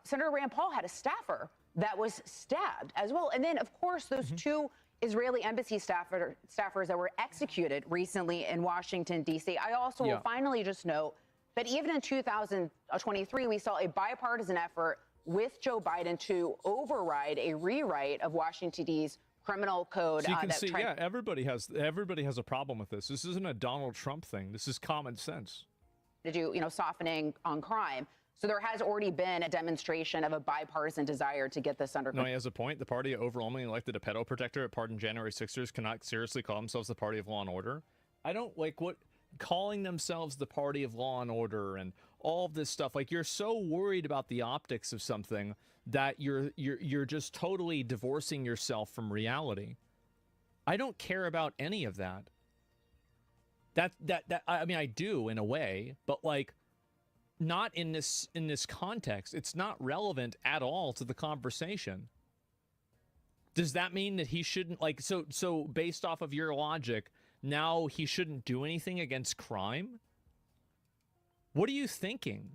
Senator Rand Paul had a staffer that was stabbed as well. And then, of course, those two Israeli embassy staffers that were executed recently in Washington, D.C. I also will finally just note that even in 2023, we saw a bipartisan effort with Joe Biden to override a rewrite of Washington, D.C.'s criminal code. So you can see, everybody has a problem with this. This isn't a Donald Trump thing. This is common sense. To do, softening on crime. So there has already been a demonstration of a bipartisan desire to get this under control. No, he has a point. The party overwhelmingly elected a pedo protector at pardoned January 6ers cannot seriously call themselves the party of law and order. I don't like what calling themselves the party of law and order and all of this stuff. Like, you're so worried about the optics of something that you're just totally divorcing yourself from reality. I don't care about any of that. I mean, I do in a way, but like, not in this context. It's not relevant at all to the conversation. Does that mean that he shouldn't, like, so based off of your logic, now he shouldn't do anything against crime? What are you thinking?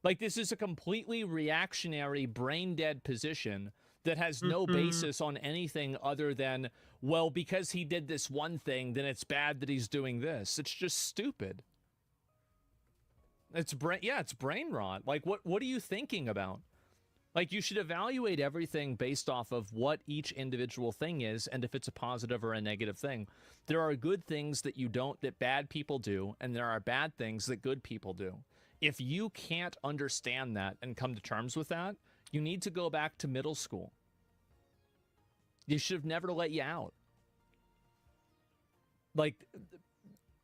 Like, this is a completely reactionary, brain-dead position that has no basis on anything other than, well, because he did this one thing, then it's bad that he's doing this. It's just stupid. It's brain rot. Like, what are you thinking about? Like, you should evaluate everything based off of what each individual thing is and if it's a positive or a negative thing. There are good things that bad people do, and there are bad things that good people do. If you can't understand that and come to terms with that, you need to go back to middle school. They should have never let you out. Like,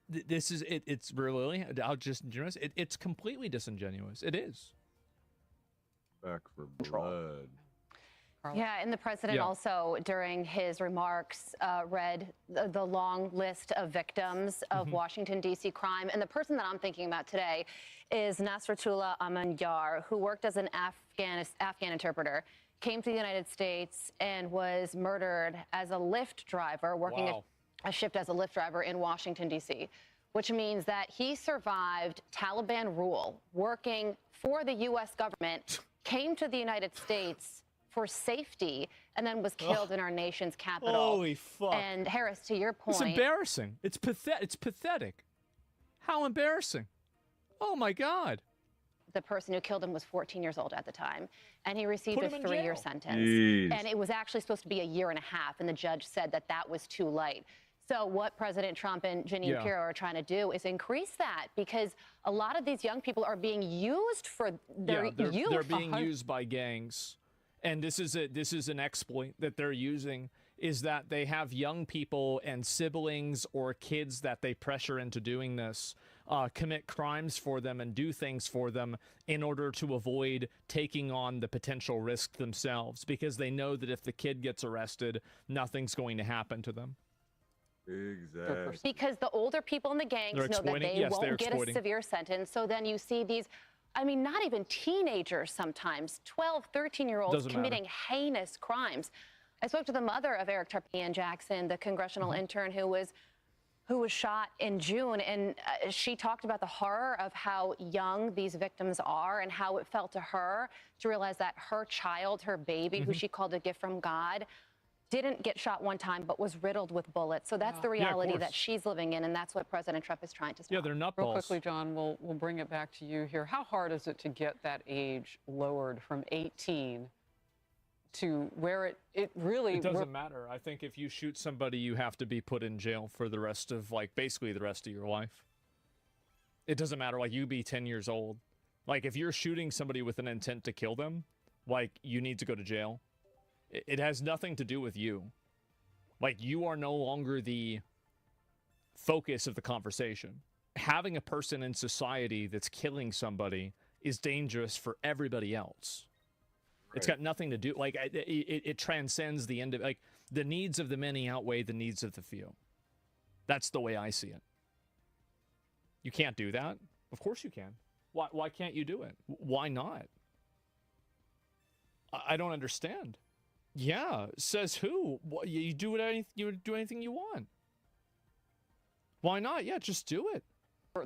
this is it. It's really, it's completely disingenuous. It is. Back for blood. Yeah, and the president also, during his remarks, read the long list of victims of Washington, D.C. crime. And the person that I'm thinking about today is Nasratullah Amanyar, who worked as an Afghan interpreter, came to the United States and was murdered as a Lyft driver, working a shift as a Lyft driver in Washington, D.C., which means that he survived Taliban rule, working for the U.S. government, came to the United States for safety, and then was killed in our nation's capital. Holy fuck. And Harris, to your point... It's embarrassing. It's pathetic. How embarrassing. Oh, my God. The person who killed him was 14 years old at the time, and he received a 3-year sentence. Jeez. And it was actually supposed to be a 1.5 years, and the judge said that that was too light. So what President Trump and Jeanine Pirro are trying to do is increase that, because a lot of these young people are being used for their youth. They're being used by gangs. And this is an exploit that they're using, is that they have young people and siblings or kids that they pressure into doing this, commit crimes for them and do things for them in order to avoid taking on the potential risk themselves, because they know that if the kid gets arrested, nothing's going to happen to them. Exactly. Because the older people in the gangs know that they won't get a severe sentence. So then you see these, I mean, not even teenagers sometimes, 12, 13-year-olds committing heinous crimes. I spoke to the mother of Eric Tarpeian Jackson, the congressional intern who was shot in June, and she talked about the horror of how young these victims are and how it felt to her to realize that her child, her baby, who she called a gift from God, didn't get shot one time, but was riddled with bullets. So that's the reality that she's living in, and that's what President Trump is trying to stop. Yeah, they're nutballs. Real quickly, John, we'll bring it back to you here. How hard is it to get that age lowered from 18 to where it really... It doesn't matter. I think if you shoot somebody, you have to be put in jail for the rest of, like, basically the rest of your life. It doesn't matter, like, you be 10 years old. Like, if you're shooting somebody with an intent to kill them, like, you need to go to jail. It has nothing to do with you. Like, you are no longer the focus of the conversation. Having a person in society that's killing somebody is dangerous for everybody else. Right. It's got nothing to do, like, it transcends the end of, like, the needs of the many outweigh the needs of the few. That's the way I see it. You can't do that? Of course you can. Why can't you do it? Why not? I don't understand. Yeah, says who? You do anything you want. Why not? Yeah, just do it.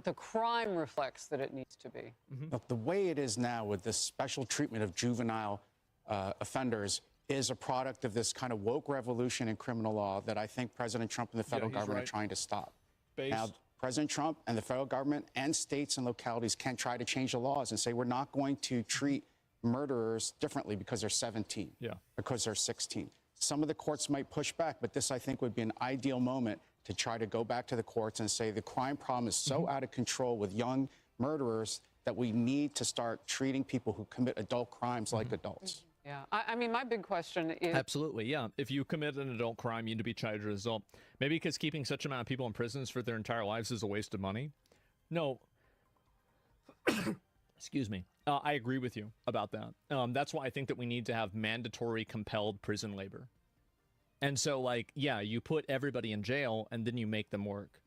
The crime reflects that it needs to be. Look, the way it is now with this special treatment of juvenile offenders is a product of this kind of woke revolution in criminal law that I think President Trump and the federal government are trying to stop. Now, President Trump and the federal government and states and localities can try to change the laws and say we're not going to treat murderers differently because they're 17, because they're 16. Some of the courts might push back, but this, I think, would be an ideal moment to try to go back to the courts and say the crime problem is so out of control with young murderers that we need to start treating people who commit adult crimes like adults. Yeah, I mean, my big question is... Absolutely, yeah. If you commit an adult crime, you need to be charged as an adult. Maybe because keeping such amount of people in prisons for their entire lives is a waste of money? No. Excuse me. I agree with you about that. That's why I think that we need to have mandatory compelled prison labor. And so, like, yeah, you put everybody in jail and then you make them work.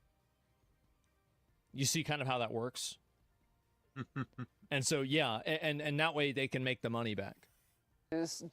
You see kind of how that works? And so, yeah, and that way they can make the money back.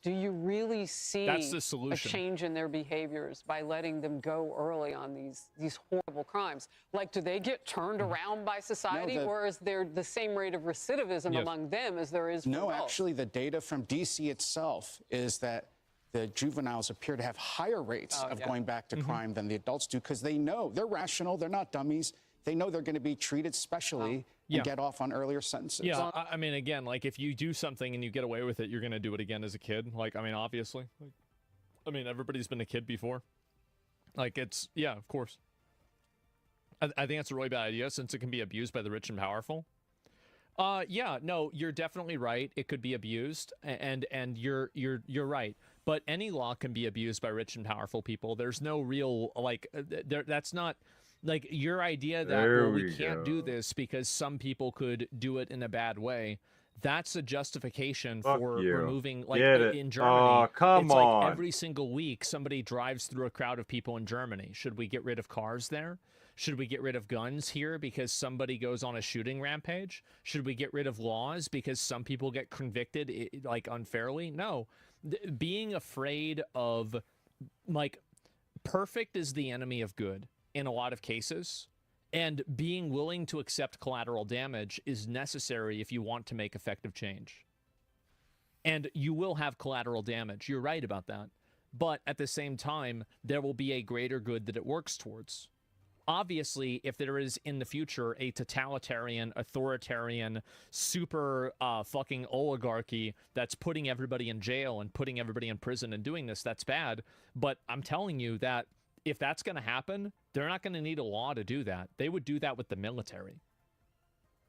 Do you really see That's the solution. A change in their behaviors by letting them go early on these horrible crimes? Like, do they get turned around by society, or is there the same rate of recidivism among them as there is for adults? Actually, the data from D.C. itself is that the juveniles appear to have higher rates of going back to crime than the adults do because they know they're rational, they're not dummies. They know they're going to be treated specially and get off on earlier sentences. Yeah, I mean, again, like, if you do something and you get away with it, you're going to do it again as a kid. Like, I mean, obviously. Like, I mean, everybody's been a kid before. Like, it's, yeah, of course. I think that's a really bad idea since it can be abused by the rich and powerful. Yeah, no, you're definitely right. It could be abused, and you're right. But any law can be abused by rich and powerful people. There's no real, like, that's not... Like, your idea that we can't do this because some people could do it in a bad way, that's a justification for removing, like, in Germany. Come it's on. Like every single week somebody drives through a crowd of people in Germany. Should we get rid of cars there? Should we get rid of guns here because somebody goes on a shooting rampage? Should we get rid of laws because some people get convicted, like, unfairly? No. Being afraid of, like, perfect is the enemy of good in a lot of cases, and being willing to accept collateral damage is necessary if you want to make effective change. And you will have collateral damage. You're right about that. But at the same time, there will be a greater good that it works towards. Obviously, if there is in the future a totalitarian, authoritarian, super fucking oligarchy that's putting everybody in jail and putting everybody in prison and doing this, that's bad. But I'm telling you that if that's going to happen, they're not going to need a law to do that. They would do that with the military.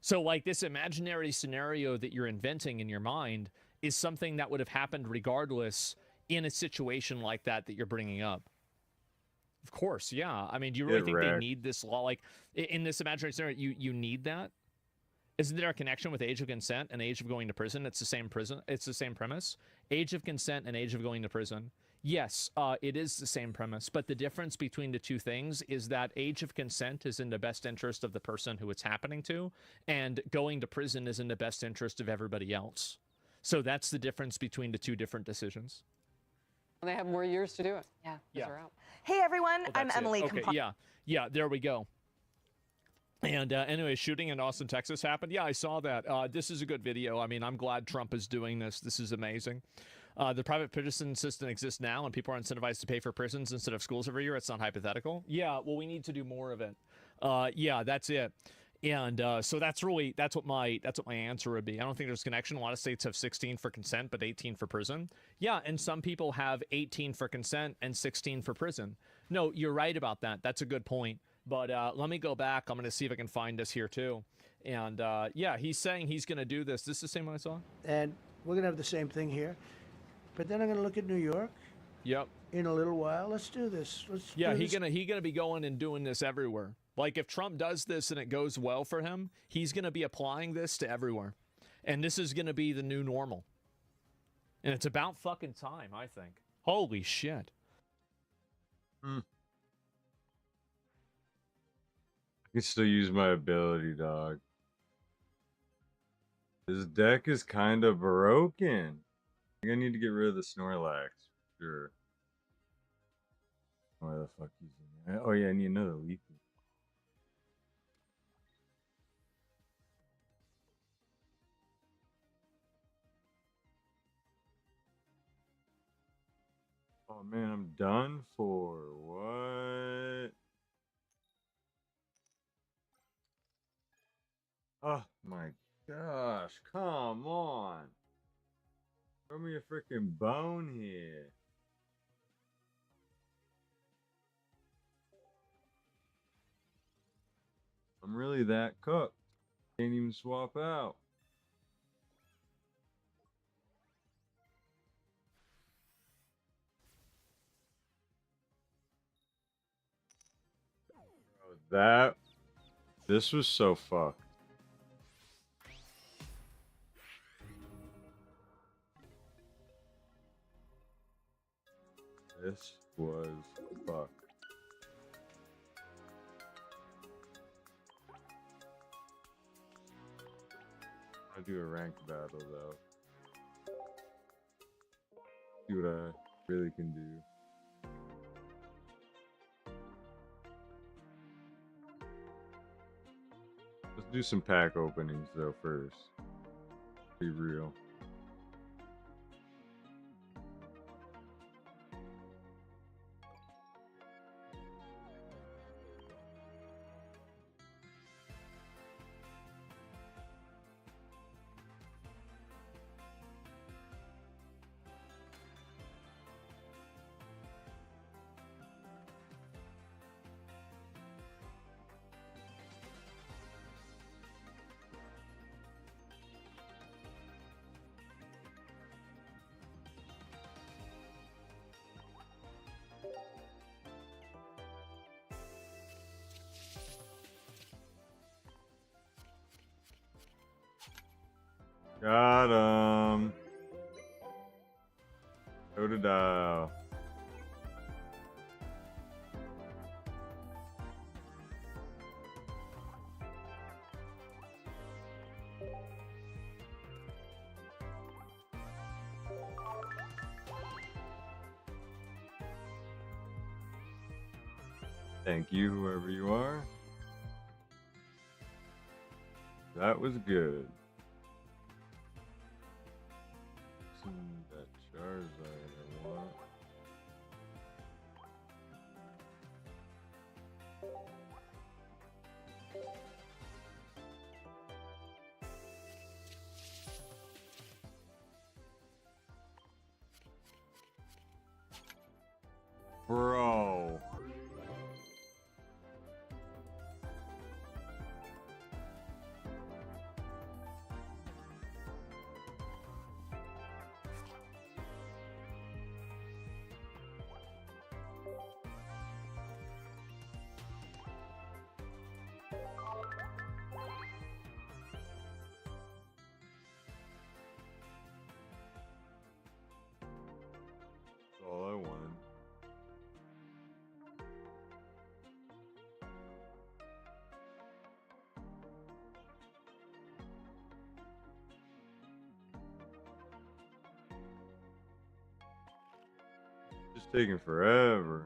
So, like, this imaginary scenario that you're inventing in your mind is something that would have happened regardless in a situation like that you're bringing up. Of course, yeah. I mean, do you really think they need this law? Like, in this imaginary scenario, you need that? Isn't there a connection with age of consent and age of going to prison? It's the same prison. It's the same premise. Age of consent and age of going to prison. Yes, it is the same premise, but the difference between the two things is that age of consent is in the best interest of the person who it's happening to, and going to prison is in the best interest of everybody else. So that's the difference between the two different decisions. They have more years to do it. Yeah. Yeah. They're out. Hey, everyone. Well, I'm that's it. Emily. Okay, yeah, there we go. And anyway, shooting in Austin, Texas happened. Yeah, I saw that. This is a good video. I mean, I'm glad Trump is doing this. This is amazing. The private prison system exists now, and people are incentivized to pay for prisons instead of schools every year. It's not hypothetical. Yeah, well, we need to do more of it. Yeah, that's it. And so that's what my answer would be. I don't think there's connection. A lot of states have 16 for consent, but 18 for prison. Yeah, and some people have 18 for consent and 16 for prison. No, you're right about that. That's a good point. But let me go back. I'm going to see if I can find this here too. And yeah, he's saying he's going to do this. This is the same one I saw? And we're going to have the same thing here. But then I'm going to look at New York. Yep. In a little while. Let's do this. He's gonna be going and doing this everywhere. Like if Trump does this and it goes well for him, he's gonna be applying this to everywhere. And this is gonna be the new normal. And it's about fucking time, I think. Holy shit. I can still use my ability, dog. This deck is kind of broken. I think I need to get rid of the Snorlax. Sure. Where the fuck is he? Oh yeah, I need another Leafy. Oh man, I'm done for. What? Oh my gosh, come on. Throw me a freaking bone here. I'm really that cooked. Can't even swap out. Bro, this was so fucked. This was fucked. I'll do a ranked battle though. See what I really can do. Let's do some pack openings though first. Be real. Got him. Go to dial. Thank you, whoever you are. That was good. That Charizard I want. Bro. All I wanted. It's taking forever.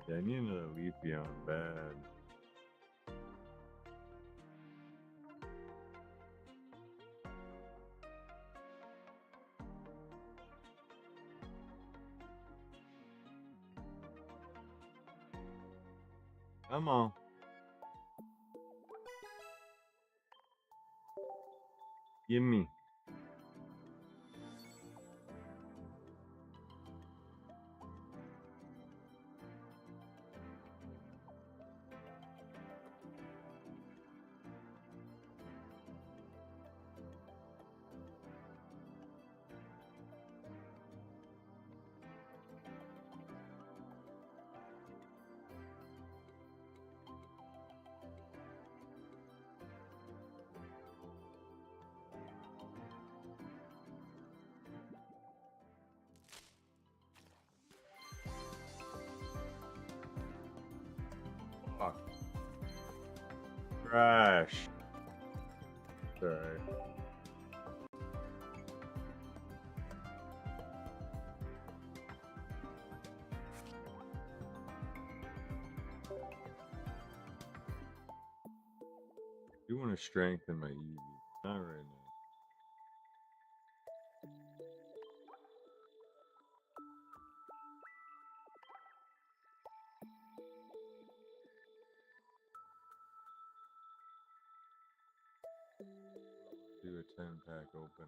Yeah, I need another Leafeon bad. Come on. Give me. Fuck. Crash. Sorry. I do want to strengthen my Eevee. Not right now. Do a 10-pack open.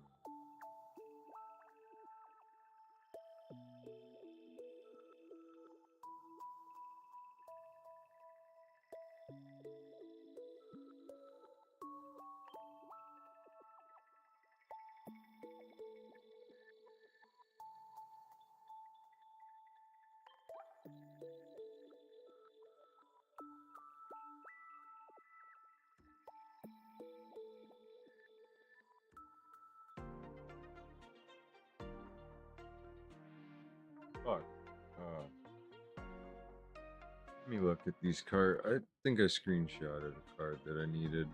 Fuck. Let me look at these cards. I think I screenshotted a card that I needed.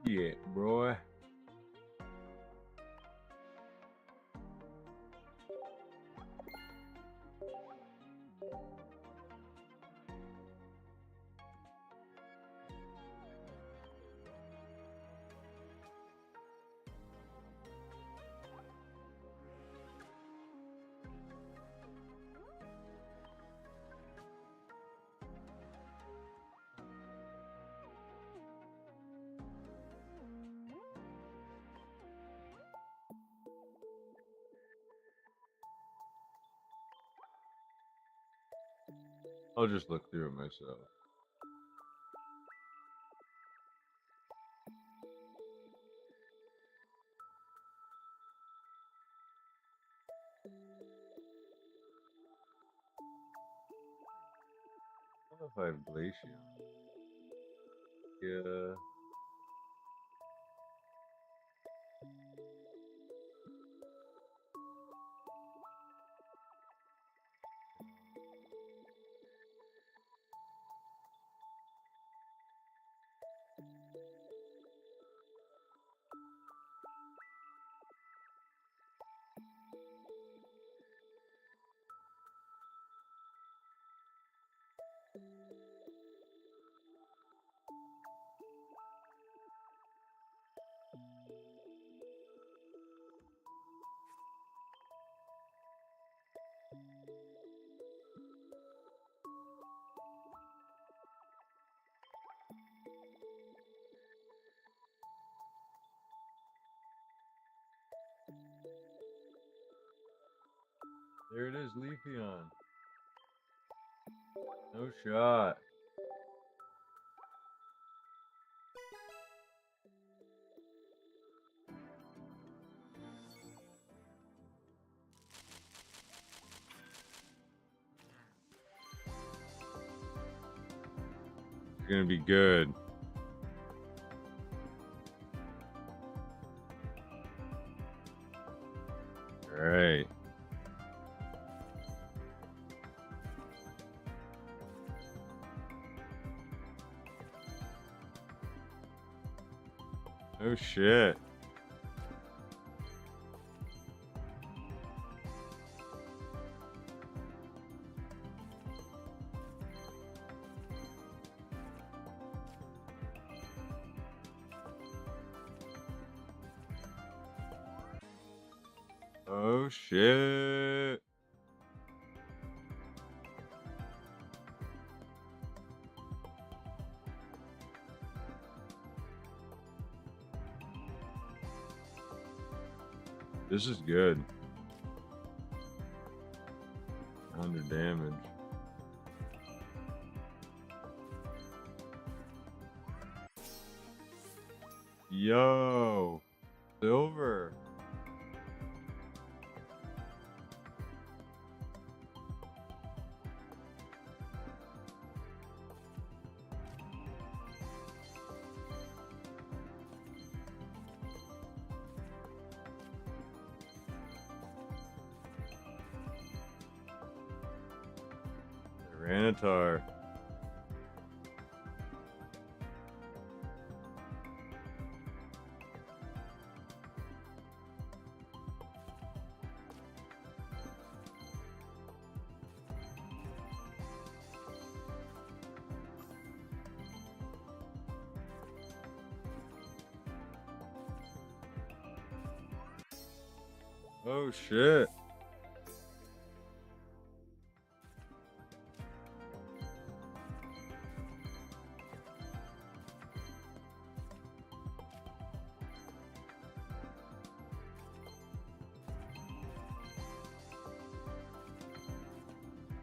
Yeah, bro. I'll just look through it myself. I don't know if I have Glaceon. There it is, Leafeon. No shot. It's gonna be good. All right. Oh shit. Oh shit. This is good. 100 damage. Yo, silver. Ranitar. Oh shit.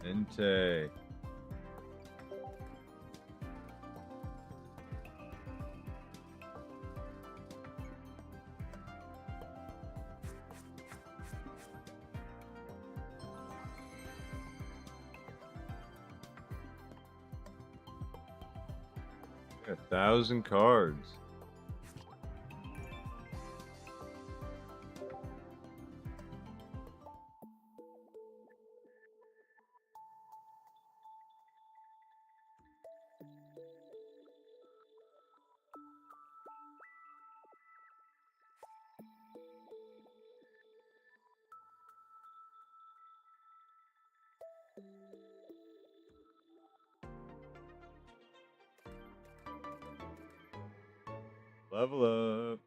Entei. Got 1,000 cards. Level up.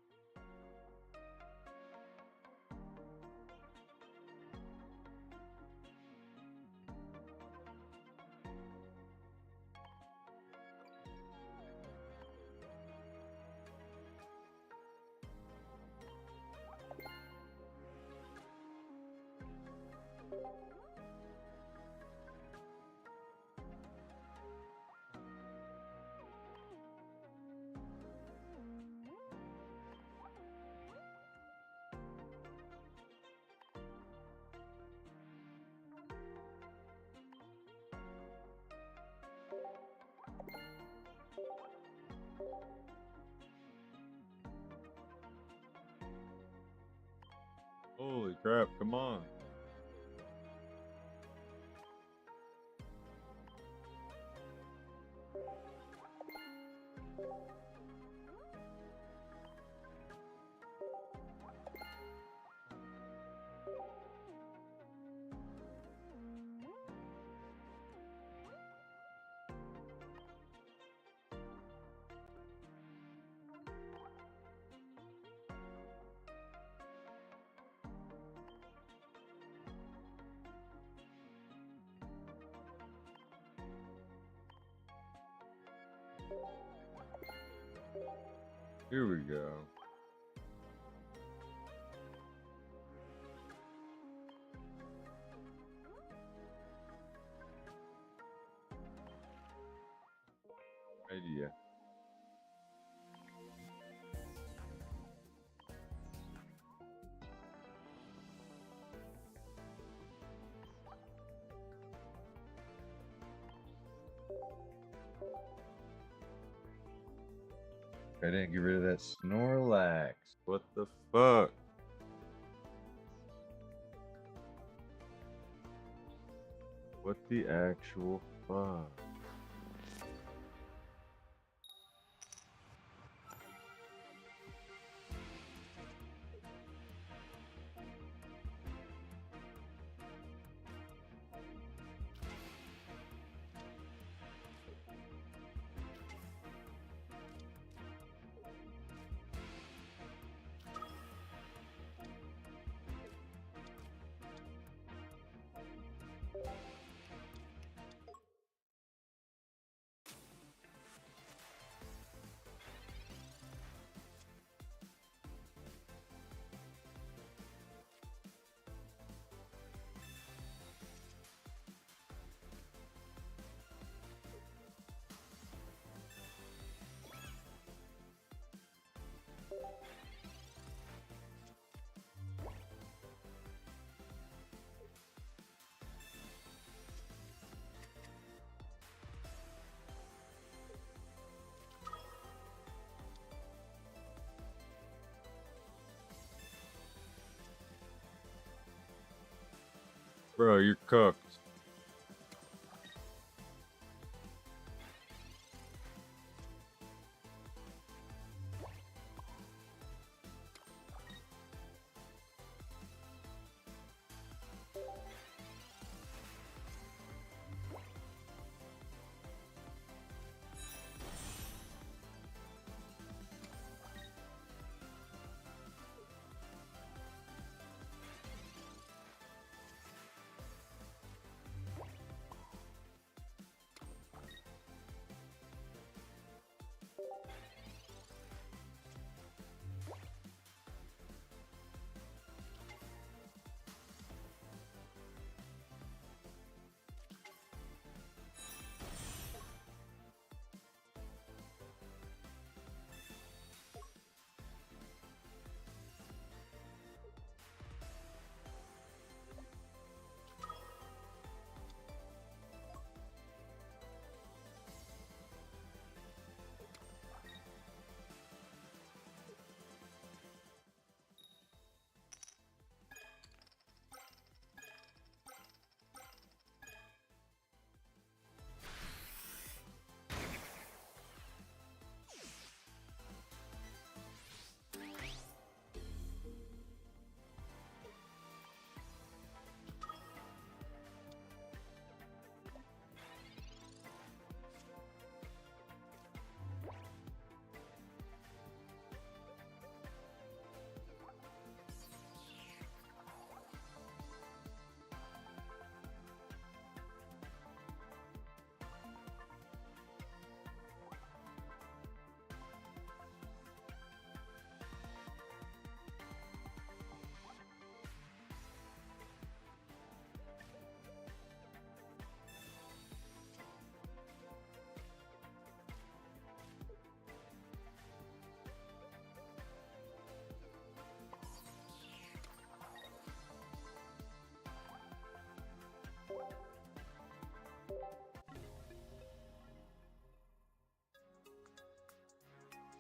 Holy crap, come on. Here we go. Idea. I didn't get rid of that Snorlax. What the fuck? What the actual fuck? Bro, you're cooked.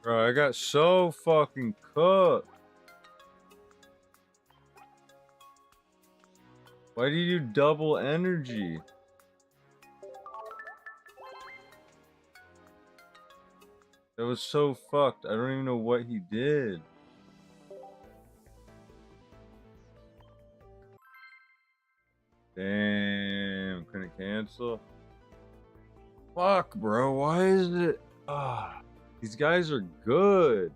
Bro, I got so fucking cooked. Why do you do double energy? That was so fucked. I don't even know what he did. Damn, couldn't cancel. Fuck, bro. Why is it? Ah, these guys are good.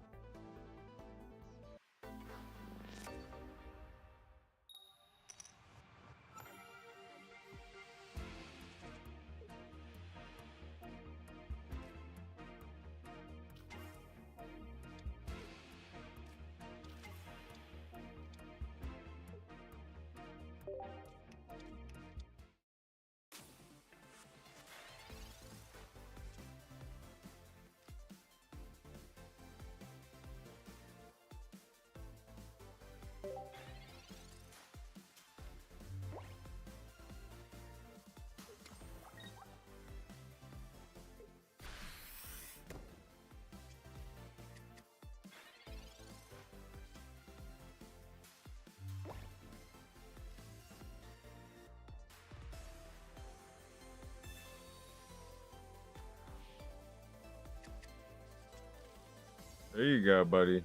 There you go, buddy.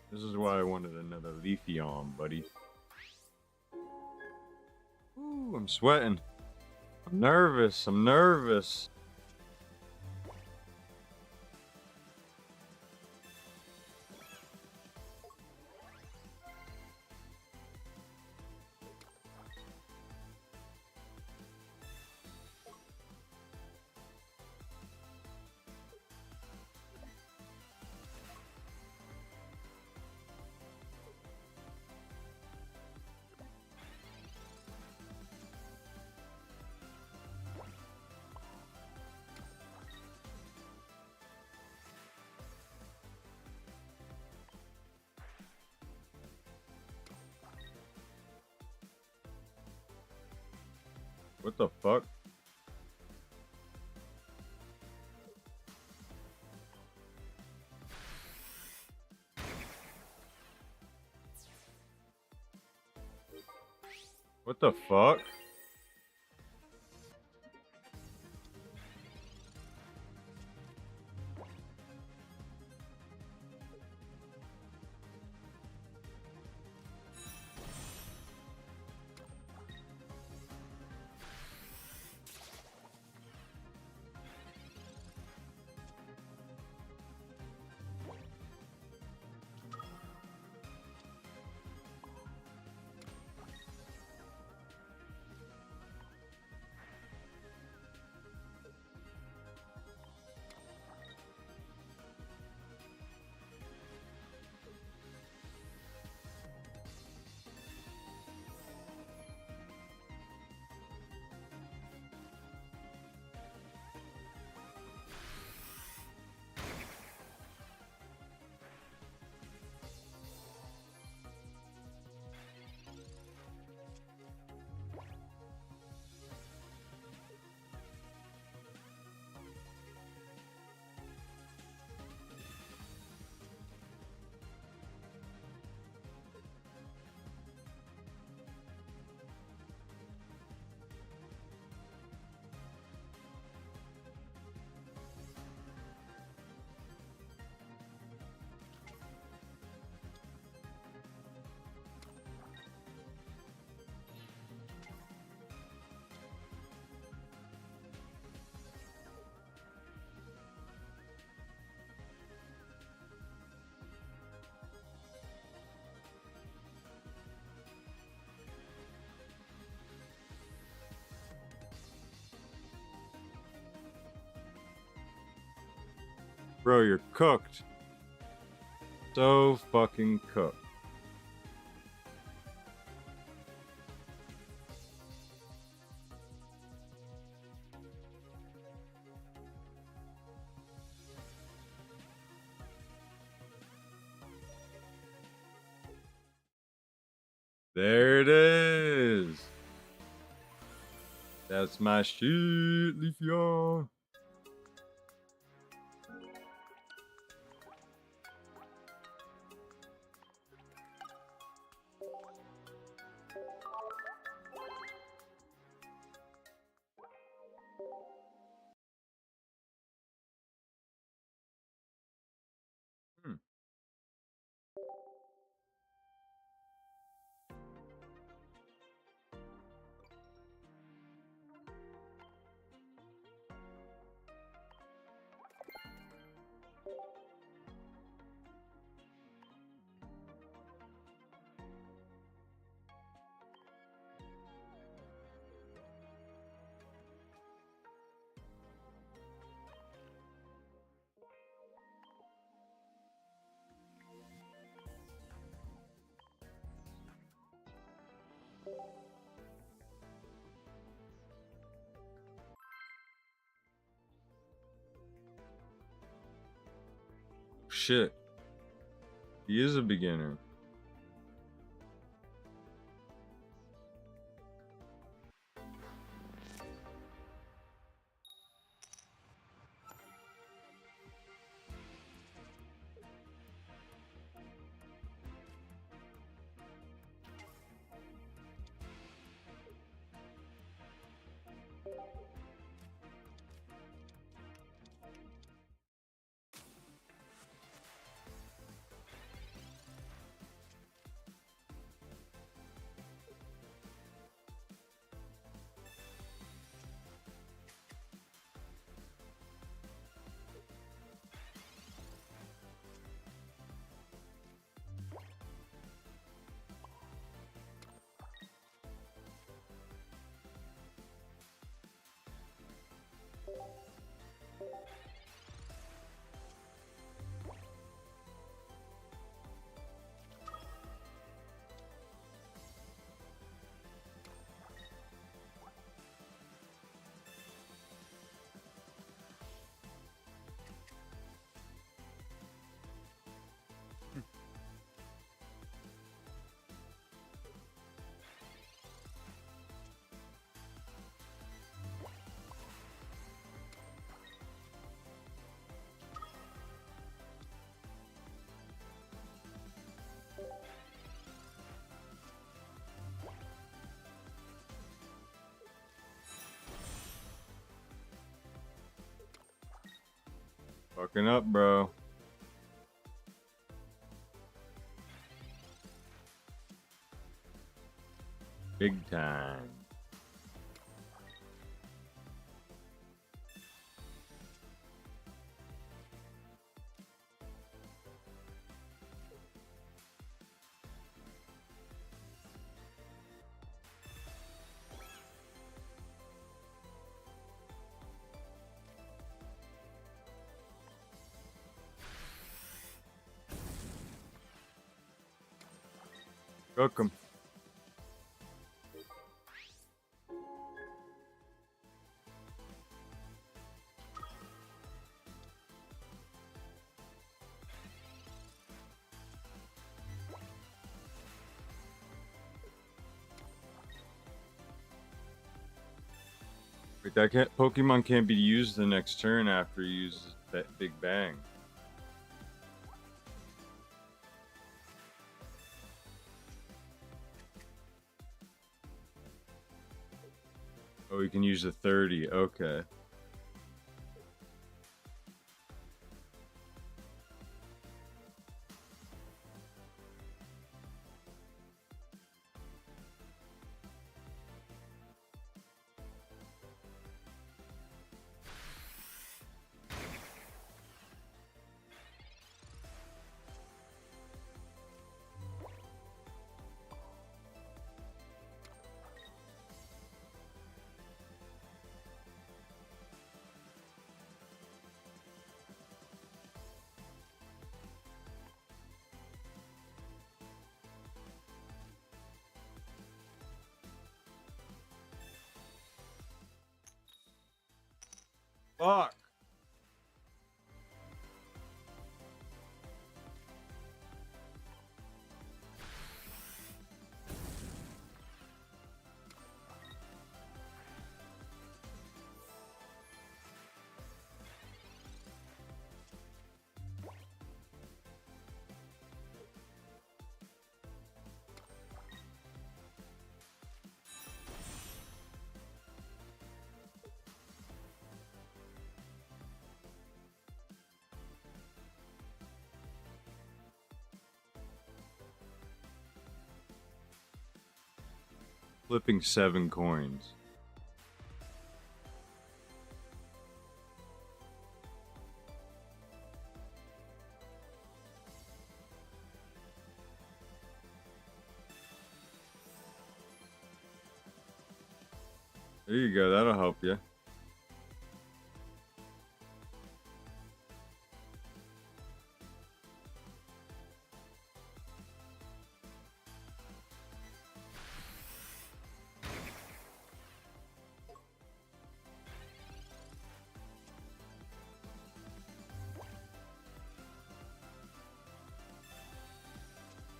This is why I wanted another leafy on, buddy. Ooh, I'm sweating. I'm nervous. I'm nervous. What the fuck? What the fuck? Bro, you're cooked. So fucking cooked. There it is. That's my shit, Leafeon. Shit. He is a beginner. Fucking up, bro. Big time. Cook 'em. Wait, that Pokemon can't be used the next turn after he uses that Big Bang. Oh, we can use the 30. Okay. Fuck. Flipping 7 coins. There you go, that'll help you.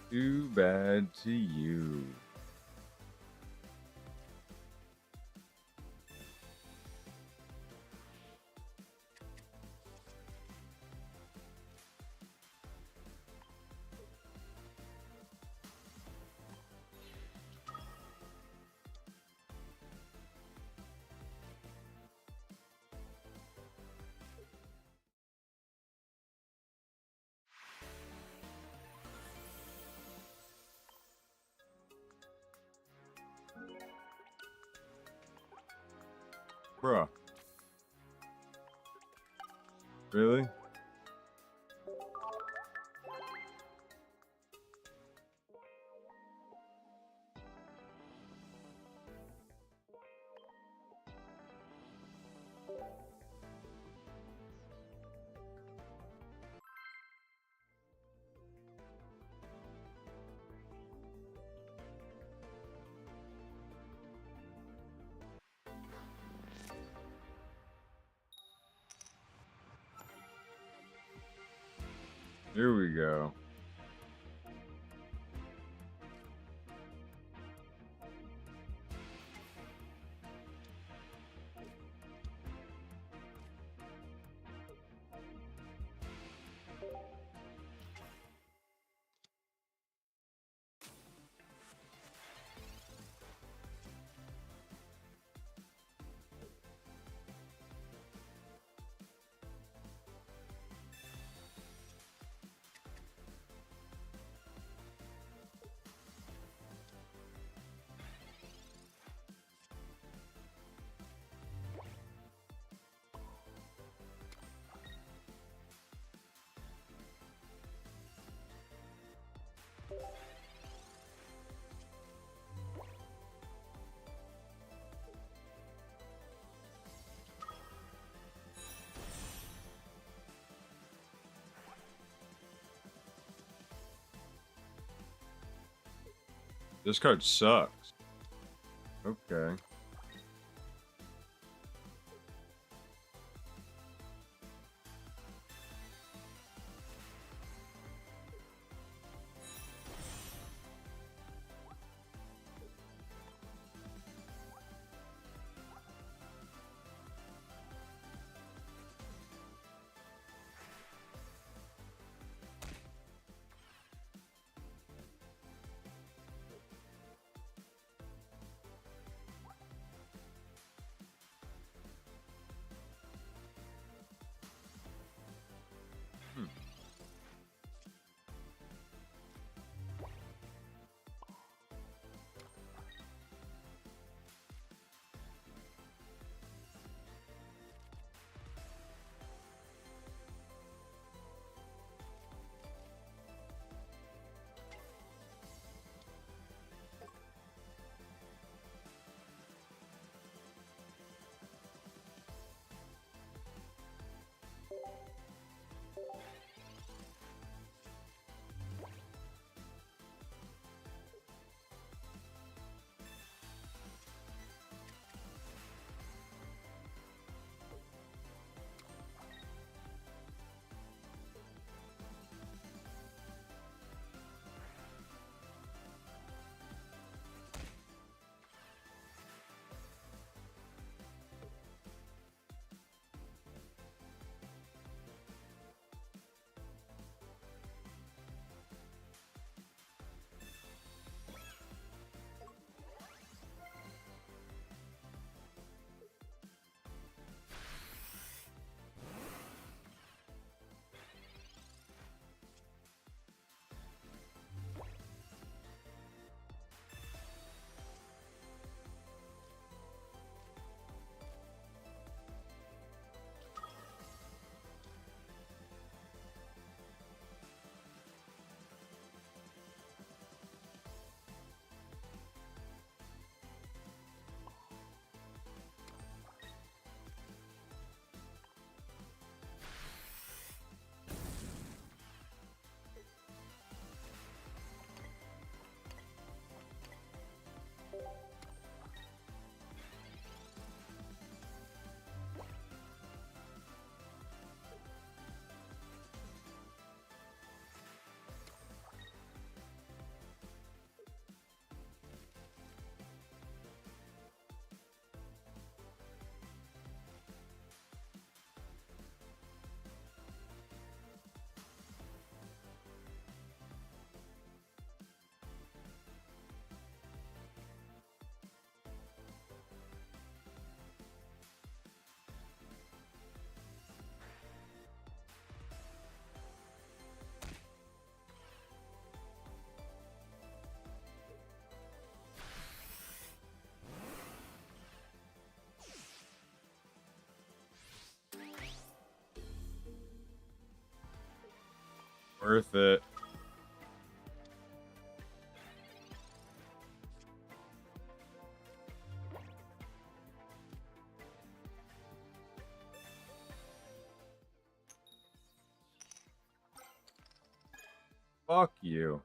Too bad to you. Bruh. Really? Here we go. This card sucks. Okay. Worth it. Fuck you.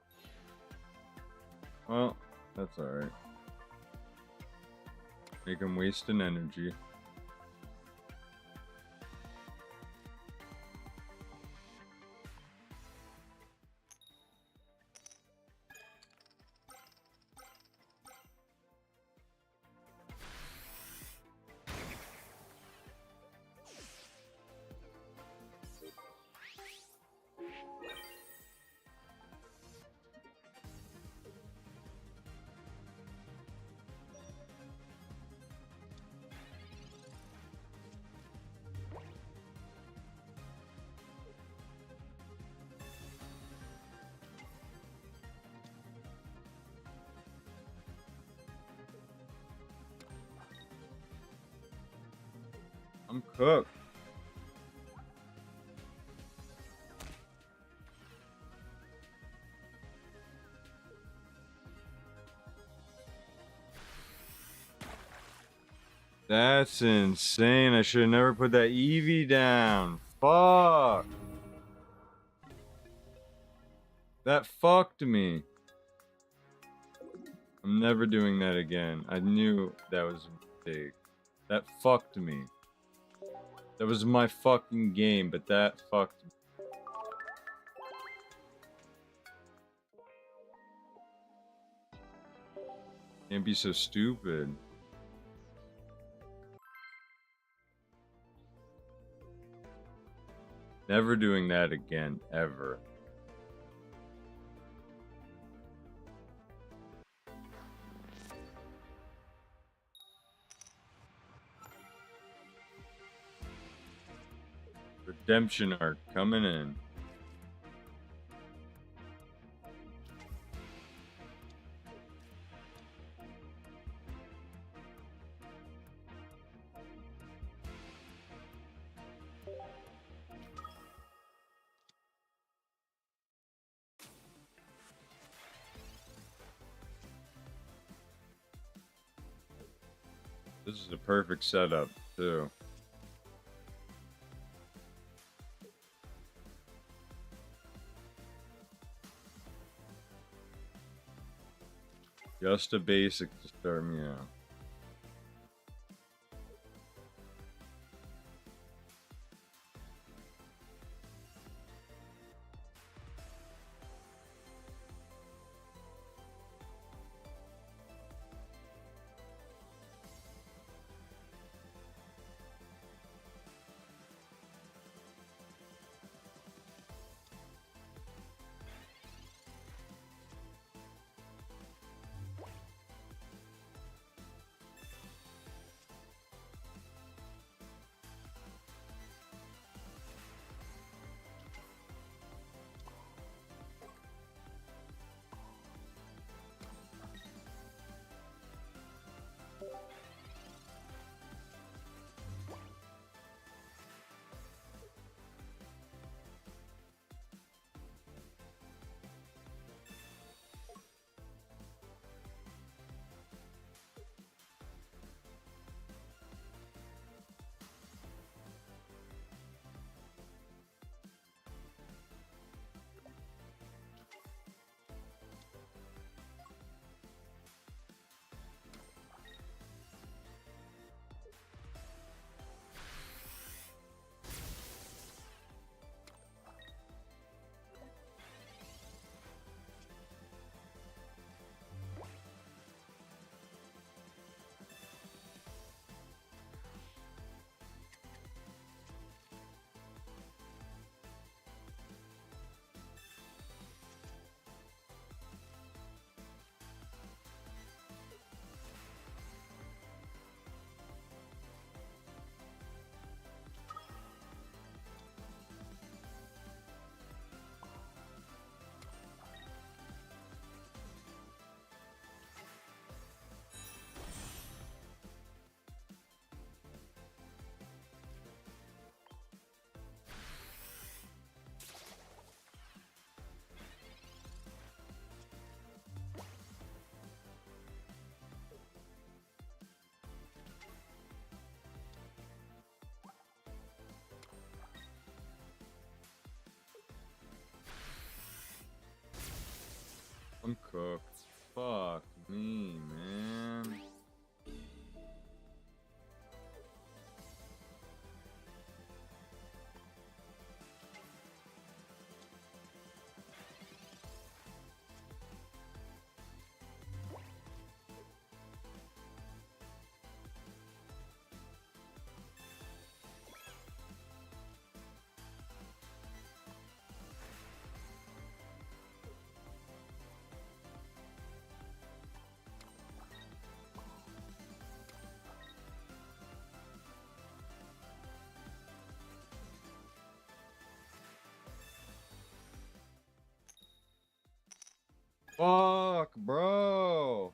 Well, that's alright. Make him wasting energy. I'm cooked. That's insane. I should have never put that Eevee down. Fuck. That fucked me. I'm never doing that again. I knew that was a mistake. That fucked me. That was my fucking game, but that fucked me. Can't be so stupid. Never doing that again, ever. Redemption arc coming in. This is a perfect setup, too. Just a basic to start me out. Fuck, bro.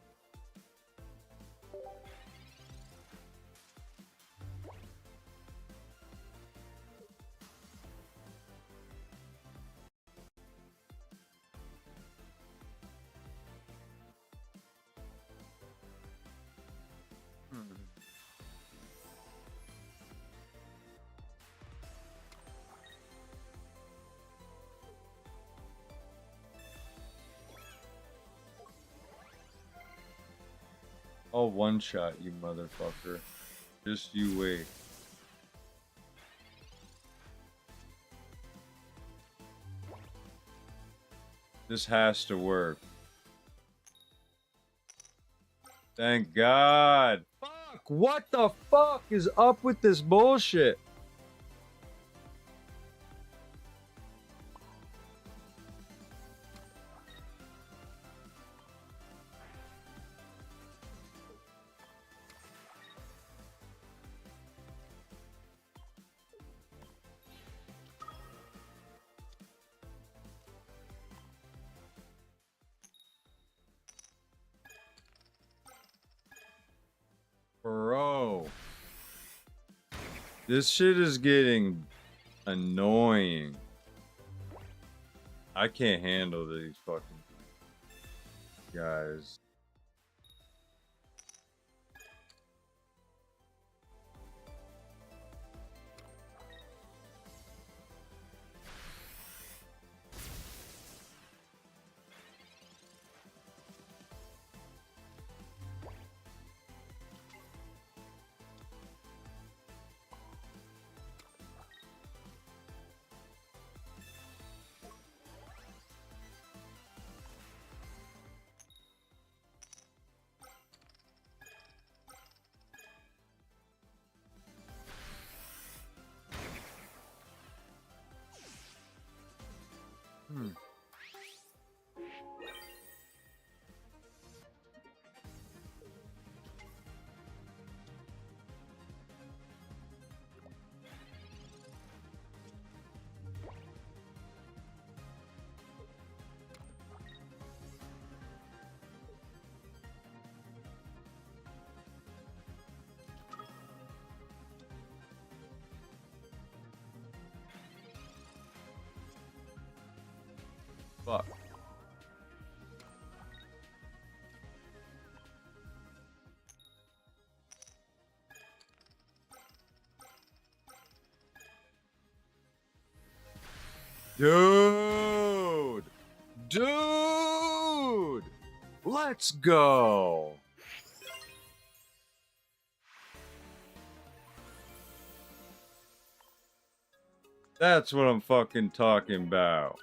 I'll one shot you, motherfucker. Just you wait. This has to work. Thank God. Fuck, what the fuck is up with this bullshit? Bro. This shit is getting annoying. I can't handle these fucking guys. Fuck. Dude! Dude! Let's go! That's what I'm fucking talking about.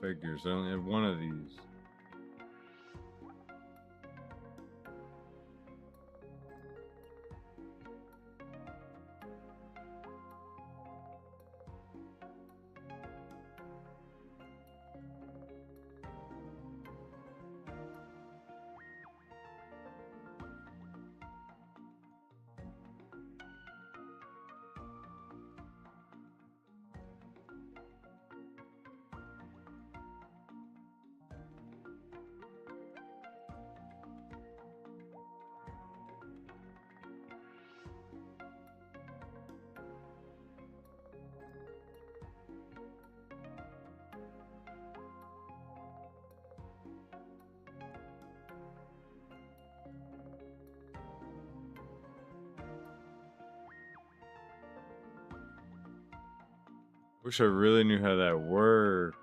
Figures. I only have one of these. Wish I really knew how that worked.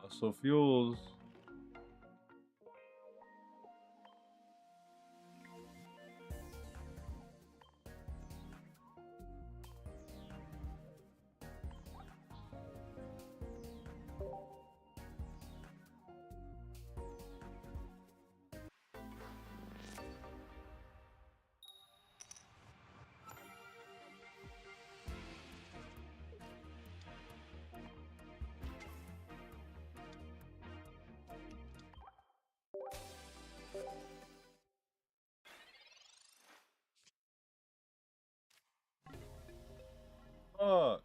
Fossil fuels. Fuck.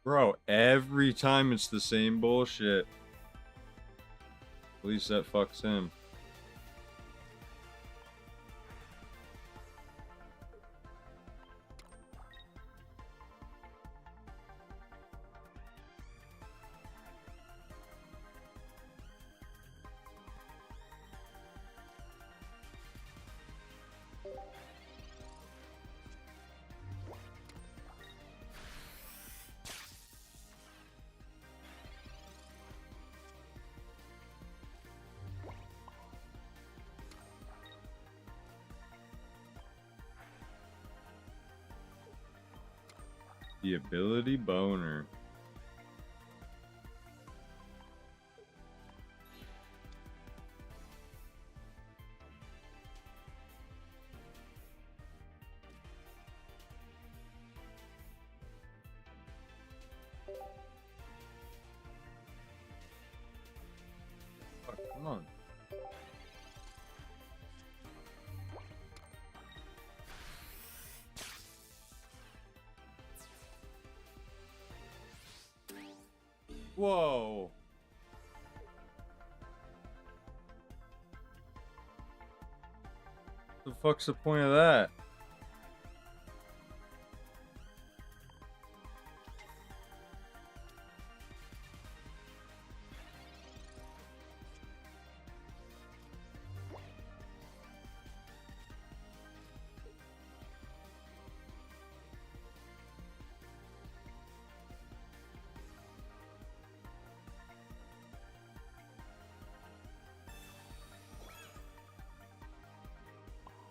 Bro, every time it's the same bullshit. At least that fucks him. The ability boner. Oh, come on. Whoa. The fuck's the point of that?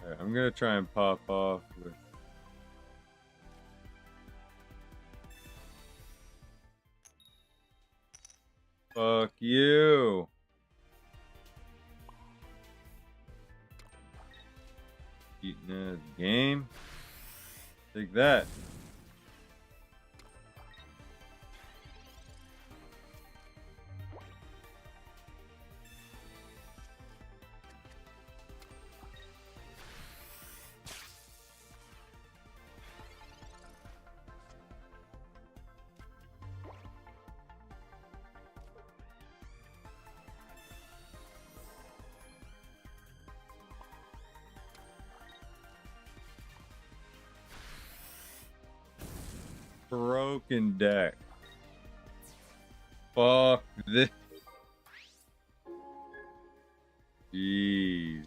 Alright, I'm gonna try and pop off with. Fuck you. Eating a game. Take that. Broken deck. Fuck this. Jeez.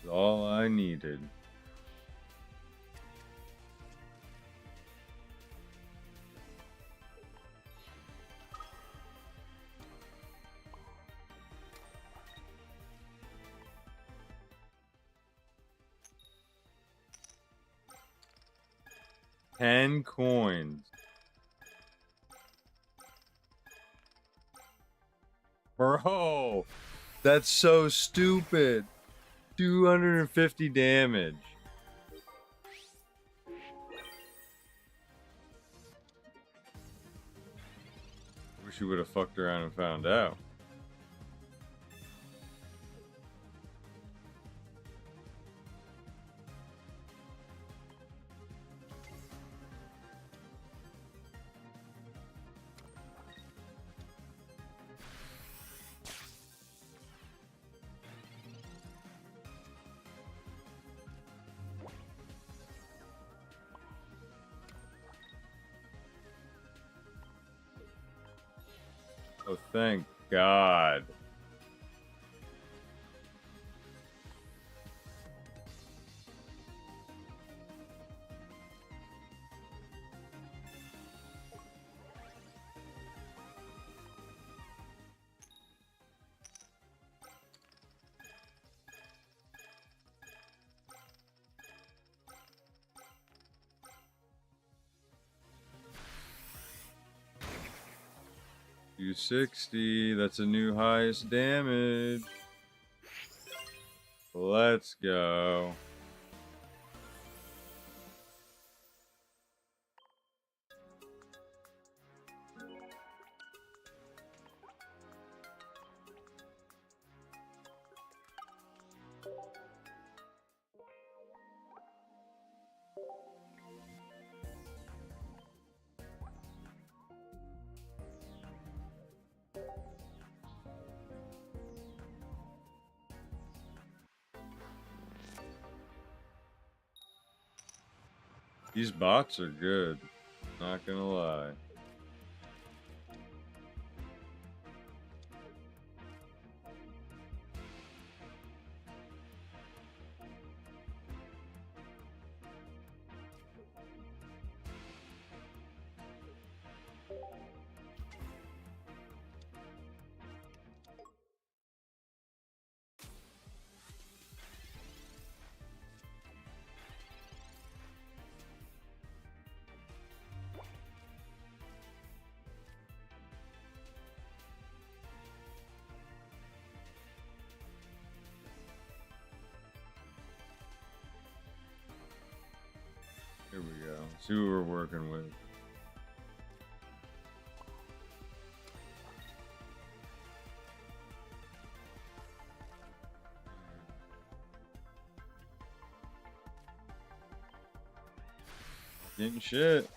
All I needed. $10 coins. Bro, that's so stupid. 250 damage. Wish you would have fucked around and found out. Oh, thank God. $260. That's a new highest damage. Let's go. These bots are good. Not gonna lie. See what we're working with. Getting shit.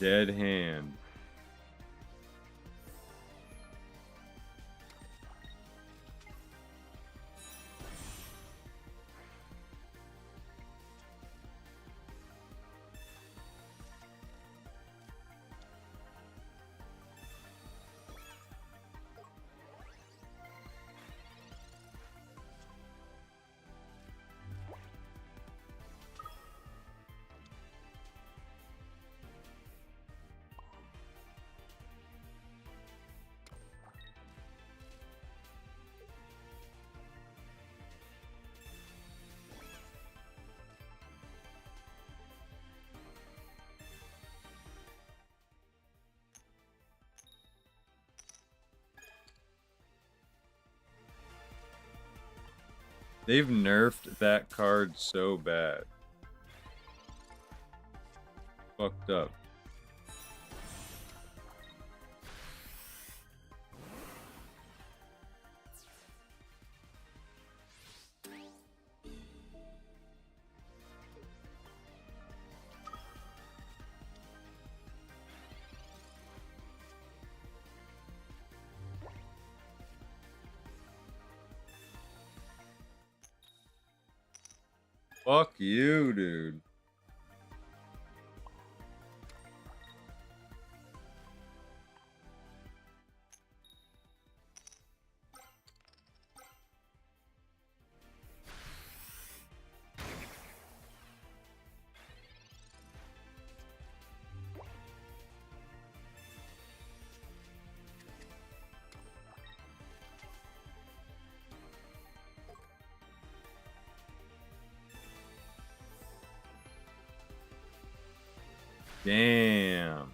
Dead hand. They've nerfed that card so bad. Fucked up. Fuck you, dude. Damn.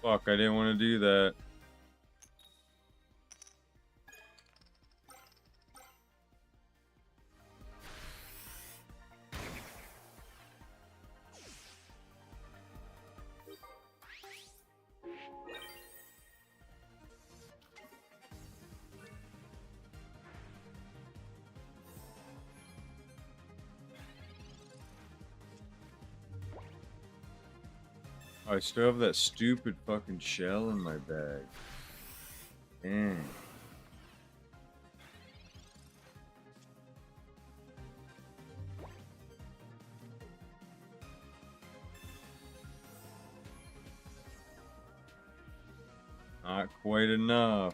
Fuck, I didn't want to do that. I still have that stupid fucking shell in my bag. Dang. Not quite enough.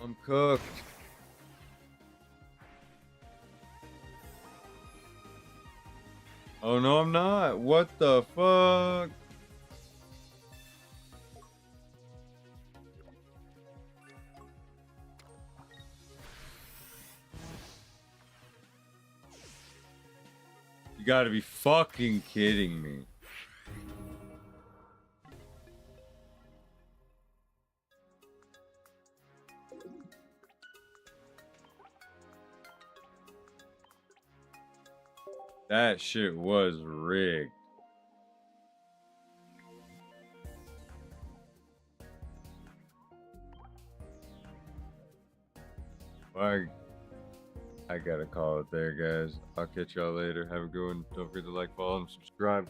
I'm cooked. Oh no, I'm not. What the fuck? You gotta be fucking kidding me. That shit was rigged. I gotta call it there, guys. I'll catch y'all later. Have a good one. Don't forget to like, follow, and subscribe.